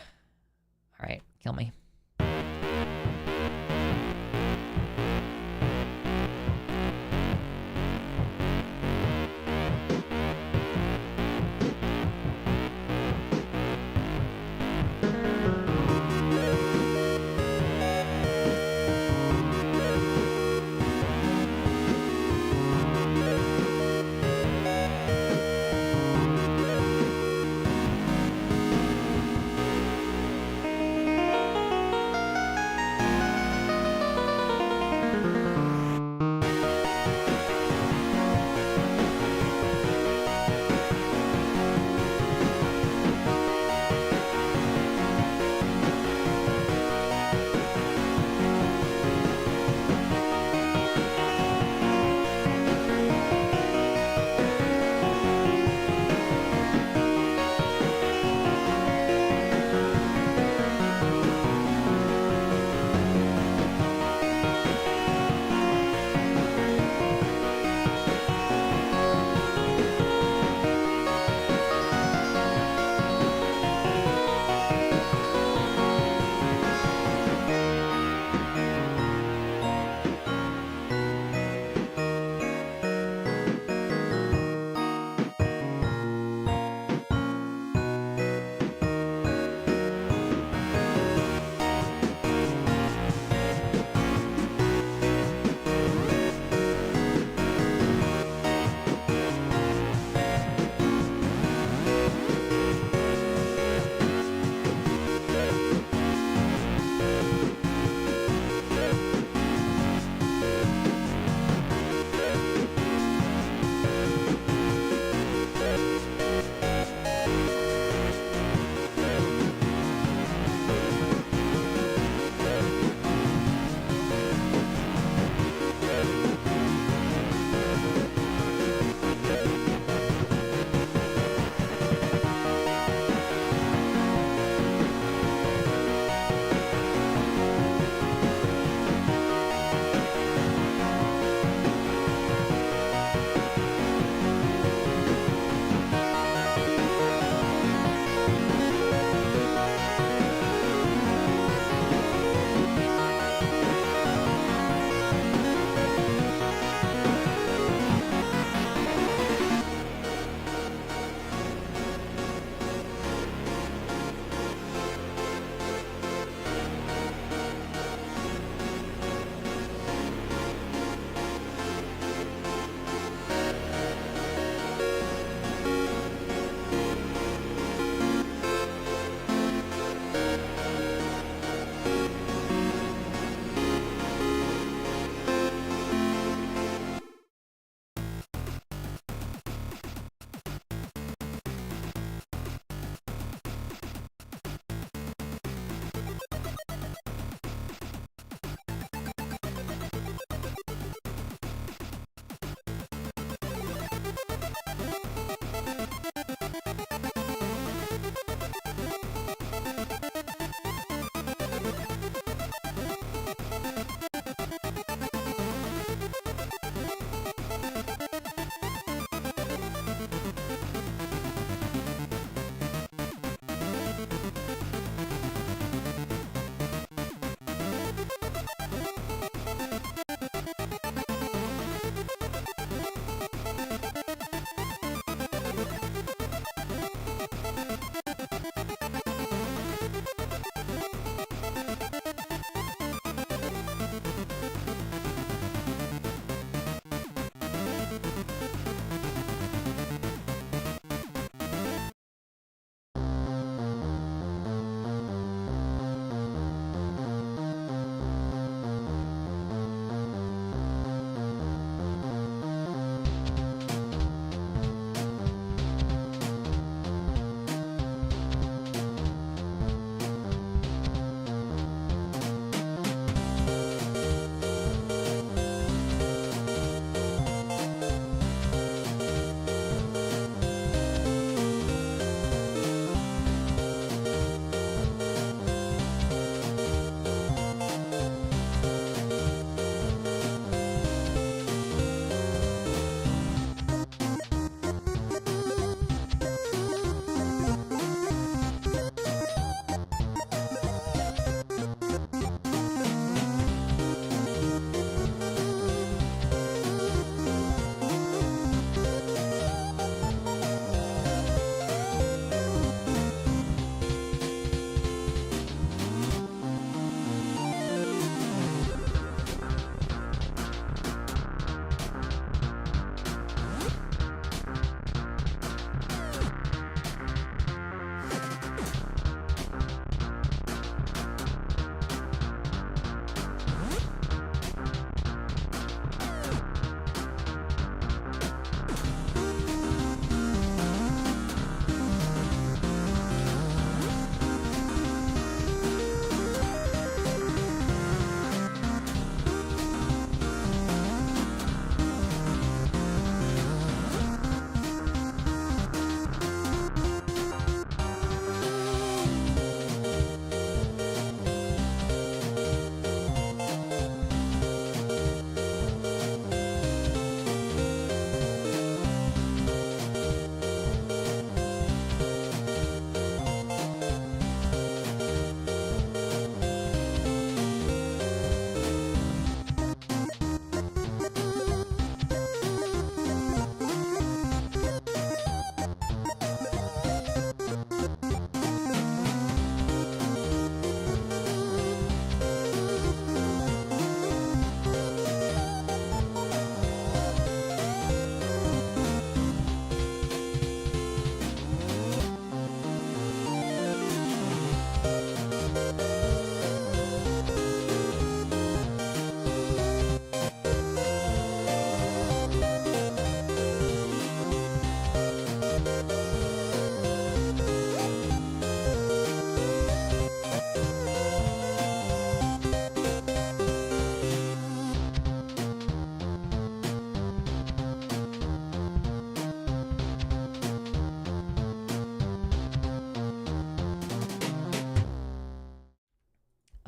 Speaker 1: right, kill me.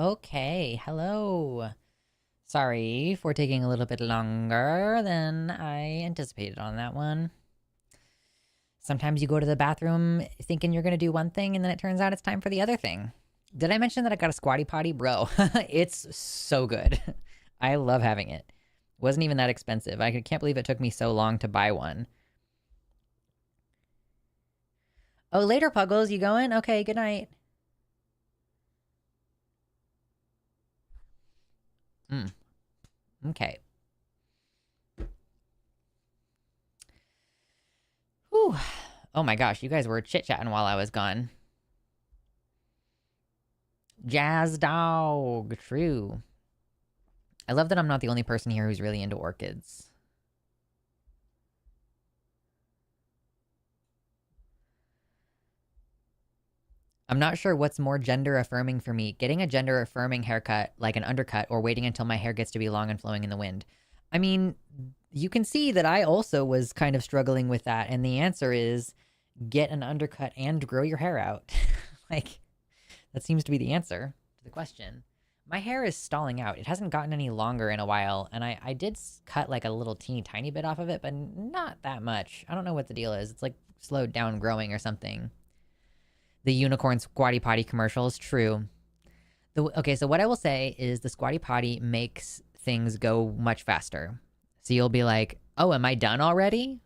Speaker 1: Okay, hello. Sorry for taking a little bit longer than I anticipated on that one. Sometimes you go to the bathroom thinking you're going to do one thing, and then it turns out it's time for the other thing. Did I mention that I got a squatty potty? Bro, it's so good. I love having it. Wasn't even that expensive. I can't believe it took me so long to buy one. Oh, later, Puggles. You going? Okay, good night. Okay. Whew. Oh my gosh, you guys were chit-chatting while I was gone. Jazz dog. True. I love that I'm not the only person here who's really into orchids. I'm not sure what's more gender affirming for me, getting a gender affirming haircut like an undercut or waiting until my hair gets to be long and flowing in the wind. I mean, you can see that I also was kind of struggling with that, and the answer is get an undercut and grow your hair out. Like, that seems to be the answer to the question. My hair is stalling out. It hasn't gotten any longer in a while, and I did cut like a little teeny tiny bit off of it, but not that much. I don't know what the deal is. It's like slowed down growing or something. The unicorn squatty potty commercial is true. Okay, so what I will say is the squatty potty makes things go much faster. So you'll be like, oh, am I done already?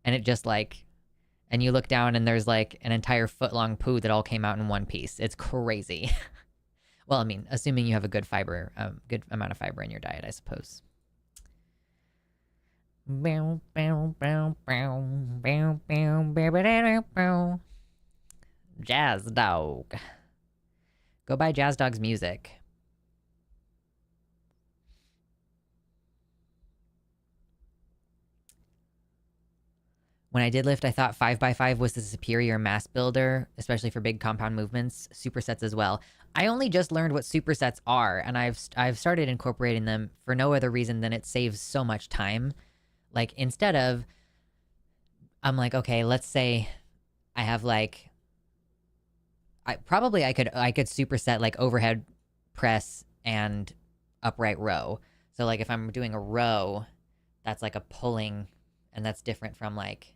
Speaker 1: And it just like, and you look down and there's like an entire foot-long poo that all came out in one piece. It's crazy. Well, I mean, assuming you have a good good amount of fiber in your diet, I suppose. Jazz Dog. Go buy Jazz Dog's music. When I did lift, I thought 5x5 was the superior mass builder, especially for big compound movements, supersets as well. I only just learned what supersets are, and I've started incorporating them for no other reason than it saves so much time. Like, instead of, I'm like, okay, let's say I have like, I could superset like overhead press and upright row. So like if I'm doing a row, that's like a pulling, and that's different from like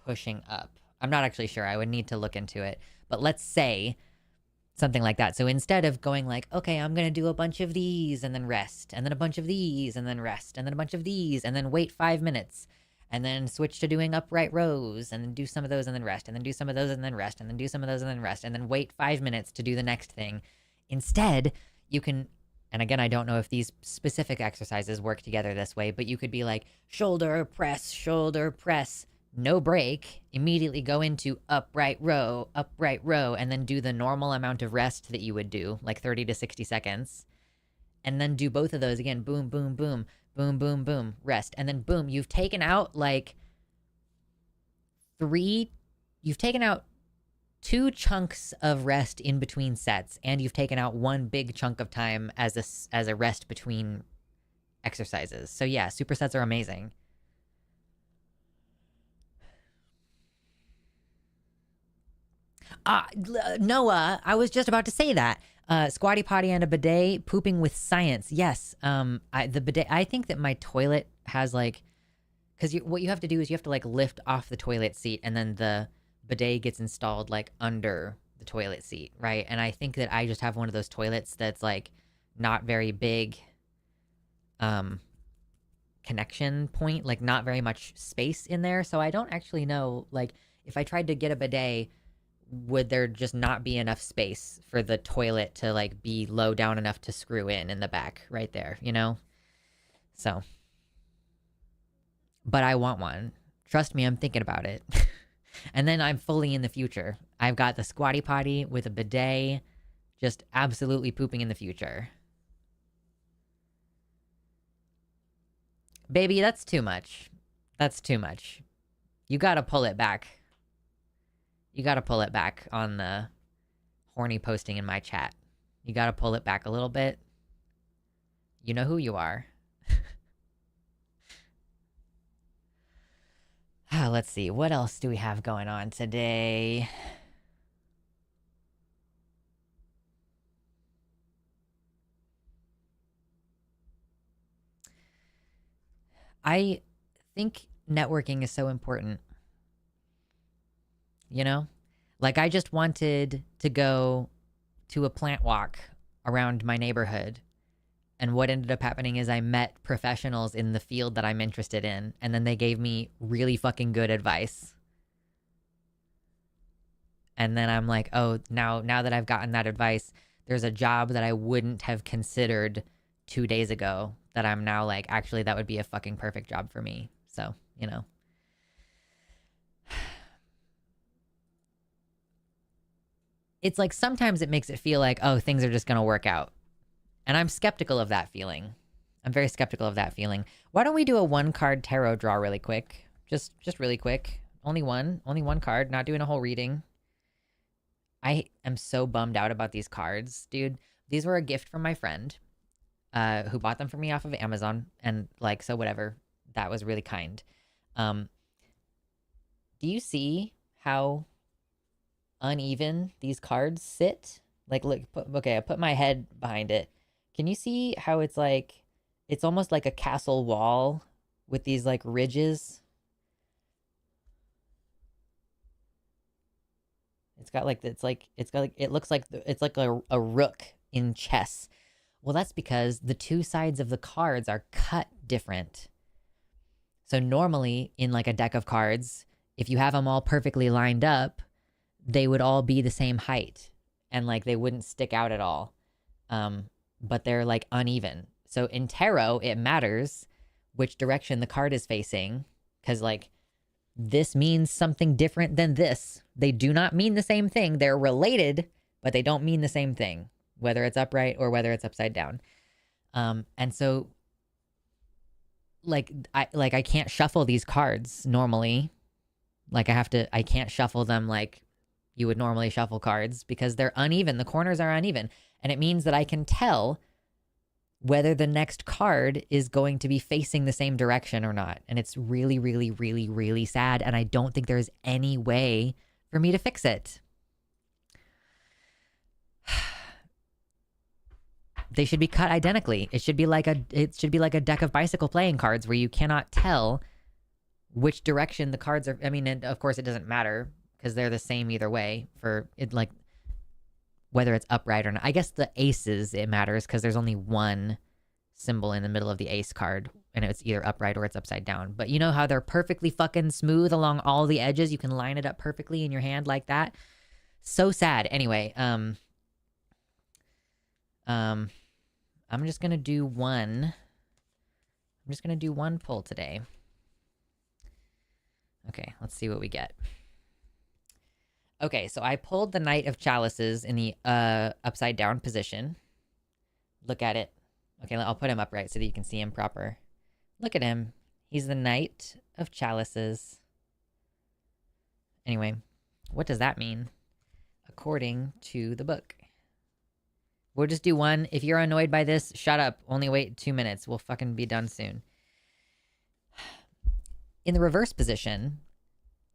Speaker 1: pushing up. I'm not actually sure. I would need to look into it. But let's say something like that. So instead of going like, okay, I'm going to do a bunch of these and then rest, and then a bunch of these and then rest, and then a bunch of these and then wait 5 minutes, and then switch to doing upright rows and then do some of those and then rest, and then do some of those and then rest, and then do some of those and then rest, and then wait 5 minutes to do the next thing. Instead, you can, and again, I don't know if these specific exercises work together this way, but you could be like shoulder press, no break, immediately go into upright row, and then do the normal amount of rest that you would do, like 30 to 60 seconds. And then do both of those again, boom, boom, boom, boom, boom, boom, rest. And then boom, you've taken out like you've taken out 2 chunks of rest in between sets, and you've taken out 1 big chunk of time as a rest between exercises. So yeah, supersets are amazing. Noah, I was just about to say that. Squatty potty and a bidet, pooping with science. Yes. The bidet. I think that my toilet has like, because what you have to do is you have to like lift off the toilet seat, and then the bidet gets installed like under the toilet seat, right? And I think that I just have one of those toilets that's like not very big. Connection point, like not very much space in there. So I don't actually know, like, if I tried to get a bidet, would there just not be enough space for the toilet to like be low down enough to screw in the back right there, you know? So, but I want one. Trust me, I'm thinking about it. And then I'm fully in the future. I've got the squatty potty with a bidet, just absolutely pooping in the future. Baby, that's too much. That's too much. You gotta pull it back. You gotta pull it back on the horny posting in my chat. You gotta pull it back a little bit. You know who you are. Let's see. What else do we have going on today? I think networking is so important. You know? Like, I just wanted to go to a plant walk around my neighborhood. And what ended up happening is I met professionals in the field that I'm interested in. And then they gave me really fucking good advice. And then I'm like, oh, now that I've gotten that advice, there's a job that I wouldn't have considered 2 days ago that I'm now like, actually, that would be a fucking perfect job for me. So, you know. It's like sometimes it makes it feel like, oh, things are just going to work out. And I'm skeptical of that feeling. I'm very skeptical of that feeling. Why don't we do a 1-card tarot draw really quick? Just really quick. Only one card, not doing a whole reading. I am so bummed out about these cards, dude. These were a gift from my friend who bought them for me off of Amazon. And like, so whatever. That was really kind. Do you see how uneven these cards sit? Like, look, okay, I put my head behind it. Can you see how it's like, it's almost like a castle wall with these like ridges? It's got like, it looks like, it's like a rook in chess. Well, that's because the two sides of the cards are cut different. So normally in like a deck of cards, if you have them all perfectly lined up, they would all be the same height and like they wouldn't stick out at all. But they're like uneven. So in tarot, it matters which direction the card is facing, because like this means something different than this. They do not mean the same thing. They're related, but they don't mean the same thing, whether it's upright or whether it's upside down. And so I can't shuffle these cards normally. Like I can't shuffle them like you would normally shuffle cards because they're uneven. The corners are uneven. And it means that I can tell whether the next card is going to be facing the same direction or not. And it's really, really, really, really sad. And I don't think there's any way for me to fix it. They should be cut identically. It should be like a deck of bicycle playing cards where you cannot tell which direction the cards are. I mean, and of course it doesn't matter because they're the same either way for it, like whether it's upright or not. I guess the aces, it matters because there's only one symbol in the middle of the ace card and it's either upright or it's upside down. But you know how they're perfectly fucking smooth along all the edges? You can line it up perfectly in your hand like that. So sad. Anyway, I'm just going to do one. I'm just going to do one pull today. Okay, let's see what we get. Okay, so I pulled the Knight of Chalices in the upside down position. Look at it. Okay, I'll put him upright so that you can see him proper. Look at him. He's the Knight of Chalices. Anyway, what does that mean? According to the book. We'll just do one. If you're annoyed by this, shut up. Only wait 2 minutes. We'll fucking be done soon. In the reverse position,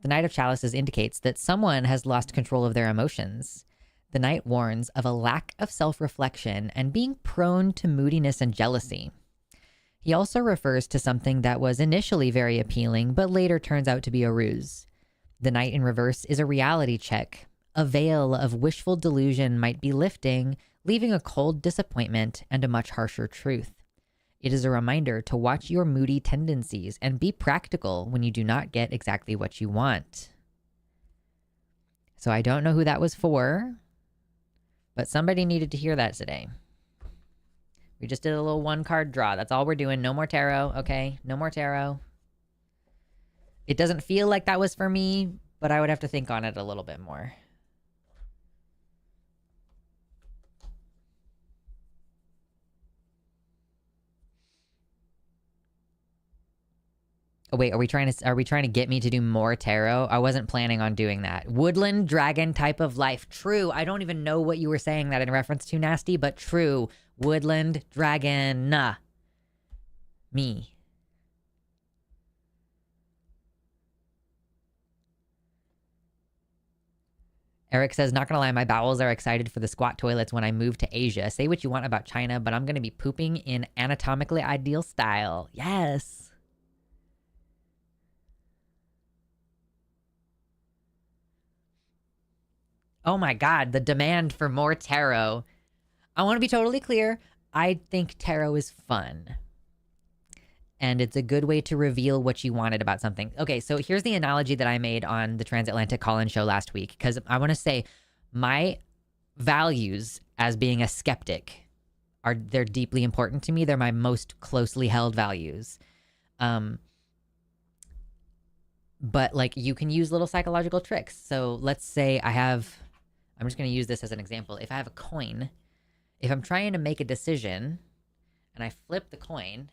Speaker 1: the Knight of Chalices indicates that someone has lost control of their emotions. The Knight warns of a lack of self-reflection and being prone to moodiness and jealousy. He also refers to something that was initially very appealing, but later turns out to be a ruse. The Knight in reverse is a reality check. A veil of wishful delusion might be lifting, leaving a cold disappointment and a much harsher truth. It is a reminder to watch your moody tendencies and be practical when you do not get exactly what you want. So I don't know who that was for, but somebody needed to hear that today. We just did a little 1-card draw. That's all we're doing. No more tarot, okay? No more tarot. It doesn't feel like that was for me, but I would have to think on it a little bit more. Oh, wait, are we trying to get me to do more tarot? I wasn't planning on doing that. Woodland dragon type of life. True. I don't even know what you were saying that in reference to, Nasty, but true. Woodland dragon. Nah. Me. Eric says, not gonna lie, my bowels are excited for the squat toilets when I move to Asia. Say what you want about China, but I'm gonna be pooping in anatomically ideal style. Yes. Oh my God, the demand for more tarot. I want to be totally clear. I think tarot is fun. And it's a good way to reveal what you wanted about something. Okay, so here's the analogy that I made on the Transatlantic Call-In show last week, because I want to say my values as being a skeptic they're deeply important to me. They're my most closely held values. But like you can use little psychological tricks. So let's say I'm just going to use this as an example. If I have a coin, if I'm trying to make a decision and I flip the coin,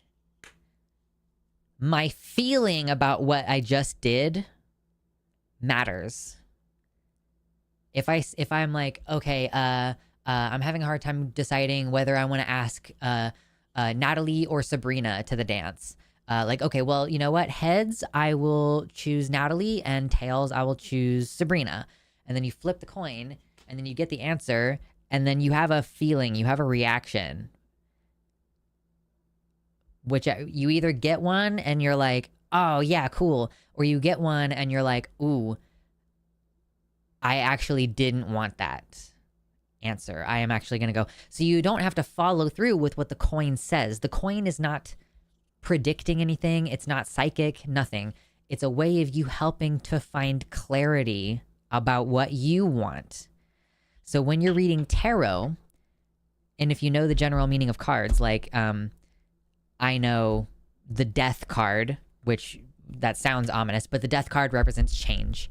Speaker 1: my feeling about what I just did matters. If I'm like, okay, I'm having a hard time deciding whether I want to ask Natalie or Sabrina to the dance. Like, okay, well, you know what? Heads, I will choose Natalie, and tails, I will choose Sabrina. And then you flip the coin, and then you get the answer, and then you have a feeling, you have a reaction. Which you either get one and you're like, oh yeah, cool. Or you get one and you're like, ooh, I actually didn't want that answer. I am actually going to go. So you don't have to follow through with what the coin says. The coin is not predicting anything. It's not psychic, nothing. It's a way of you helping to find clarity about what you want. So when you're reading tarot, and if you know the general meaning of cards, like I know the death card, which that sounds ominous, but the death card represents change.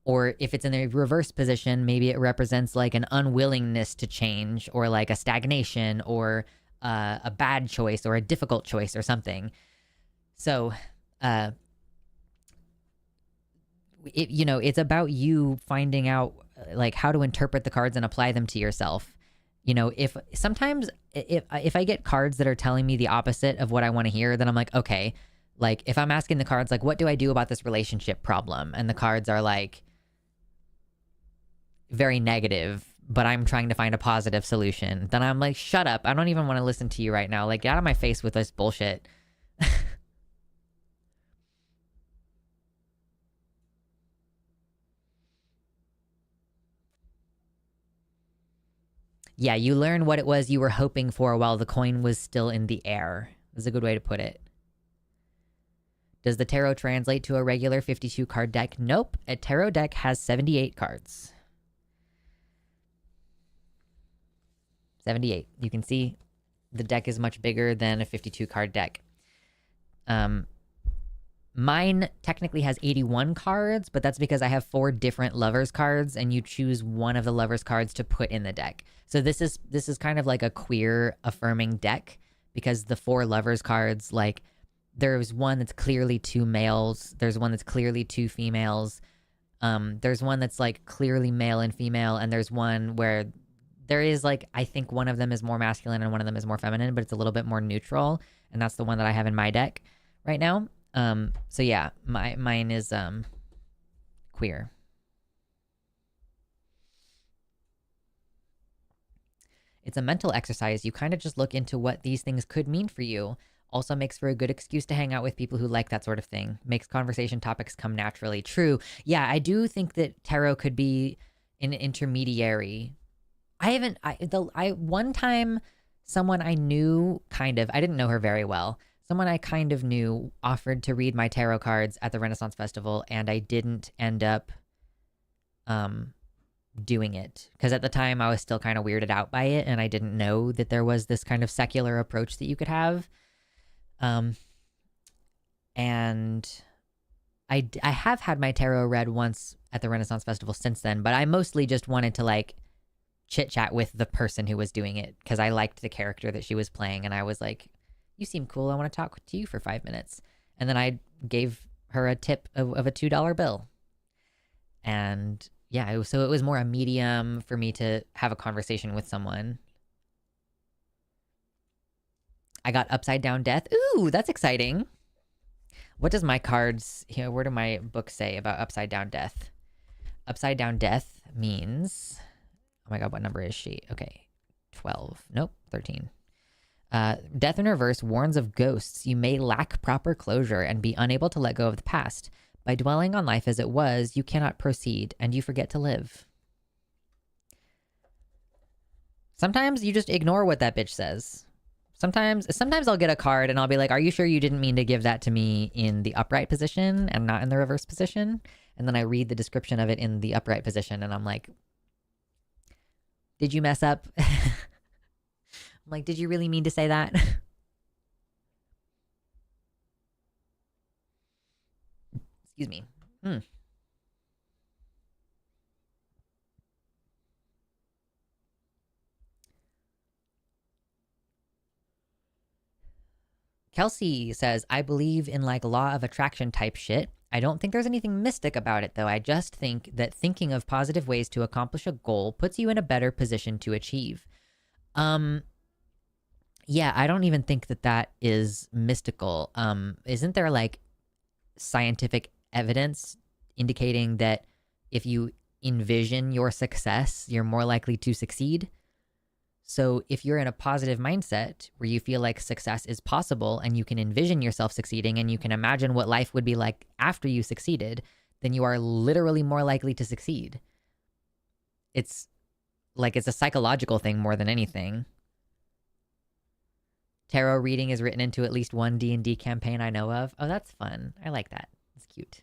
Speaker 1: Or if it's in the reverse position, maybe it represents like an unwillingness to change, or like a stagnation, or a bad choice, or a difficult choice, or something. So, it's about you finding out like how to interpret the cards and apply them to yourself. If sometimes if I get cards that are telling me the opposite of what I want to hear, then I'm like, okay, like if I'm asking the cards, like, what do I do about this relationship problem? And the cards are like very negative, but I'm trying to find a positive solution. Then I'm like, shut up. I don't even want to listen to you right now. Like, get out of my face with this bullshit. Yeah, you learn what it was you were hoping for while the coin was still in the air. Is a good way to put it. Does the tarot translate to a regular 52 card deck? Nope. A tarot deck has 78 cards. 78. You can see the deck is much bigger than a 52 card deck. Mine technically has 81 cards, but that's because I have 4 different lovers cards, and you choose one of the lovers cards to put in the deck. So this is kind of like a queer affirming deck, because the 4 lovers cards, like there's one that's clearly 2 males, there's one that's clearly 2 females, there's one that's like clearly male and female, and there's one where there is like, I think one of them is more masculine and one of them is more feminine, but it's a little bit more neutral, and that's the one that I have in my deck right now. So yeah, mine is queer. It's a mental exercise. You kind of just look into what these things could mean for you. Also makes for a good excuse to hang out with people who like that sort of thing. Makes conversation topics come naturally. True. Yeah, I do think that tarot could be an intermediary. One time someone I knew kind of, I didn't know her very well. Someone I kind of knew offered to read my tarot cards at the Renaissance Festival, and I didn't end up doing it. Because at the time, I was still kind of weirded out by it, and I didn't know that there was this kind of secular approach that you could have. And I have had my tarot read once at the Renaissance Festival since then, but I mostly just wanted to, like, chit-chat with the person who was doing it, because I liked the character that she was playing, and I was like, you seem cool. I want to talk to you for 5 minutes. And then I gave her a tip of a $2 bill. And yeah, so it was more a medium for me to have a conversation with someone. I got upside down death. Ooh, that's exciting. What does my cards, where do my books say about upside down death? Upside down death means, oh my God, what number is she? Okay, 12. Nope, 13. Death in reverse warns of ghosts. You may lack proper closure and be unable to let go of the past. By dwelling on life as it was, you cannot proceed, and you forget to live. Sometimes you just ignore what that bitch says. Sometimes I'll get a card and I'll be like, "Are you sure you didn't mean to give that to me in the upright position and not in the reverse position?" And then I read the description of it in the upright position and I'm like, "Did you mess up?" I'm like, "Did you really mean to say that?" Excuse me. Kelsey says, I believe in like law of attraction type shit. I don't think there's anything mystic about it though. I just think that thinking of positive ways to accomplish a goal puts you in a better position to achieve. Yeah, I don't even think that that is mystical. Isn't there like scientific evidence indicating that if you envision your success, you're more likely to succeed? So if you're in a positive mindset where you feel like success is possible and you can envision yourself succeeding and you can imagine what life would be like after you succeeded, then you are literally more likely to succeed. It's like it's a psychological thing more than anything. Tarot reading is written into at least one D&D campaign I know of. Oh, that's fun. I like that. It's cute.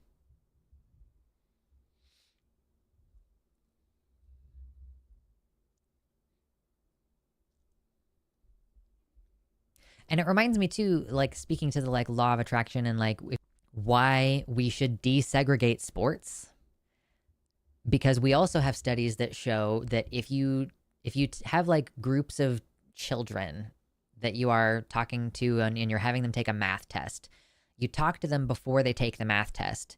Speaker 1: And it reminds me too, like speaking to the like law of attraction and like why we should desegregate sports, because we also have studies that show that if you have like groups of children that you are talking to and you're having them take a math test, you talk to them before they take the math test,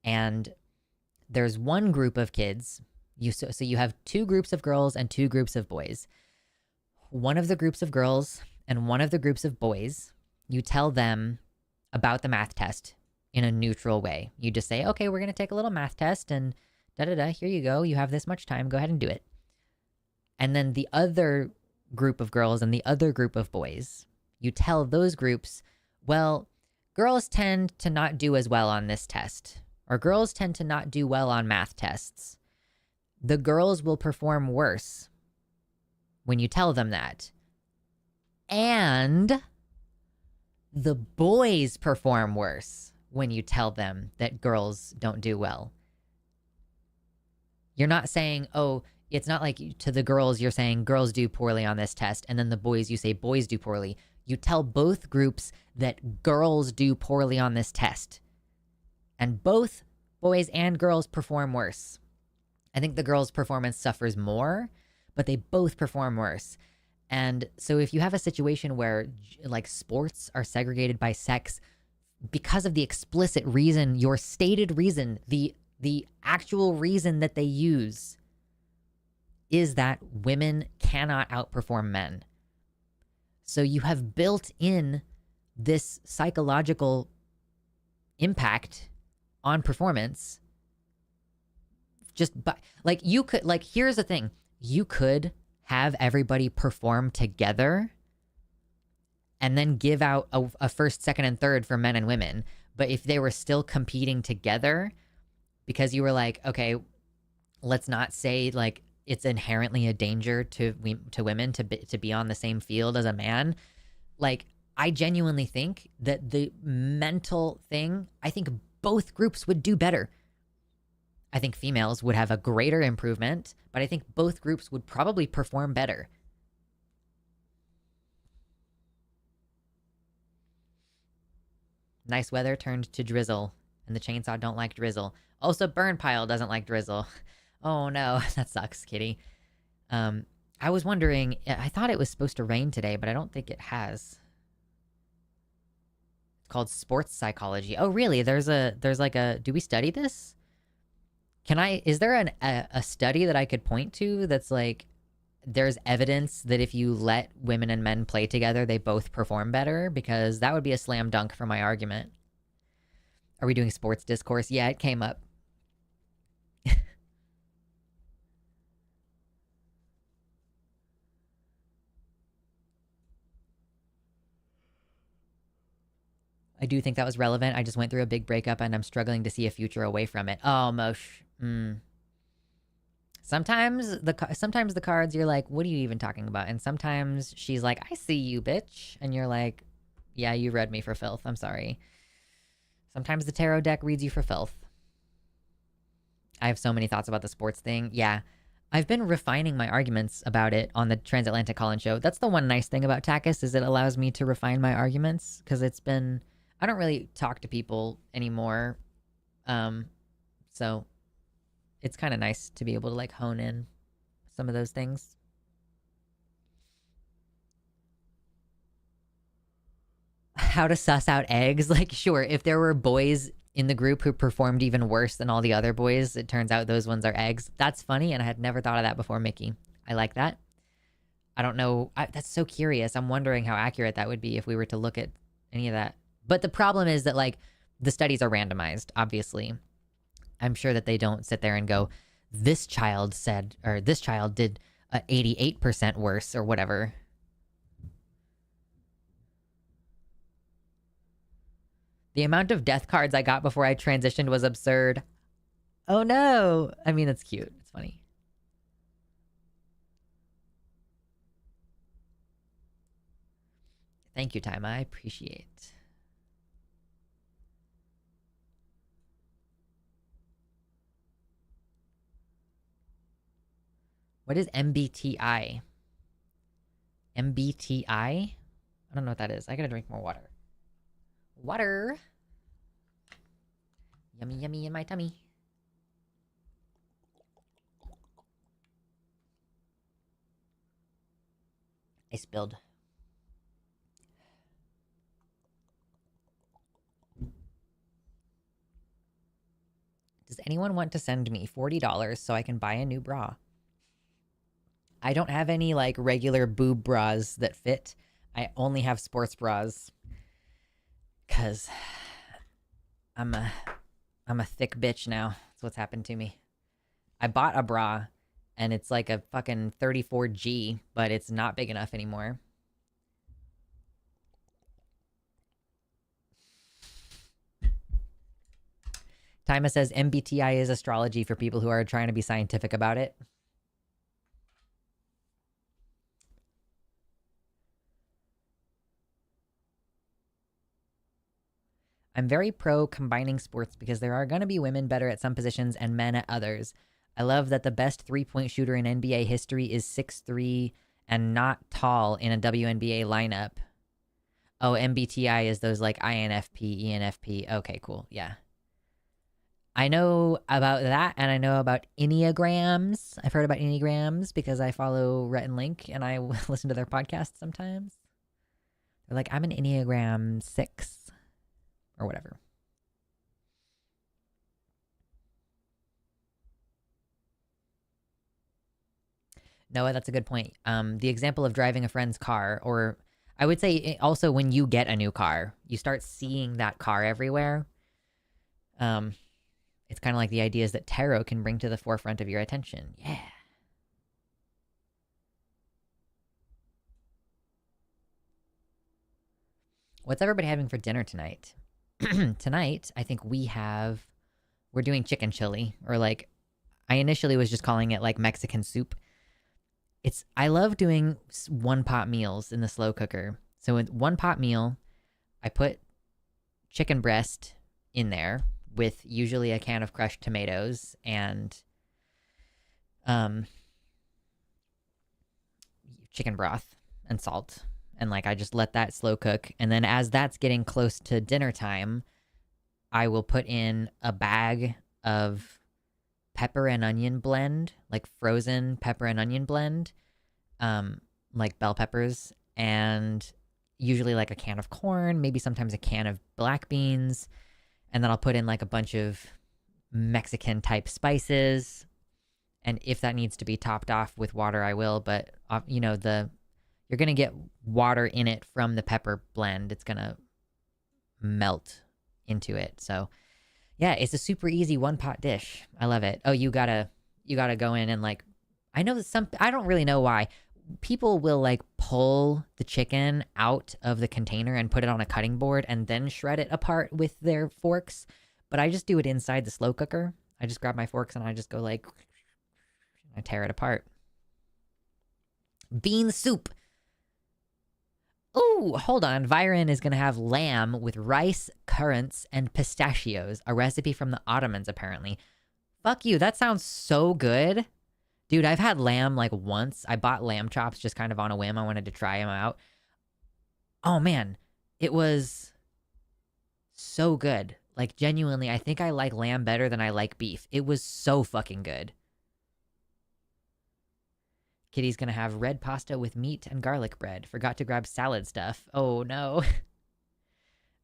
Speaker 1: and there's one group of kids, so you have two groups of girls and two groups of boys. One of the groups of girls and one of the groups of boys, you tell them about the math test in a neutral way. You just say, okay, we're going to take a little math test and da-da-da, here you go. You have this much time. Go ahead and do it. And then the other group of girls and the other group of boys, you tell those groups, well, girls tend to not do as well on this test, or girls tend to not do well on math tests. The girls will perform worse when you tell them that. And the boys perform worse when you tell them that girls don't do well. You're not saying, oh, it's not like to the girls, you're saying girls do poorly on this test, and then the boys, you say boys do poorly. You tell both groups that girls do poorly on this test. And both boys and girls perform worse. I think the girls' performance suffers more, but they both perform worse. And so if you have a situation where like sports are segregated by sex because of the explicit reason, your stated reason, the actual reason that they use is that women cannot outperform men. So you have built in this psychological impact on performance. Just by, like, you could, like, here's the thing. You could have everybody perform together and then give out a first, second, and third for men and women. But if they were still competing together, because you were like, okay, let's not say like it's inherently a danger to women to be on the same field as a man. Like, I genuinely think that the mental thing, I think both groups would do better. I think females would have a greater improvement, but I think both groups would probably perform better. Nice weather turned to drizzle, and the chainsaw don't like drizzle. Also, burn pile doesn't like drizzle. Oh no, that sucks, kitty. I was wondering, I thought it was supposed to rain today, but I don't think it has. It's called sports psychology. Oh really? There's like a, do we study this? Is there a study that I could point to that's like, there's evidence that if you let women and men play together, they both perform better? Because that would be a slam dunk for my argument. Are we doing sports discourse? Yeah, it came up. I do think that was relevant. I just went through a big breakup and I'm struggling to see a future away from it. Oh, Mosh. Sometimes the cards you're like, what are you even talking about? And sometimes she's like, I see you, bitch. And you're like, yeah, you read me for filth. I'm sorry. Sometimes the tarot deck reads you for filth. I have so many thoughts about the sports thing. Yeah. I've been refining my arguments about it on the Transatlantic Call-In show. That's the one nice thing about Takis is it allows me to refine my arguments because I don't really talk to people anymore. So it's kind of nice to be able to like hone in some of those things. How to suss out eggs? Like, sure, if there were boys in the group who performed even worse than all the other boys, it turns out those ones are eggs. That's funny, and I had never thought of that before, Mickey. I like that. I don't know. That's so curious. I'm wondering how accurate that would be if we were to look at any of that. But the problem is that, like, the studies are randomized, obviously. I'm sure that they don't sit there and go, this child did 88% worse or whatever. The amount of death cards I got before I transitioned was absurd. Oh no. I mean, it's cute. It's funny. Thank you, Time. I appreciate. What is MBTI? MBTI? I don't know what that is. I gotta drink more water. Water. Yummy, yummy in my tummy. I spilled. Does anyone want to send me $40 so I can buy a new bra? I don't have any like regular boob bras that fit. I only have sports bras. Cause I'm a thick bitch now. That's what's happened to me. I bought a bra and it's like a fucking 34G, but it's not big enough anymore. Tima says MBTI is astrology for people who are trying to be scientific about it. I'm very pro combining sports because there are going to be women better at some positions and men at others. I love that the best three-point shooter in NBA history is 6'3" and not tall in a WNBA lineup. Oh, MBTI is those like INFP, ENFP. Okay, cool. Yeah. I know about that, and I know about Enneagrams. I've heard about Enneagrams because I follow Rhett and Link, and I listen to their podcast sometimes. They're like, I'm an Enneagram 6 or whatever. Noah, that's a good point. The example of driving a friend's car, or I would say also when you get a new car, you start seeing that car everywhere. It's kind of like the ideas that tarot can bring to the forefront of your attention. Yeah. What's everybody having for dinner tonight? Tonight, I think we're doing chicken chili, or like, I initially was just calling it like Mexican soup. I love doing one pot meals in the slow cooker. So in one pot meal, I put chicken breast in there with usually a can of crushed tomatoes and chicken broth and salt. And like I just let that slow cook. And then as that's getting close to dinner time, I will put in a bag of pepper and onion blend, like frozen pepper and onion blend, like bell peppers, and usually like a can of corn, maybe sometimes a can of black beans. And then I'll put in like a bunch of Mexican type spices. And if that needs to be topped off with water, I will. But, you know, you're going to get water in it from the pepper blend. It's going to melt into it. So, yeah, it's a super easy one pot dish. I love it. Oh, you gotta go in and like, I know that I don't really know why. People will like pull the chicken out of the container and put it on a cutting board and then shred it apart with their forks. But I just do it inside the slow cooker. I just grab my forks and I just go like, I tear it apart. Bean soup. Oh, hold on. Viren is going to have lamb with rice, currants, and pistachios. A recipe from the Ottomans, apparently. Fuck you. That sounds so good. Dude, I've had lamb like once. I bought lamb chops just kind of on a whim. I wanted to try them out. Oh, man. It was so good. Like, genuinely, I think I like lamb better than I like beef. It was so fucking good. Kitty's gonna have red pasta with meat and garlic bread. Forgot to grab salad stuff. Oh no.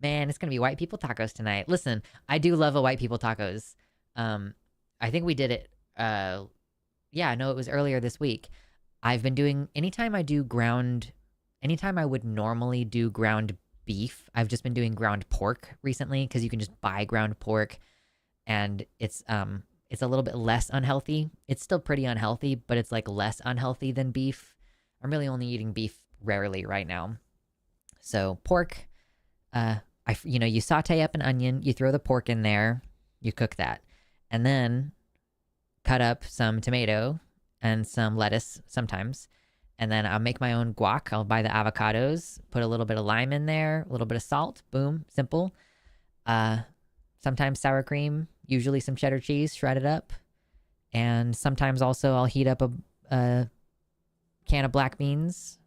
Speaker 1: Man, it's gonna be white people tacos tonight. Listen, I do love a white people tacos. I think we did it, yeah, no, it was earlier this week. I've been doing, anytime I would normally do ground beef, I've just been doing ground pork recently, because you can just buy ground pork, and it's a little bit less unhealthy. It's still pretty unhealthy, but it's like less unhealthy than beef. I'm really only eating beef rarely right now. So pork, you saute up an onion, you throw the pork in there, you cook that, and then cut up some tomato and some lettuce sometimes. And then I'll make my own guac. I'll buy the avocados, put a little bit of lime in there, a little bit of salt. Boom, simple. Sometimes sour cream, usually some cheddar cheese, shredded up. And sometimes also I'll heat up a can of black beans.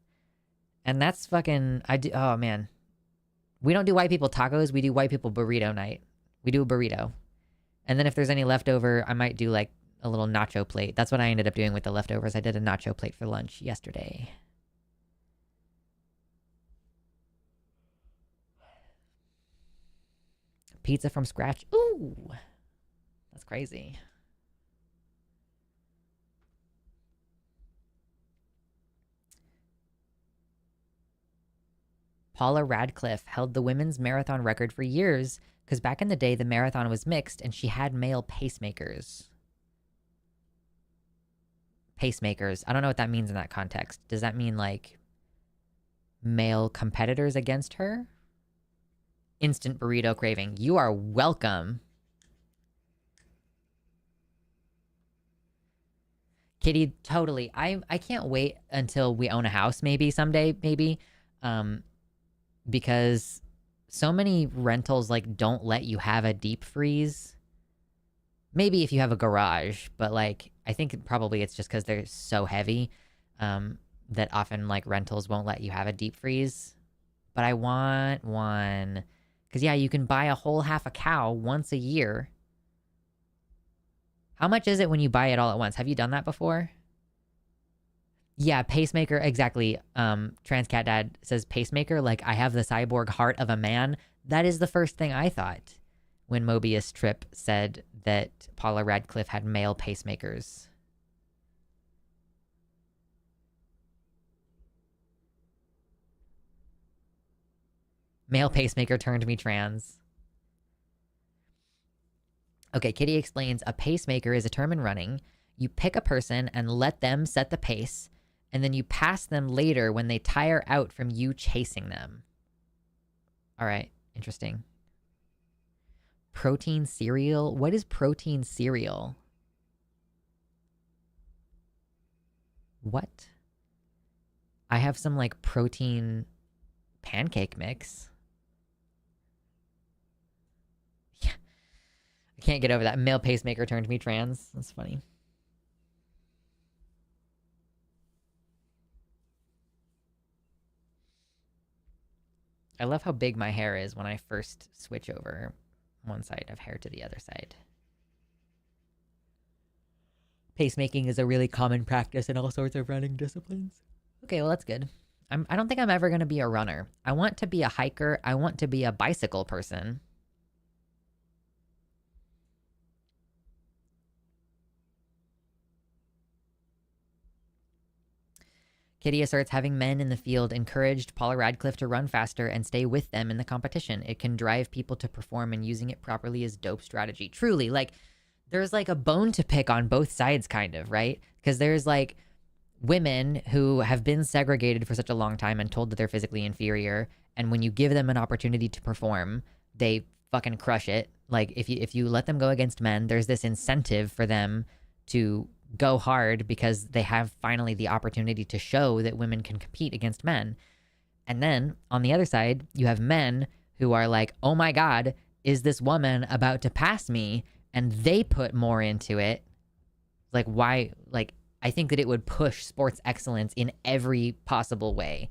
Speaker 1: And that's fucking, oh man. We don't do white people tacos, we do white people burrito night. We do a burrito. And then if there's any leftover, I might do like a little nacho plate. That's what I ended up doing with the leftovers. I did a nacho plate for lunch yesterday. Pizza from scratch. Ooh, that's crazy. Paula Radcliffe held the women's marathon record for years because back in the day, the marathon was mixed and she had male pacemakers. Pacemakers. I don't know what that means in that context. Does that mean like male competitors against her? Instant burrito craving. You are welcome. Kitty, totally. I can't wait until we own a house maybe someday, maybe. Because so many rentals like don't let you have a deep freeze. Maybe if you have a garage, but like I think probably it's just because they're so heavy that often like rentals won't let you have a deep freeze. But I want one. Because yeah, you can buy a whole half a cow once a year. How much is it when you buy it all at once? Have you done that before? Yeah, pacemaker, exactly. Transcat Dad says pacemaker, like I have the cyborg heart of a man. That is the first thing I thought when Mobius Trip said that Paula Radcliffe had male pacemakers. Male pacemaker turned me trans. Okay, Kitty explains a pacemaker is a term in running. You pick a person and let them set the pace, and then you pass them later when they tire out from you chasing them. All right, interesting. Protein cereal? What is protein cereal? What? I have some like protein pancake mix. Yeah. I can't get over that. Male pacemaker turned me trans. That's funny. I love how big my hair is when I first switch over one side of hair to the other side. Pacemaking is a really common practice in all sorts of running disciplines. Okay, well, that's good. I don't think I'm ever going to be a runner. I want to be a hiker. I want to be a bicycle person. Kitty asserts having men in the field encouraged Paula Radcliffe to run faster and stay with them in the competition. It can drive people to perform, and using it properly is dope strategy. Truly, like, there's like a bone to pick on both sides, kind of, right? Because there's like women who have been segregated for such a long time and told that they're physically inferior, and when you give them an opportunity to perform, they fucking crush it. Like, if you let them go against men, there's this incentive for them to go hard because they have finally the opportunity to show that women can compete against men. And then on the other side, you have men who are like, oh my God, is this woman about to pass me? And they put more into it. Like, why? Like, I think that it would push sports excellence in every possible way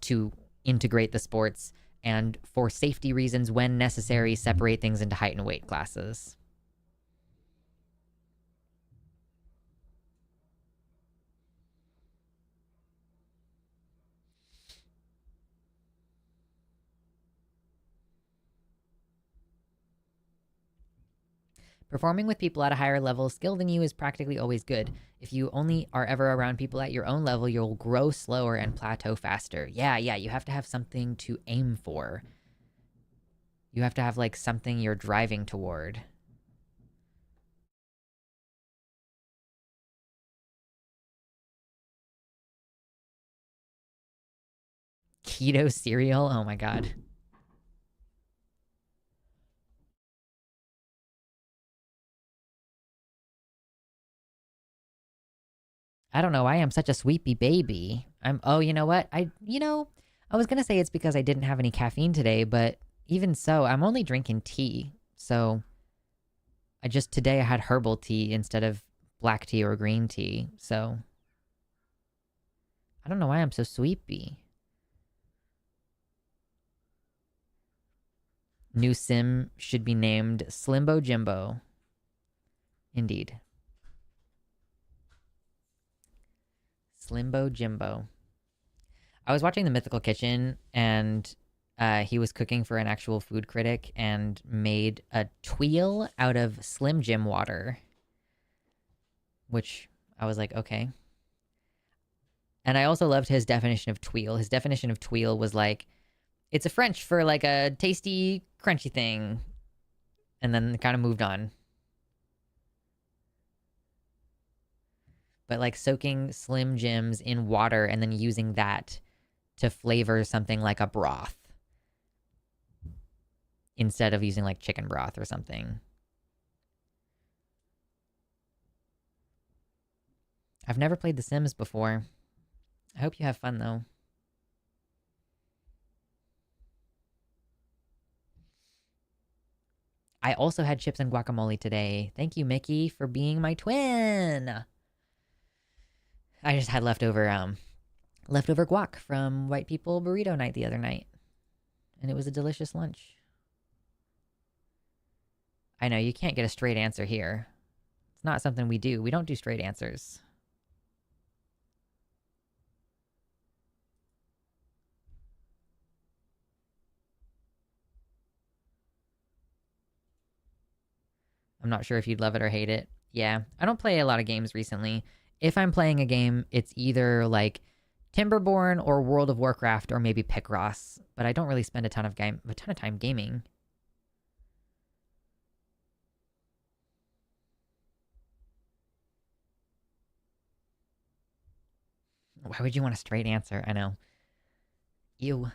Speaker 1: to integrate the sports and, for safety reasons, when necessary, separate things into height and weight classes. Performing with people at a higher level of skill than you is practically always good. If you only are ever around people at your own level, you'll grow slower and plateau faster. Yeah, you have to have something to aim for. You have to have, like, something you're driving toward. Keto cereal? Oh my God. I don't know why I'm such a sweepy baby. You know what? I was gonna say it's because I didn't have any caffeine today, but even so, I'm only drinking tea. So today I had herbal tea instead of black tea or green tea. So I don't know why I'm so sweepy. New sim should be named Slimbo Jimbo. Indeed. Slimbo Jimbo. I was watching The Mythical Kitchen, and he was cooking for an actual food critic and made a tweel out of Slim Jim water, which I was like, okay. And I also loved his definition of tweel. His definition of tweel was like, it's a French for like a tasty, crunchy thing. And then kind of moved on. But like soaking Slim Jims in water and then using that to flavor something like a broth instead of using like chicken broth or something. I've never played The Sims before. I hope you have fun though. I also had chips and guacamole today. Thank you, Mickey, for being my twin. I just had leftover guac from White People Burrito Night the other night. And it was a delicious lunch. I know, you can't get a straight answer here. It's not something we do. We don't do straight answers. I'm not sure if you'd love it or hate it. Yeah, I don't play a lot of games recently. If I'm playing a game, it's either like Timberborn or World of Warcraft or maybe Picross, but I don't really spend a ton of time gaming. Why would you want a straight answer? I know. Ew.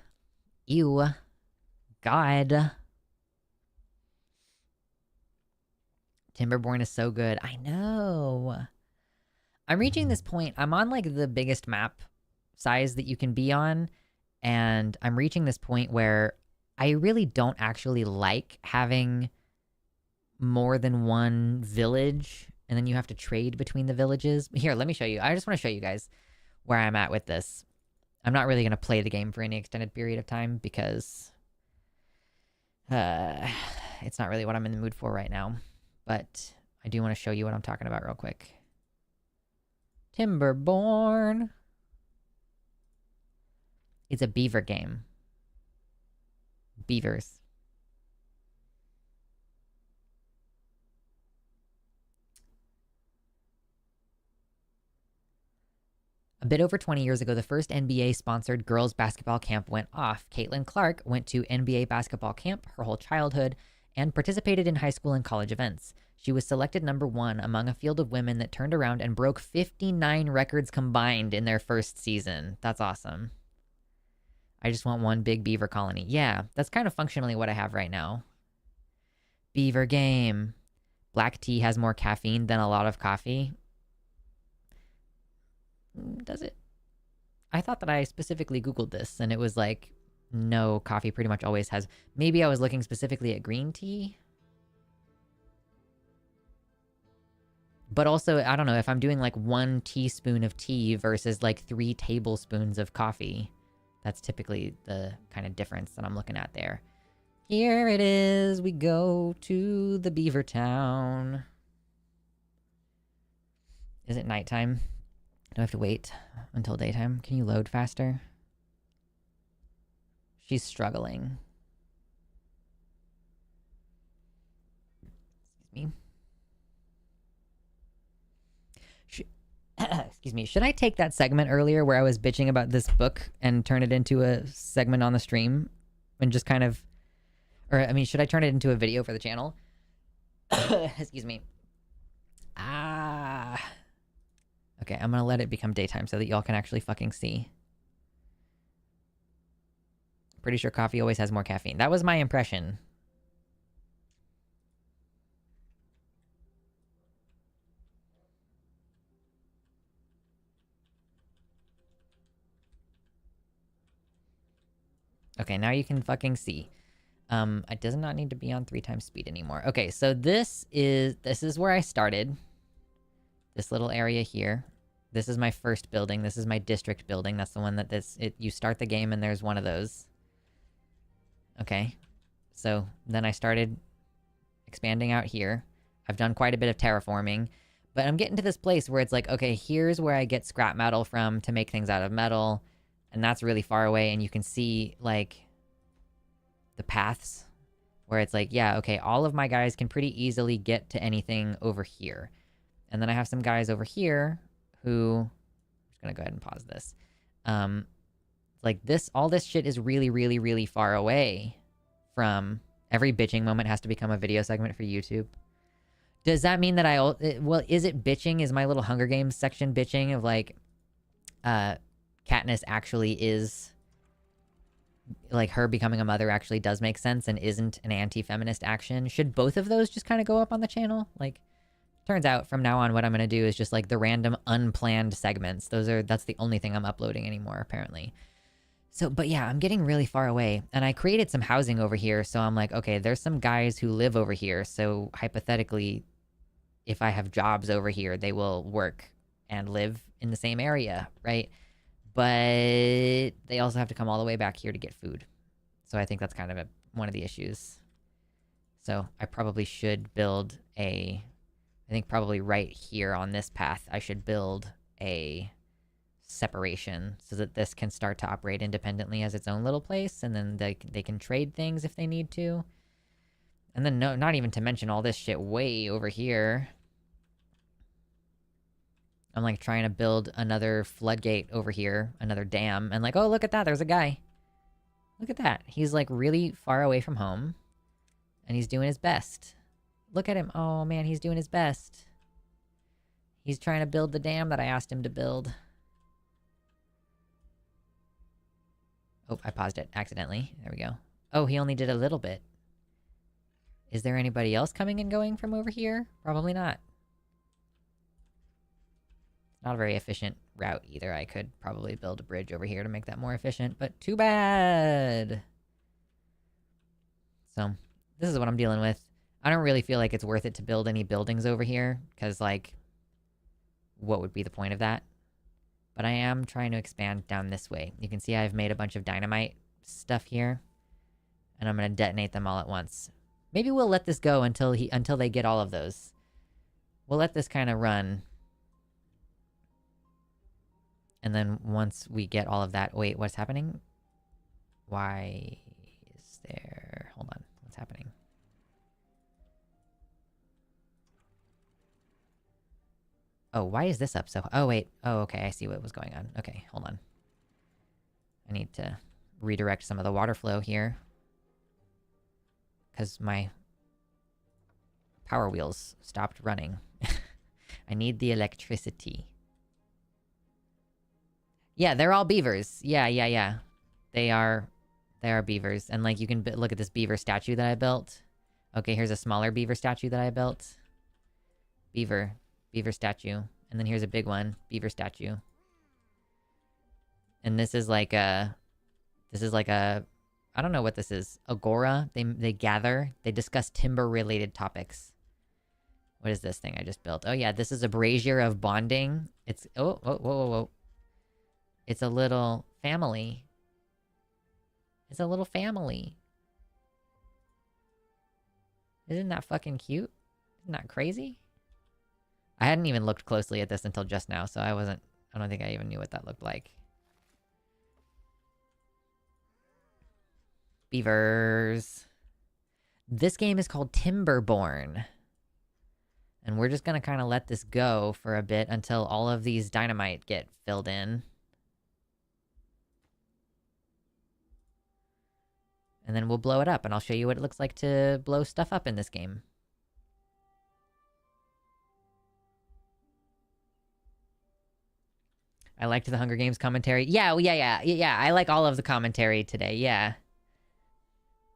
Speaker 1: Ew. God. Timberborn is so good. I know. I'm reaching this point. I'm on like the biggest map size that you can be on, and I'm reaching this point where I really don't actually like having more than one village, and then you have to trade between the villages. Here, let me show you. I just want to show you guys where I'm at with this. I'm not really going to play the game for any extended period of time because it's not really what I'm in the mood for right now. But I do want to show you what I'm talking about real quick. Timberborn. It's a beaver game. Beavers. A bit over 20 years ago, the first NBA-sponsored girls basketball camp went off. Caitlin Clark went to NBA basketball camp her whole childhood and participated in high school and college events. She was selected number 1 among a field of women that turned around and broke 59 records combined in their first season. That's awesome. I just want one big beaver colony. Yeah, that's kind of functionally what I have right now. Beaver game. Black tea has more caffeine than a lot of coffee. does it? I thought that I specifically Googled this, and it was like, no, coffee pretty much always has... Maybe I was looking specifically at green tea? But also, I don't know, if I'm doing like 1 teaspoon of tea versus like 3 tablespoons of coffee, that's typically the kind of difference that I'm looking at there. Here it is, we go to the beaver town. Is it nighttime? Do I have to wait until daytime? Can you load faster? She's struggling. Excuse me. Excuse me. Should I take that segment earlier where I was bitching about this book and turn it into a segment on the stream? And just kind of... Or, I mean, should I turn it into a video for the channel? Excuse me. Okay, I'm gonna let it become daytime so that y'all can actually fucking see. Pretty sure coffee always has more caffeine. That was my impression. Okay, now you can fucking see. It does not need to be on 3 times speed anymore. Okay, so this is where I started. This little area here. This is my first building. This is my district building. That's the one that you start the game and there's one of those. Okay. So then I started expanding out here. I've done quite a bit of terraforming, but I'm getting to this place where it's like, okay, here's where I get scrap metal from to make things out of metal. And that's really far away, and you can see, like, the paths where it's like, yeah, okay, all of my guys can pretty easily get to anything over here. And then I have some guys over here who... I'm just gonna go ahead and pause this. Like, all this shit is really, really, really far away from... Every bitching moment has to become a video segment for YouTube. Does that mean that well, is it bitching? Is my little Hunger Games section bitching of, like, Katniss actually is... Like, her becoming a mother actually does make sense and isn't an anti-feminist action? Should both of those just kind of go up on the channel? Like, turns out from now on what I'm going to do is just, like, the random unplanned segments. That's the only thing I'm uploading anymore, apparently. So, but yeah, I'm getting really far away. And I created some housing over here, so I'm like, okay, there's some guys who live over here, so hypothetically, if I have jobs over here, they will work and live in the same area, right? But they also have to come all the way back here to get food. So I think that's kind of one of the issues. So I probably should build I think probably right here on this path, I should build a separation so that this can start to operate independently as its own little place, and then they can trade things if they need to. And then not even to mention all this shit way over here. I'm, like, trying to build another floodgate over here, another dam, and like, oh, look at that, there's a guy. Look at that. He's, like, really far away from home, and he's doing his best. Look at him. Oh, man, he's doing his best. He's trying to build the dam that I asked him to build. Oh, I paused it accidentally. There we go. Oh, he only did a little bit. Is there anybody else coming and going from over here? Probably not. Not a very efficient route either. I could probably build a bridge over here to make that more efficient, but too bad! So, this is what I'm dealing with. I don't really feel like it's worth it to build any buildings over here, because, like, what would be the point of that? But I am trying to expand down this way. You can see I've made a bunch of dynamite stuff here, and I'm gonna detonate them all at once. Maybe we'll let this go until they get all of those. We'll let this kind of run. And then once we get all of that... Wait, what's happening? Why is there... Hold on. What's happening? Oh, why is this up so... Oh, wait. Oh, okay. I see what was going on. Okay, hold on. I need to redirect some of the water flow here. Because my power wheels stopped running. I need the electricity. Yeah, they're all beavers. Yeah. They are beavers. And, like, you can look at this beaver statue that I built. Okay, here's a smaller beaver statue that I built. Beaver statue. And then here's a big one. Beaver statue. And this is like a... This is like a... I don't know what this is. Agora? They gather. They discuss timber-related topics. What is this thing I just built? Oh yeah, this is a brazier of bonding. It's... Oh, whoa, whoa, whoa, whoa. It's a little family. It's a little family. Isn't that fucking cute? Isn't that crazy? I hadn't even looked closely at this until just now, so I don't think I even knew what that looked like. Beavers. This game is called Timberborn. And we're just gonna kind of let this go for a bit until all of these dynamite get filled in. And then we'll blow it up, and I'll show you what it looks like to blow stuff up in this game. I liked the Hunger Games commentary. Yeah, I like all of the commentary today, yeah.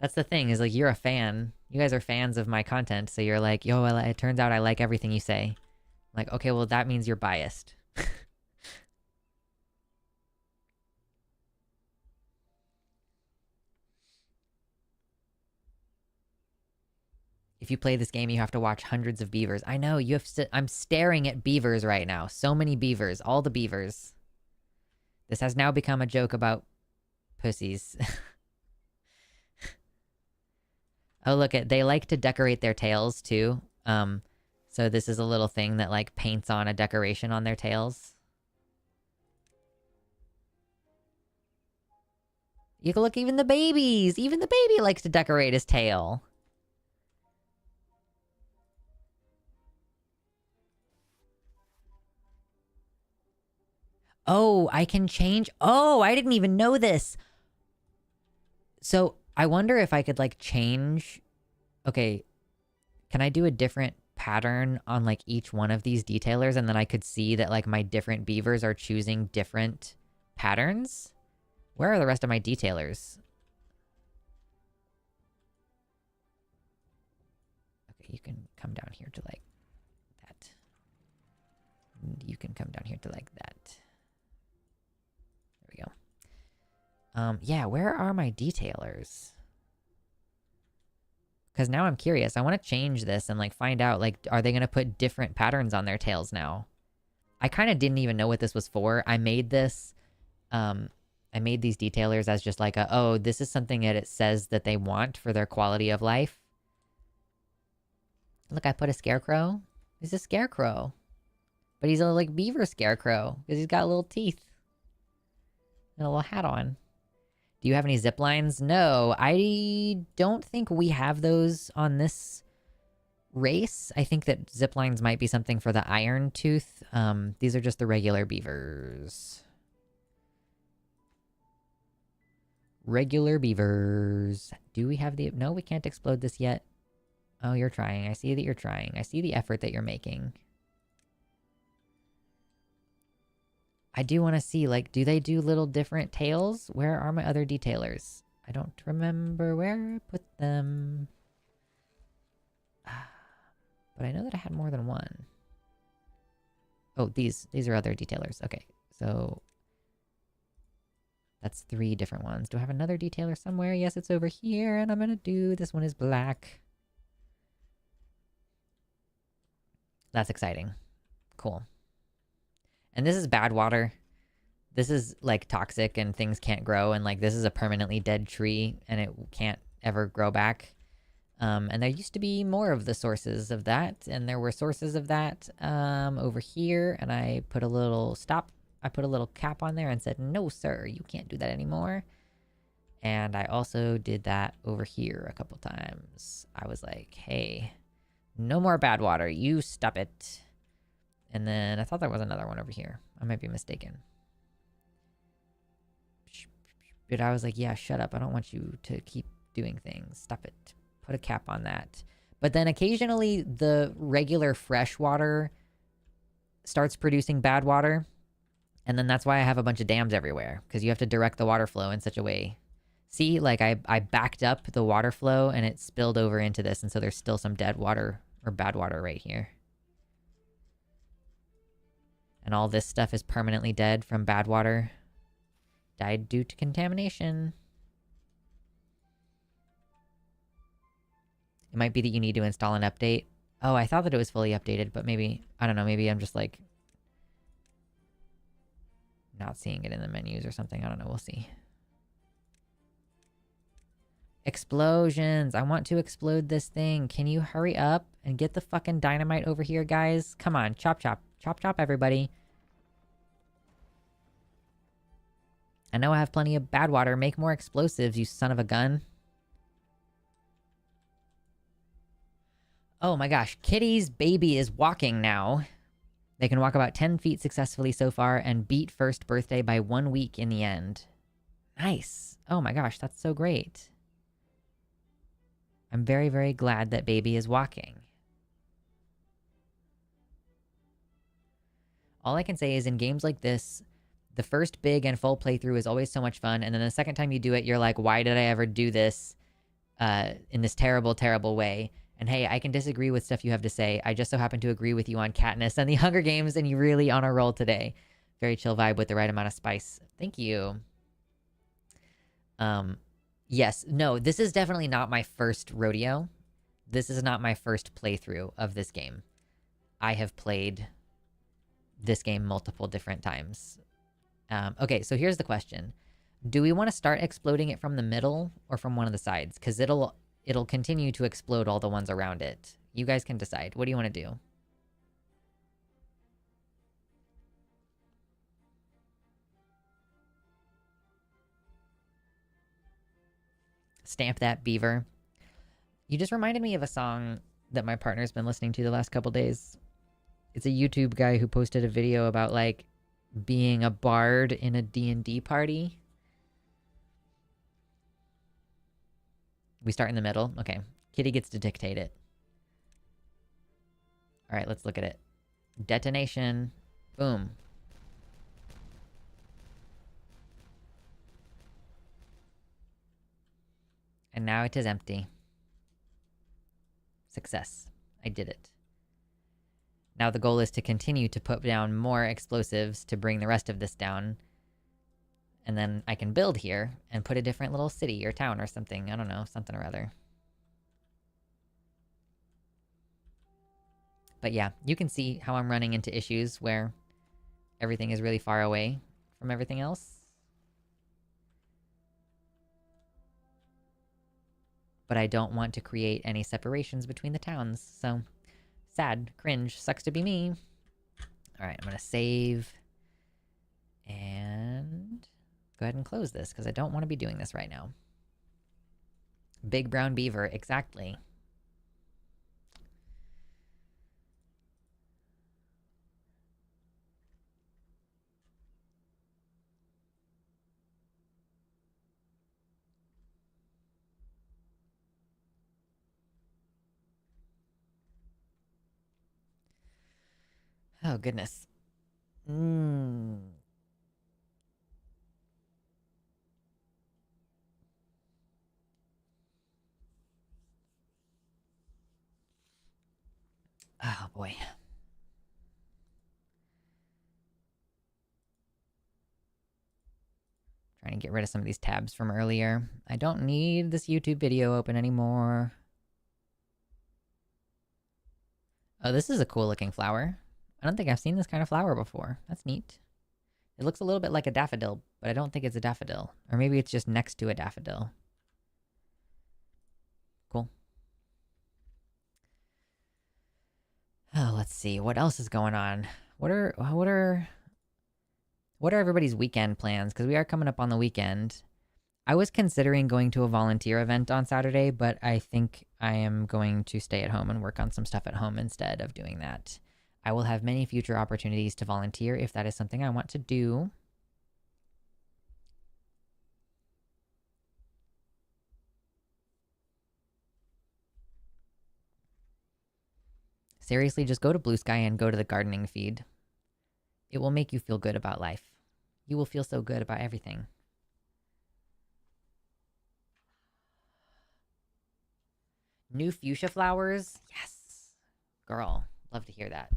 Speaker 1: That's the thing, is like, you're a fan. You guys are fans of my content, so you're like, yo, it turns out I like everything you say. I'm like, okay, well, that means you're biased. If you play this game, you have to watch hundreds of beavers. I know, you have I'm staring at beavers right now. So many beavers. All the beavers. This has now become a joke about pussies. Oh, look, they like to decorate their tails, too. So this is a little thing that, like, paints on a decoration on their tails. You can look, even the babies! Even the baby likes to decorate his tail. Oh, I can change... Oh, I didn't even know this! So, I wonder if I could, like, change... Okay, can I do a different pattern on, like, each one of these detailers, and then I could see that, like, my different beavers are choosing different patterns? Where are the rest of my detailers? Okay, you can come down here to, like, that. And you can come down here to, like, that. There we go. Yeah, where are my detailers? Because now I'm curious. I want to change this and, like, find out, like, are they going to put different patterns on their tails now? I kind of didn't even know what this was for. I made this, I made these detailers as just like oh, this is something that it says that they want for their quality of life. Look, I put a scarecrow. He's a scarecrow. But he's a, like, beaver scarecrow, because he's got little teeth. And a little hat on. Do you have any zip lines? No, I don't think we have those on this race. I think that zip lines might be something for the Iron Tooth. These are just the regular beavers. Regular beavers. Do we have the... No, we can't explode this yet. Oh, you're trying. I see that you're trying. I see the effort that you're making. I do want to see, like, do they do little different tails? Where are my other detailers? I don't remember where I put them. But I know that I had more than one. Oh, these are other detailers. Okay, so... That's 3 different ones. Do I have another detailer somewhere? Yes, it's over here, and I'm gonna do... This one is black. That's exciting. Cool. And this is bad water. This is, like, toxic and things can't grow, and, like, this is a permanently dead tree and it can't ever grow back. And there used to be more of the sources of that, and there were sources of that over here, and I put a little I put a little cap on there and said, no, sir, you can't do that anymore. And I also did that over here a couple times. I was like, hey, no more bad water. You stop it. And then I thought there was another one over here. I might be mistaken. But I was like, yeah, shut up. I don't want you to keep doing things. Stop it. Put a cap on that. But then occasionally the regular fresh water starts producing bad water. And then that's why I have a bunch of dams everywhere. Because you have to direct the water flow in such a way. See, like I backed up the water flow and it spilled over into this. And so there's still some dead water or bad water right here. And all this stuff is permanently dead from bad water. Died due to contamination. It might be that you need to install an update. Oh, I thought that it was fully updated, but maybe, I don't know, maybe I'm just like not seeing it in the menus or something. I don't know, we'll see. Explosions! I want to explode this thing. Can you hurry up and get the fucking dynamite over here, guys? Come on, chop chop. Chop chop, everybody. I know I have plenty of bad water. Make more explosives, you son of a gun. Oh my gosh, Kitty's baby is walking now. They can walk about 10 feet successfully so far and beat first birthday by 1 week in the end. Nice. Oh my gosh, that's so great. I'm very, very glad that baby is walking. All I can say is in games like this, the first big and full playthrough is always so much fun, and then the second time you do it, you're like, why did I ever do this in this terrible, terrible way? And hey, I can disagree with stuff you have to say. I just so happen to agree with you on Katniss and the Hunger Games, and you really on a roll today. Very chill vibe with the right amount of spice. Thank you. Yes, no, this is definitely not my first rodeo. This is not my first playthrough of this game. I have played this game multiple different times. Okay, so here's the question. Do we want to start exploding it from the middle or from one of the sides? Because it'll continue to explode all the ones around it. You guys can decide. What do you want to do? Stamp that beaver. You just reminded me of a song that my partner's been listening to the last couple days. It's a YouTube guy who posted a video about, like, being a bard in a D&D party. We start in the middle? Okay. Kitty gets to dictate it. Alright, let's look at it. Detonation. Boom. And now it is empty. Success. I did it. Now the goal is to continue to put down more explosives to bring the rest of this down. And then I can build here and put a different little city or town or something. I don't know, something or other. But yeah, you can see how I'm running into issues where everything is really far away from everything else. But I don't want to create any separations between the towns, so sad, cringe, sucks to be me. Alright, I'm gonna save and go ahead and close this, because I don't want to be doing this right now. Big brown beaver, exactly. Oh, goodness. Oh, boy. Trying to get rid of some of these tabs from earlier. I don't need this YouTube video open anymore. Oh, this is a cool looking flower. I don't think I've seen this kind of flower before. That's neat. It looks a little bit like a daffodil, but I don't think it's a daffodil. Or maybe it's just next to a daffodil. Cool. Oh, let's see. What else is going on? What are everybody's weekend plans? Because we are coming up on the weekend. I was considering going to a volunteer event on Saturday, but I think I am going to stay at home and work on some stuff at home instead of doing that. I will have many future opportunities to volunteer if that is something I want to do. Seriously, just go to Blue Sky and go to the gardening feed. It will make you feel good about life. You will feel so good about everything. New fuchsia flowers? Yes. Girl, love to hear that.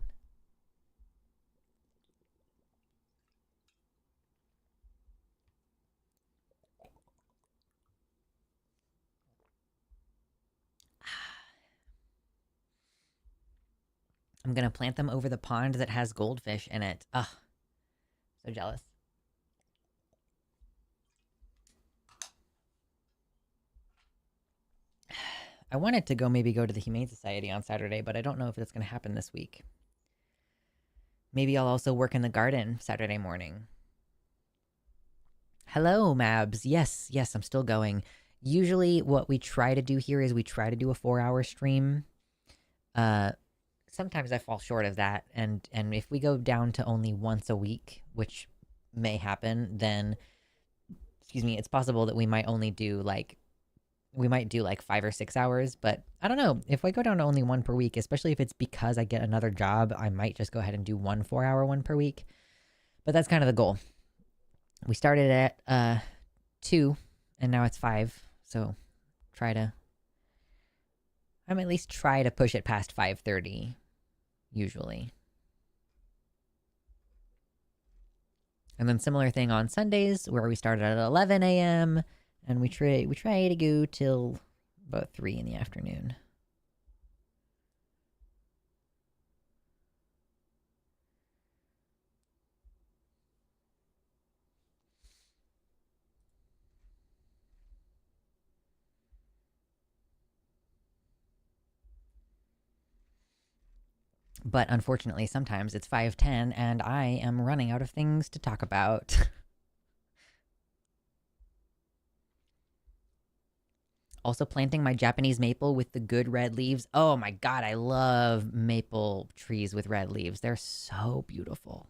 Speaker 1: I'm gonna plant them over the pond that has goldfish in it. Ugh, so jealous. I wanted to maybe go to the Humane Society on Saturday, but I don't know if that's gonna happen this week. Maybe I'll also work in the garden Saturday morning. Hello, Mabs. Yes, I'm still going. Usually what we try to do here is we try to do a 4-hour stream. Sometimes I fall short of that, and if we go down to only once a week, which may happen, then excuse me, it's possible that we might do like 5 or 6 hours, but I don't know. If I go down to only one per week, especially if it's because I get another job, I might just go ahead and do one 4-hour one per week. But that's kind of the goal. We started at 2 and now it's 5, so I'm at least try to push it past 5:30 usually. And then similar thing on Sundays where we started at 11 a.m. and we try to go till about 3 in the afternoon. But unfortunately, sometimes it's 5:10 and I am running out of things to talk about. Also planting my Japanese maple with the good red leaves. Oh my god, I love maple trees with red leaves. They're so beautiful.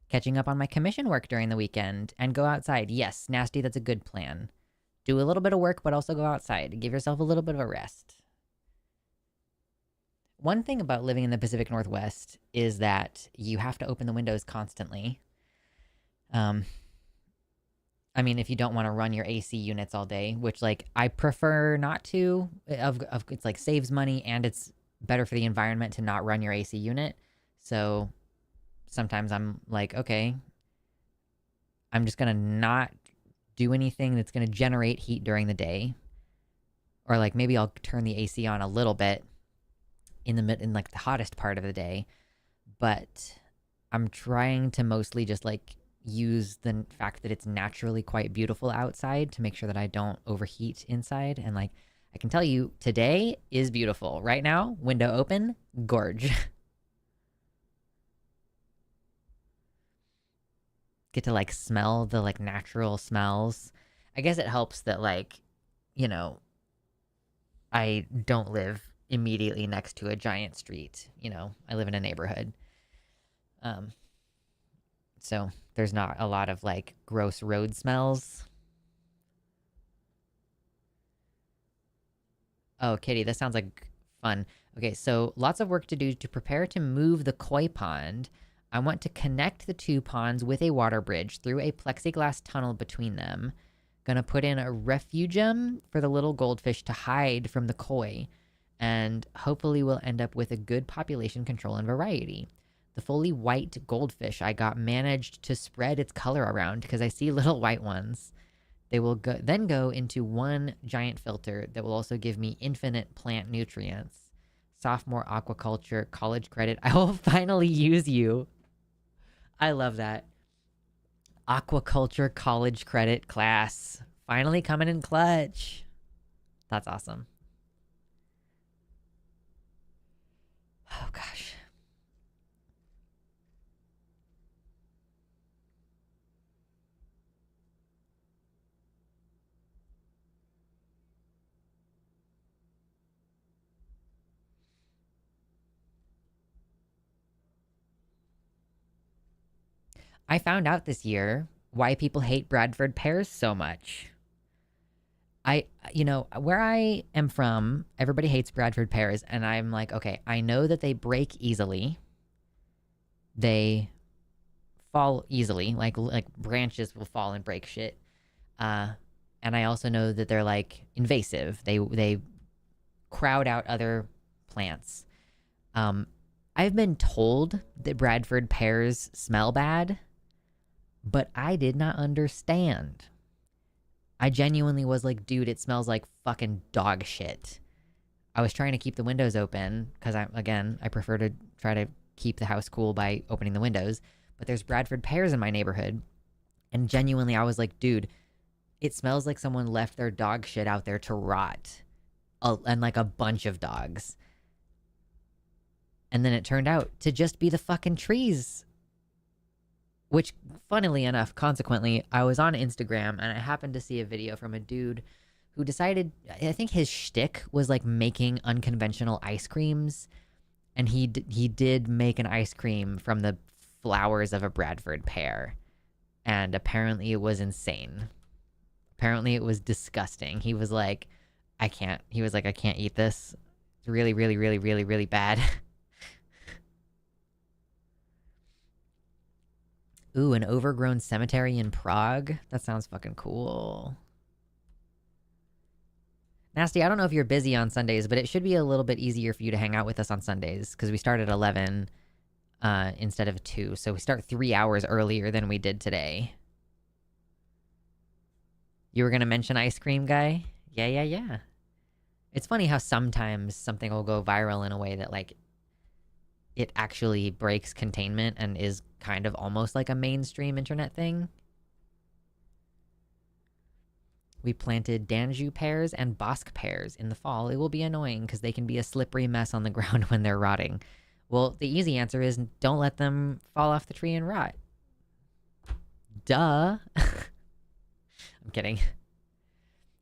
Speaker 1: Catching up on my commission work during the weekend and go outside. Yes, Nasty, that's a good plan. Do a little bit of work, but also go outside. Give yourself a little bit of a rest. One thing about living in the Pacific Northwest is that you have to open the windows constantly. I mean, if you don't want to run your AC units all day, which like I prefer not to, it's like saves money and it's better for the environment to not run your AC unit. So sometimes I'm like, okay, I'm just going to not do anything that's going to generate heat during the day. Or like maybe I'll turn the AC on a little bit in like the hottest part of the day, but I'm trying to mostly just like use the fact that it's naturally quite beautiful outside to make sure that I don't overheat inside. And like I can tell you, today is beautiful. Right now, window open, gorge. Get to like smell the like natural smells. I guess it helps that like, you know, I don't live immediately next to a giant street. You know, I live in a neighborhood. So there's not a lot of like gross road smells. Oh, Kitty, that sounds like fun. Okay, so lots of work to do to prepare to move the koi pond. I want to connect the two ponds with a water bridge through a plexiglass tunnel between them. Gonna put in a refugium for the little goldfish to hide from the koi. And hopefully we'll end up with a good population control and variety. The fully white goldfish I got managed to spread its color around because I see little white ones. They will then go into one giant filter that will also give me infinite plant nutrients. Sophomore aquaculture college credit. I will finally use you. I love that. Aquaculture college credit class. Finally coming in clutch. That's awesome. Oh gosh. I found out this year why people hate Bradford pears so much. Where I am from, everybody hates Bradford pears, and I'm like, okay, I know that they break easily. They fall easily, like branches will fall and break shit. And I also know that they're like invasive. They crowd out other plants. I've been told that Bradford pears smell bad, but I did not understand. I genuinely was like, dude, it smells like fucking dog shit. I was trying to keep the windows open because I prefer to try to keep the house cool by opening the windows. But there's Bradford pears in my neighborhood. And genuinely, I was like, dude, it smells like someone left their dog shit out there to rot. And like a bunch of dogs. And then it turned out to just be the fucking trees. Which, funnily enough, consequently, I was on Instagram and I happened to see a video from a dude who decided, I think his shtick was like making unconventional ice creams. And he did make an ice cream from the flowers of a Bradford pear. And apparently it was insane. Apparently it was disgusting. He was like, I can't eat this. It's really, really, really, really, really bad. Ooh, an overgrown cemetery in Prague? That sounds fucking cool. Nasty, I don't know if you're busy on Sundays, but it should be a little bit easier for you to hang out with us on Sundays, because we start at 11 instead of 2, so we start 3 hours earlier than we did today. You were gonna mention ice cream guy? Yeah. It's funny how sometimes something will go viral in a way that, like, it actually breaks containment and is kind of almost like a mainstream internet thing. We planted Danjou pears and Bosc pears in the fall. It will be annoying because they can be a slippery mess on the ground when they're rotting. Well, the easy answer is don't let them fall off the tree and rot. Duh. I'm kidding.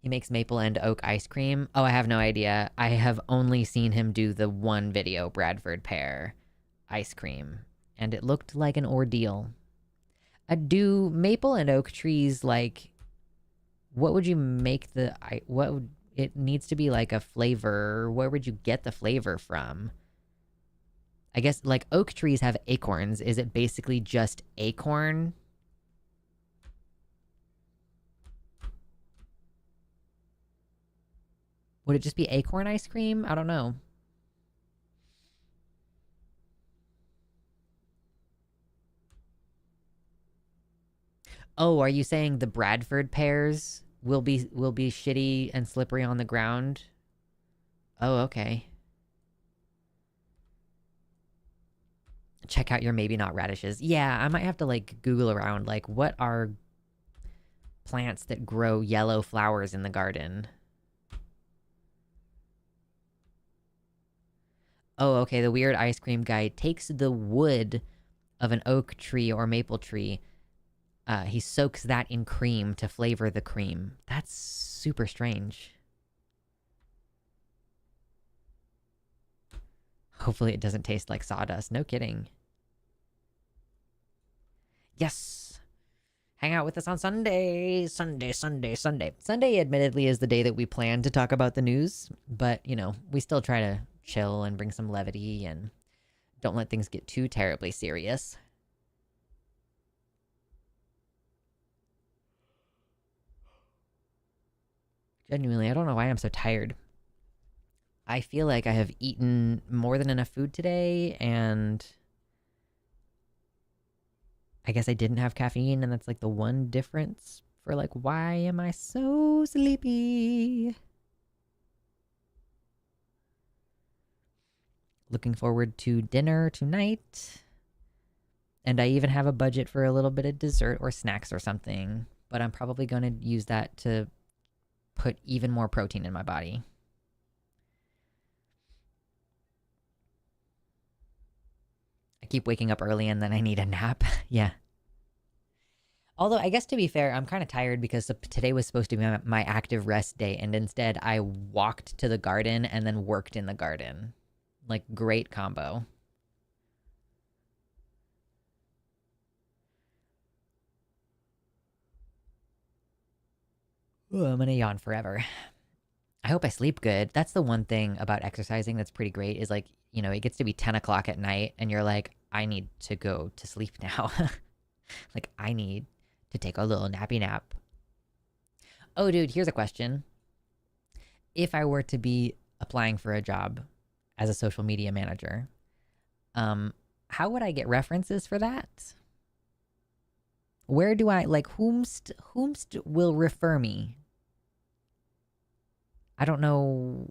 Speaker 1: He makes maple and oak ice cream. Oh, I have no idea. I have only seen him do the one video, Bradford pear ice cream, and it looked like an ordeal. Do maple and oak trees, like, what would you make it needs to be like a flavor. Where would you get the flavor from? I guess, like, oak trees have acorns. Is it basically just acorn? Would it just be acorn ice cream? I don't know. Oh, are you saying the Bradford pears will be shitty and slippery on the ground? Oh, okay. Check out your maybe not radishes. Yeah, I might have to, like, Google around, like, what are plants that grow yellow flowers in the garden? Oh, okay, the weird ice cream guy takes the wood of an oak tree or maple tree. He soaks that in cream to flavor the cream. That's super strange. Hopefully it doesn't taste like sawdust. No kidding. Yes! Hang out with us on Sunday. Sunday, admittedly, is the day that we plan to talk about the news. But, you know, we still try to chill and bring some levity and don't let things get too terribly serious. Genuinely, I don't know why I'm so tired. I feel like I have eaten more than enough food today, and I guess I didn't have caffeine, and that's like the one difference for, like, why am I so sleepy? Looking forward to dinner tonight. And I even have a budget for a little bit of dessert or snacks or something, but I'm probably going to use that to put even more protein in my body. I keep waking up early and then I need a nap. Yeah. Although, I guess to be fair, I'm kind of tired because today was supposed to be my active rest day, and instead I walked to the garden and then worked in the garden. Like, great combo. Ooh, I'm gonna yawn forever. I hope I sleep good. That's the one thing about exercising that's pretty great, is, like, you know, it gets to be 10 o'clock at night and you're like, I need to go to sleep now. Like, I need to take a little nappy nap. Oh, dude, here's a question. If I were to be applying for a job as a social media manager, how would I get references for that? Where do I, like, whomst will refer me? I don't know.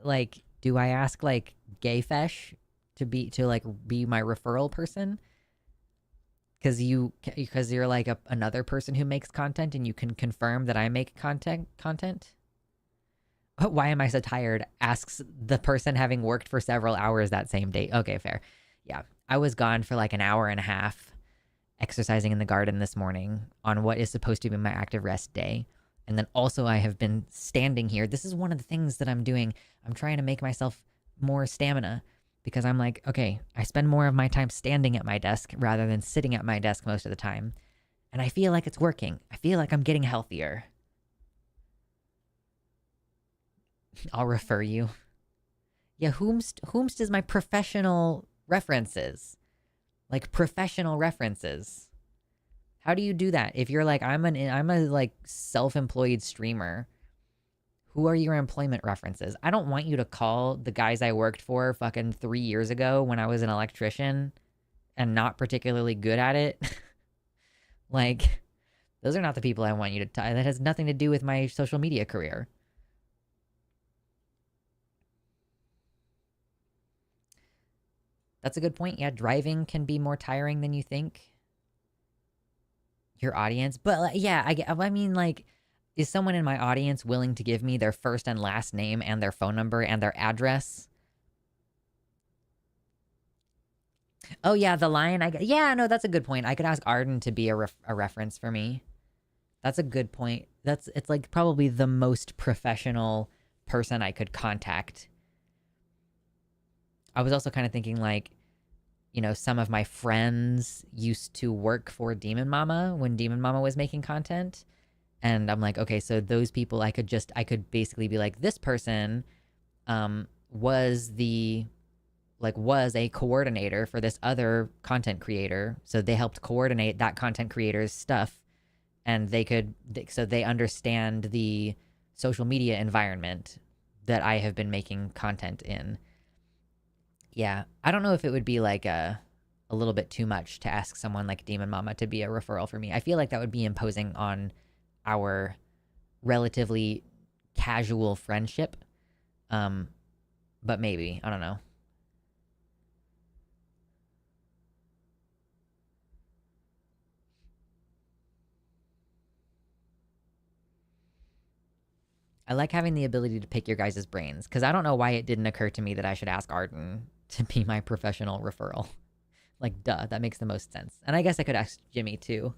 Speaker 1: like, do I ask like Gayfesh to like be my referral person? Because you're like another person who makes content and you can confirm that I make content. Why am I so tired? Asks the person having worked for several hours that same day. Okay, fair. Yeah, I was gone for like an hour and a half exercising in the garden this morning on what is supposed to be my active rest day. And then also I have been standing here. This is one of the things that I'm doing. I'm trying to make myself more stamina because I'm like, okay, I spend more of my time standing at my desk rather than sitting at my desk most of the time. And I feel like it's working. I feel like I'm getting healthier. I'll refer you. Yeah, whomst is my professional references. Like professional references. How do you do that? If you're like, I'm a like self-employed streamer, who are your employment references? I don't want you to call the guys I worked for fucking 3 years ago when I was an electrician and not particularly good at it. Like, those are not the people I want you to tie. That has nothing to do with my social media career. That's a good point. Yeah, driving can be more tiring than you think. Your audience. But yeah, I mean, like, is someone in my audience willing to give me their first and last name and their phone number and their address? Oh yeah, the line. Yeah, no, that's a good point. I could ask Arden to be a reference for me. That's a good point. It's like probably the most professional person I could contact. I was also kind of thinking like, you know, some of my friends used to work for Demon Mama when Demon Mama was making content. And I'm like, okay, so those people I could basically be like, this person was a coordinator for this other content creator. So they helped coordinate that content creator's stuff and so they understand the social media environment that I have been making content in. Yeah, I don't know if it would be like a little bit too much to ask someone like Demon Mama to be a referral for me. I feel like that would be imposing on our relatively casual friendship. But maybe, I don't know. I like having the ability to pick your guys' brains because I don't know why it didn't occur to me that I should ask Arden to be my professional referral. Like, duh, that makes the most sense. And I guess I could ask Jimmy too.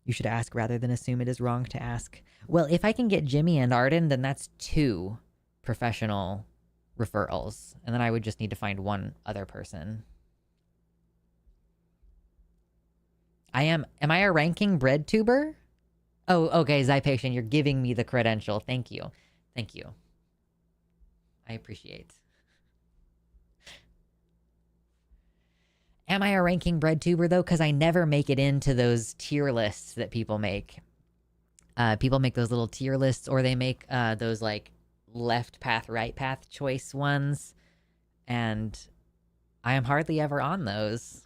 Speaker 1: You should ask rather than assume it is wrong to ask. Well, if I can get Jimmy and Arden, then that's 2 professional referrals. And then I would just need to find one other person. Am I a ranking bread tuber? Oh, okay, Zypation, you're giving me the credential. Thank you. Thank you. I appreciate. Am I a ranking bread tuber though? Because I never make it into those tier lists that people make. People make those little tier lists, or they make those like left path, right path choice ones, and I am hardly ever on those.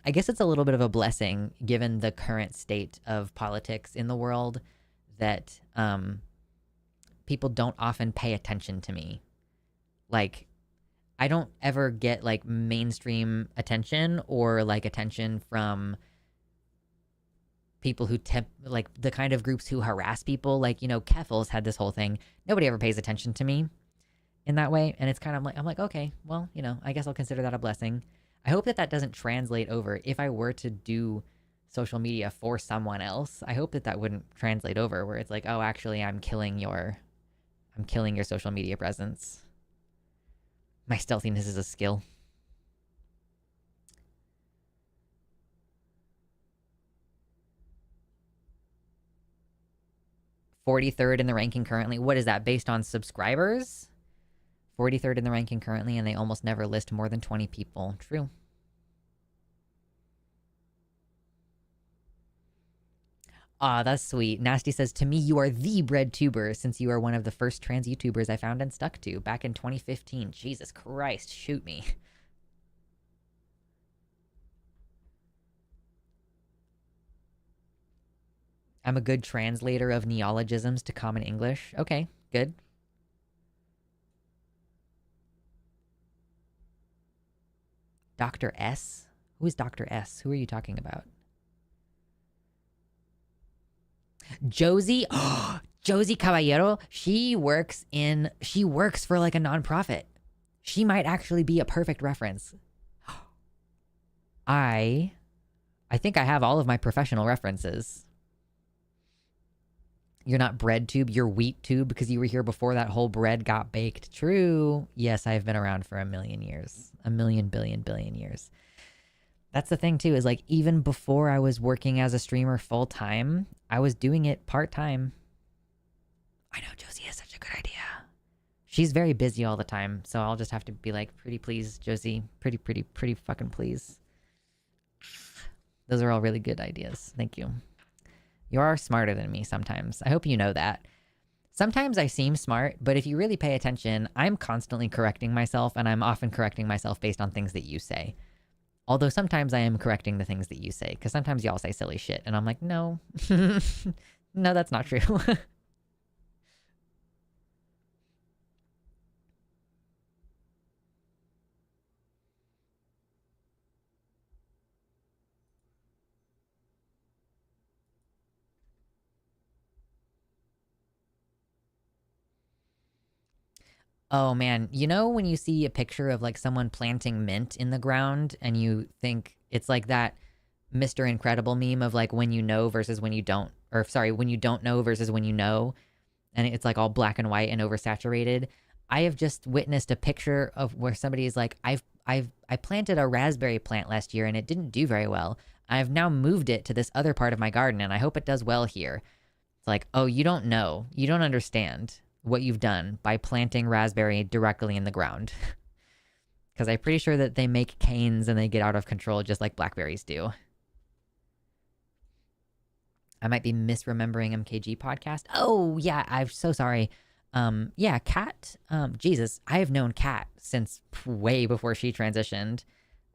Speaker 1: I guess it's a little bit of a blessing given the current state of politics in the world that people don't often pay attention to me. Like, I don't ever get like mainstream attention or like attention from people who like the kind of groups who harass people. Like, you know, Keffels had this whole thing. Nobody ever pays attention to me in that way. And it's kind of like, I'm like, okay, well, you know, I guess I'll consider that a blessing. I hope that that doesn't translate over. If I were to do social media for someone else, I hope that that wouldn't translate over where it's like, oh, actually, I'm killing your social media presence. My stealthiness is a skill. $43rd in the ranking currently. What is that, based on subscribers? 43rd in the ranking currently, and they almost never list more than 20 people. True. Ah, that's sweet. Nasty says, to me, you are the bread tuber since you are one of the first trans YouTubers I found and stuck to back in 2015. Jesus Christ, shoot me. I'm a good translator of neologisms to common English. Okay, good. Dr. S? Who is Dr. S? Who are you talking about? Josie? Josie Caballero, she works for like a nonprofit. She might actually be a perfect reference. I think I have all of my professional references. You're not bread tube, you're wheat tube because you were here before that whole bread got baked. True. Yes, I've been around for a million years. A million billion years. That's the thing too, is like even before I was working as a streamer full time, I was doing it part time. I know Josie has such a good idea. She's very busy all the time, so I'll just have to be like, pretty please, Josie. Pretty fucking please. Those are all really good ideas. Thank you. You are smarter than me sometimes. I hope you know that. Sometimes I seem smart, but if you really pay attention, I'm constantly correcting myself, and I'm often correcting myself based on things that you say. Although sometimes I am correcting the things that you say, because sometimes y'all say silly shit, and I'm like, no. No, that's not true. Oh man, you know when you see a picture of like someone planting mint in the ground and you think it's like that Mr. Incredible meme of like when you know versus when you don't, or sorry, when you don't know versus when you know, and it's like all black and white and oversaturated. I have just witnessed a picture of where somebody is like, I planted a raspberry plant last year and it didn't do very well. I've now moved it to this other part of my garden and I hope it does well here. It's like, oh, you don't know. You don't understand what you've done by planting raspberry directly in the ground. Because I'm pretty sure that they make canes and they get out of control just like blackberries do. I might be misremembering MKG podcast. Oh, yeah, I'm so sorry. Yeah, Kat, Jesus, I have known Kat since way before she transitioned.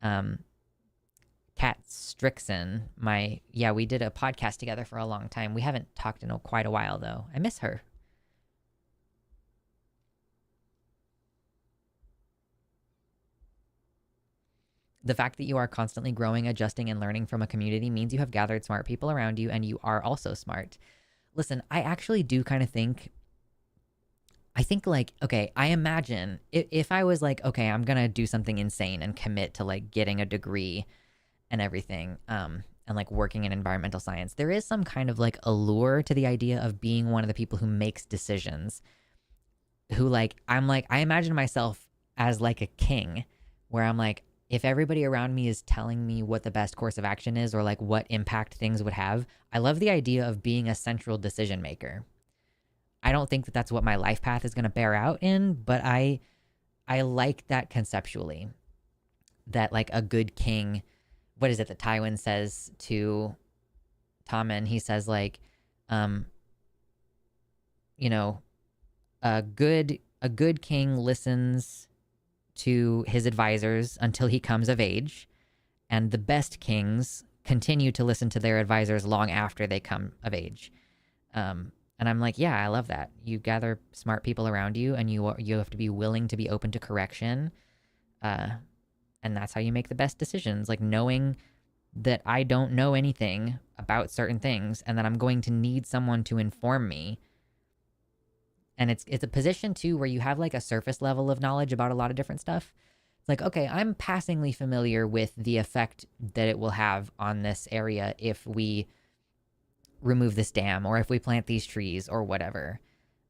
Speaker 1: Kat Strixon, we did a podcast together for a long time. We haven't talked in quite a while, though. I miss her. The fact that you are constantly growing, adjusting, and learning from a community means you have gathered smart people around you and you are also smart. Listen, I actually do kind of think, like, okay, I imagine if I was like, okay, I'm going to do something insane and commit to like getting a degree and everything, and like working in environmental science, there is some kind of like allure to the idea of being one of the people who makes decisions, who like, I imagine myself as like a king where I'm like, if everybody around me is telling me what the best course of action is or like what impact things would have, I love the idea of being a central decision maker. I don't think that that's what my life path is going to bear out in, but I like that conceptually. That like a good king, what is it that Tywin says to Tommen? He says like, you know, a good king listens to his advisors until he comes of age, and the best kings continue to listen to their advisors long after they come of age. And I'm like, yeah, I love that. You gather smart people around you, and you have to be willing to be open to correction. And that's how you make the best decisions. Like knowing that I don't know anything about certain things, and that I'm going to need someone to inform me. And it's a position too where you have like a surface level of knowledge about a lot of different stuff. It's like, okay, I'm passingly familiar with the effect that it will have on this area if we remove this dam or if we plant these trees or whatever.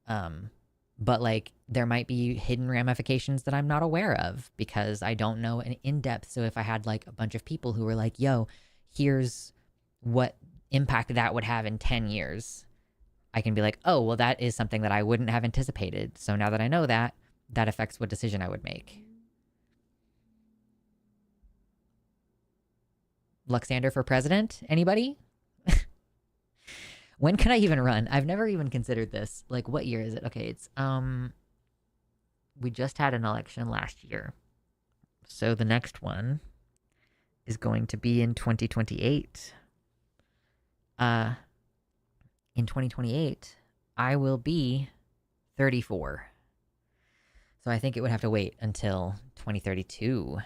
Speaker 1: But like there might be hidden ramifications that I'm not aware of because I don't know in depth. So if I had like a bunch of people who were like, yo, here's what impact that would have in 10 years, I can be like, oh, well, that is something that I wouldn't have anticipated. So now that I know that, that affects what decision I would make. Luxander for president? Anybody? When can I even run? I've never even considered this. Like, what year is it? Okay, it's, we just had an election last year. So the next one is going to be in 2028. in 2028, I will be 34. So I think it would have to wait until 2032.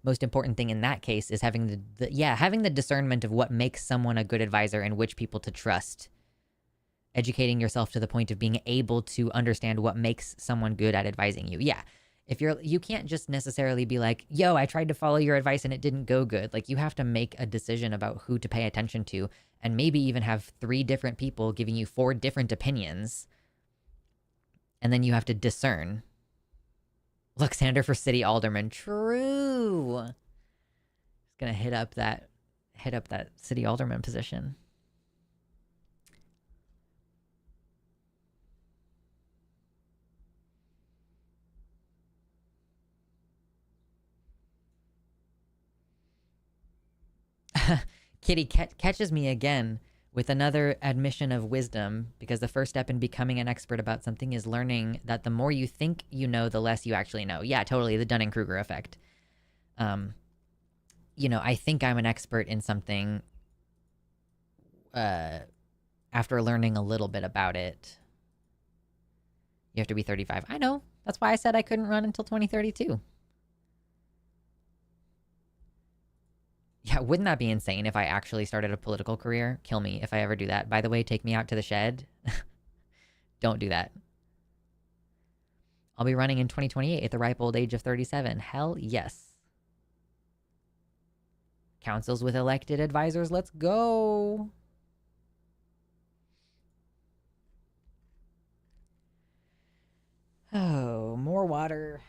Speaker 1: Most important thing in that case is having having the discernment of what makes someone a good advisor and which people to trust. Educating yourself to the point of being able to understand what makes someone good at advising you. Yeah. If you can't just necessarily be like, yo, I tried to follow your advice and it didn't go good. Like, you have to make a decision about who to pay attention to, and maybe even have 3 different people giving you 4 different opinions. And then you have to discern. Luxander for city alderman. True. Just gonna hit up that city alderman position. Kitty catches me again with another admission of wisdom, because the first step in becoming an expert about something is learning that the more you think you know, the less you actually know. Yeah, totally. The Dunning-Kruger effect. You know, I think I'm an expert in something after learning a little bit about it. You have to be 35. I know. That's why I said I couldn't run until 2032. Yeah, wouldn't that be insane if I actually started a political career? Kill me if I ever do that. By the way, take me out to the shed. Don't do that. I'll be running in 2028 at the ripe old age of 37. Hell yes. Councils with elected advisors, let's go. Oh, more water.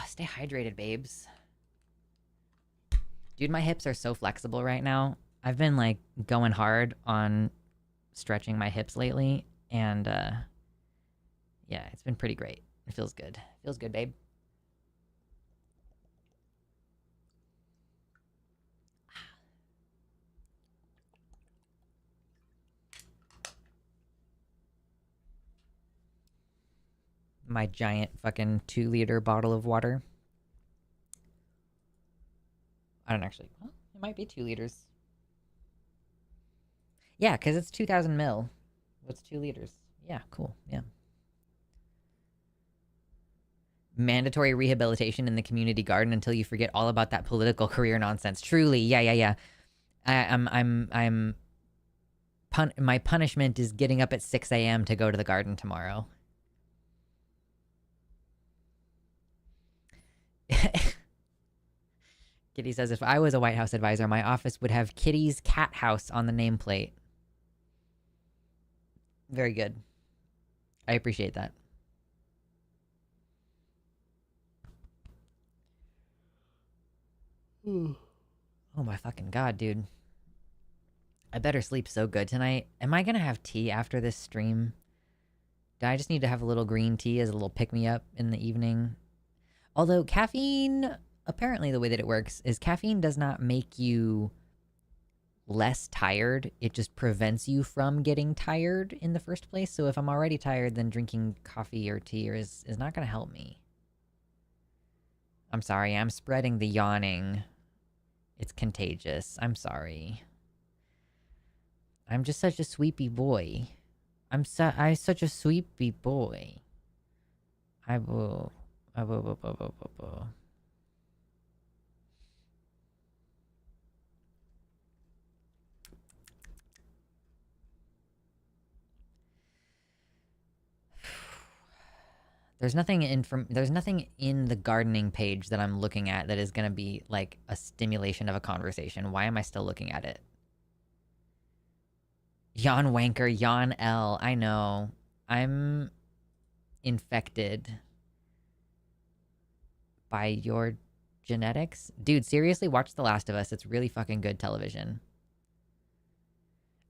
Speaker 1: Stay hydrated, babes. Dude, my hips are so flexible right now. I've been, like, going hard on stretching my hips lately, and, yeah, it's been pretty great. It feels good. Feels good, babe. My giant fucking 2-liter bottle of water. I don't actually... Well, it might be 2 liters. Yeah, because it's 2,000 mil. What's 2 liters? Yeah, cool. Yeah. Mandatory rehabilitation in the community garden until you forget all about that political career nonsense. Truly, yeah. My punishment is getting up at 6 a.m. to go to the garden tomorrow. Kitty says, if I was a White House advisor, my office would have Kitty's cat house on the nameplate. Very good. I appreciate that. Oh my fucking god, dude. I better sleep so good tonight. Am I gonna have tea after this stream? Do I just need to have a little green tea as a little pick-me-up in the evening? Although caffeine, apparently the way that it works is caffeine does not make you less tired. It just prevents you from getting tired in the first place. So if I'm already tired, then drinking coffee or tea is not going to help me. I'm sorry. I'm spreading the yawning. It's contagious. I'm sorry. I'm just such a sweepy boy. I'm such a sweepy boy. I will. There's nothing in the gardening page that I'm looking at that is going to be like a stimulation of a conversation. Why am I still looking at it? Yawn wanker, yawn L. I know. I'm infected by your genetics. Dude, seriously, watch The Last of Us. It's really fucking good television.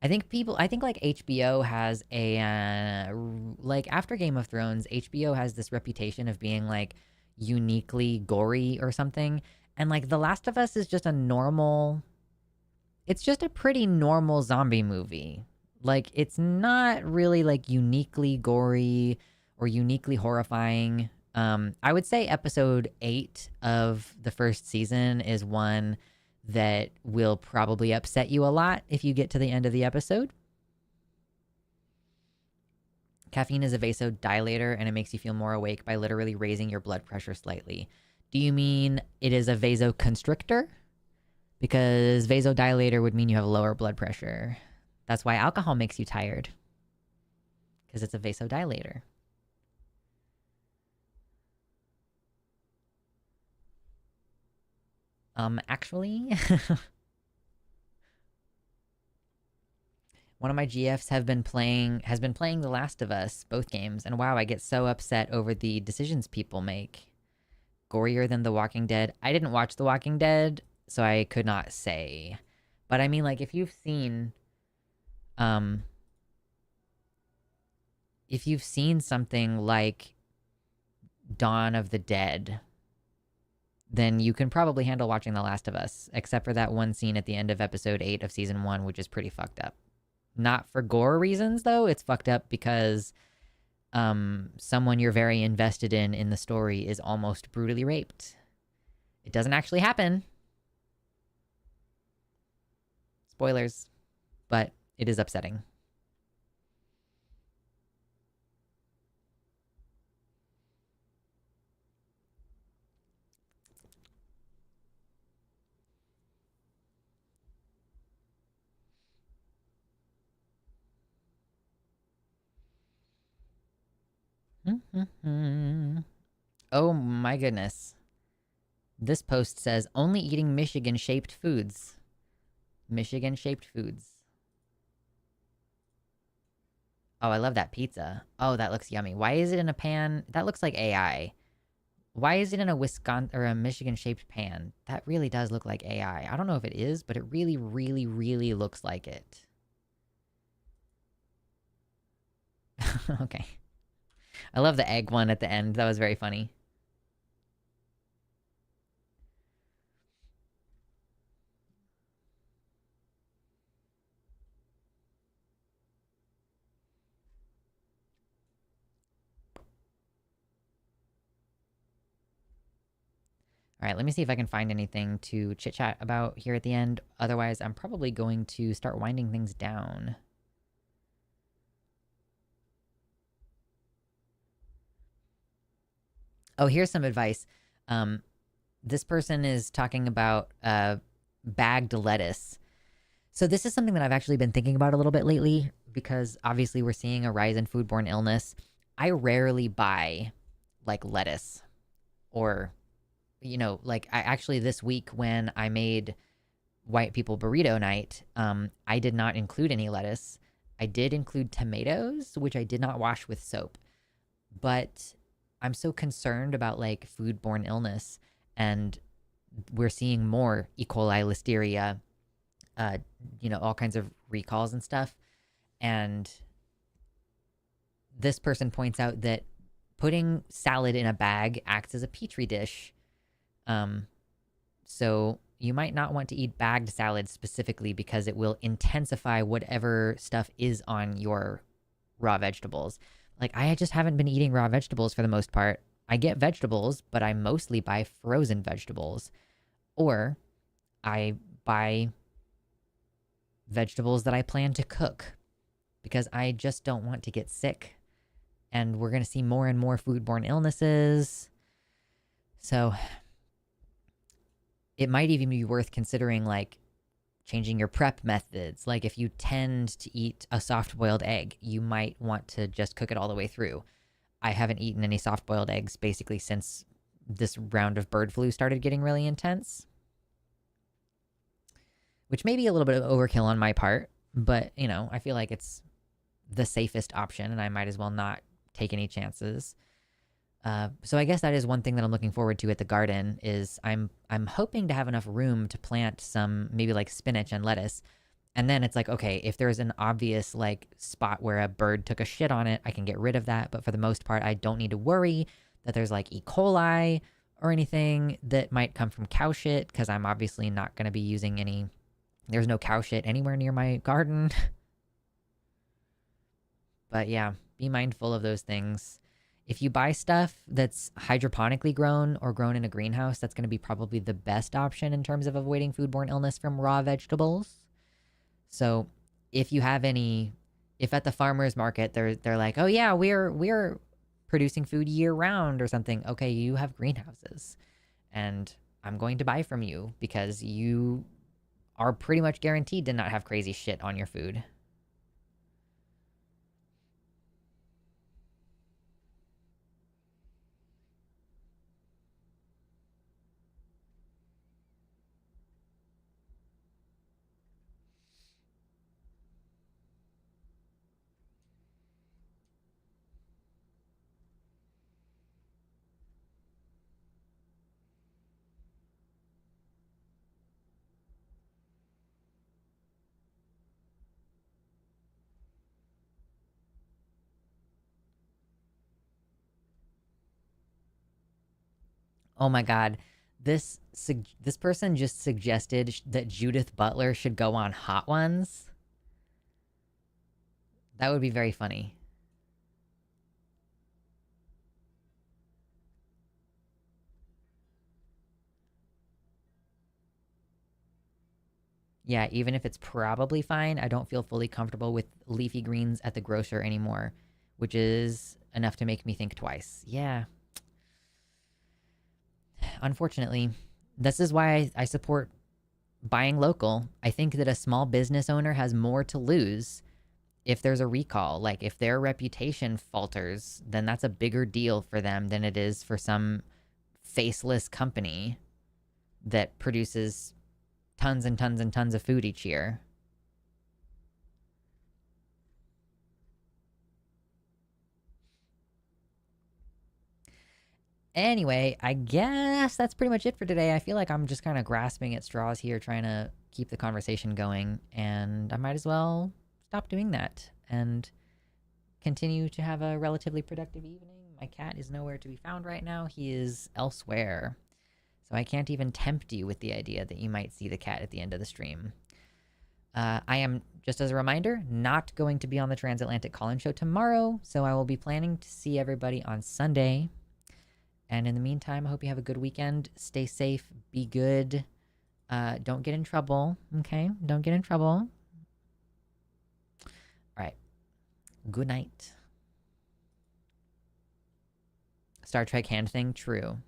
Speaker 1: I think like HBO has a, like after Game of Thrones, HBO has this reputation of being like uniquely gory or something. And like The Last of Us is just it's just a pretty normal zombie movie. Like, it's not really like uniquely gory or uniquely horrifying. I would say episode 8 of the first season is one that will probably upset you a lot if you get to the end of the episode. Caffeine is a vasodilator and it makes you feel more awake by literally raising your blood pressure slightly. Do you mean it is a vasoconstrictor? Because vasodilator would mean you have lower blood pressure. That's why alcohol makes you tired. Because it's a vasodilator. Actually, one of my GFs has been playing The Last of Us, both games, and wow, I get so upset over the decisions people make. Gorier than The Walking Dead. I didn't watch The Walking Dead, so I could not say. But I mean, like, if you've seen something like Dawn of the Dead, then you can probably handle watching The Last of Us, except for that one scene at the end of episode 8 of season 1, which is pretty fucked up. Not for gore reasons, though. It's fucked up because someone you're very invested in the story is almost brutally raped. It doesn't actually happen. Spoilers. But it is upsetting. Oh my goodness. This post says, only eating Michigan-shaped foods. Michigan-shaped foods. Oh, I love that pizza. Oh, that looks yummy. Why is it in a pan? That looks like AI. Why is it in a Wisconsin or a Michigan-shaped pan? That really does look like AI. I don't know if it is, but it really, really, really looks like it. Okay. I love the egg one at the end. That was very funny. All right, let me see if I can find anything to chit-chat about here at the end. Otherwise, I'm probably going to start winding things down. Oh, here's some advice. This person is talking about bagged lettuce. So this is something that I've actually been thinking about a little bit lately because obviously we're seeing a rise in foodborne illness. I rarely buy like lettuce or, you know, like I actually this week when I made white people burrito night, I did not include any lettuce. I did include tomatoes, which I did not wash with soap. But I'm so concerned about like foodborne illness, and we're seeing more E. coli, listeria, you know, all kinds of recalls and stuff. And this person points out that putting salad in a bag acts as a petri dish. So you might not want to eat bagged salad specifically because it will intensify whatever stuff is on your raw vegetables. Like, I just haven't been eating raw vegetables for the most part. I get vegetables, but I mostly buy frozen vegetables. Or I buy vegetables that I plan to cook because I just don't want to get sick. And we're going to see more and more foodborne illnesses. So it might even be worth considering, like, changing your prep methods. Like, if you tend to eat a soft-boiled egg, you might want to just cook it all the way through. I haven't eaten any soft-boiled eggs basically since this round of bird flu started getting really intense. Which may be a little bit of overkill on my part, but, you know, I feel like it's the safest option, and I might as well not take any chances. So I guess that is one thing that I'm looking forward to at the garden is I'm hoping to have enough room to plant some maybe like spinach and lettuce. And then it's like, okay, if there's an obvious like spot where a bird took a shit on it, I can get rid of that. But for the most part, I don't need to worry that there's like E. coli or anything that might come from cow shit because I'm obviously not going to be using any. There's no cow shit anywhere near my garden. But yeah, be mindful of those things. If you buy stuff that's hydroponically grown or grown in a greenhouse, that's going to be probably the best option in terms of avoiding foodborne illness from raw vegetables. So if you have any, if at the farmer's market they're like, oh yeah, we're producing food year round or something. Okay, you have greenhouses, and I'm going to buy from you because you are pretty much guaranteed to not have crazy shit on your food. Oh my god. This person just suggested that Judith Butler should go on Hot Ones. That would be very funny. Yeah, even if it's probably fine, I don't feel fully comfortable with leafy greens at the grocer anymore, which is enough to make me think twice. Yeah. Unfortunately, this is why I support buying local. I think that a small business owner has more to lose if there's a recall. Like, if their reputation falters, then that's a bigger deal for them than it is for some faceless company that produces tons and tons and tons of food each year. Anyway, I guess that's pretty much it for today. I feel like I'm just kind of grasping at straws here, trying to keep the conversation going, and I might as well stop doing that and continue to have a relatively productive evening. My cat is nowhere to be found right now. He is elsewhere. So I can't even tempt you with the idea that you might see the cat at the end of the stream. I am, just as a reminder, not going to be on the Transatlantic Call-In Show tomorrow, so I will be planning to see everybody on Sunday. And in the meantime, I hope you have a good weekend. Stay safe. Be good. Don't get in trouble. Okay? Don't get in trouble. All right. Good night. Star Trek hand thing? True.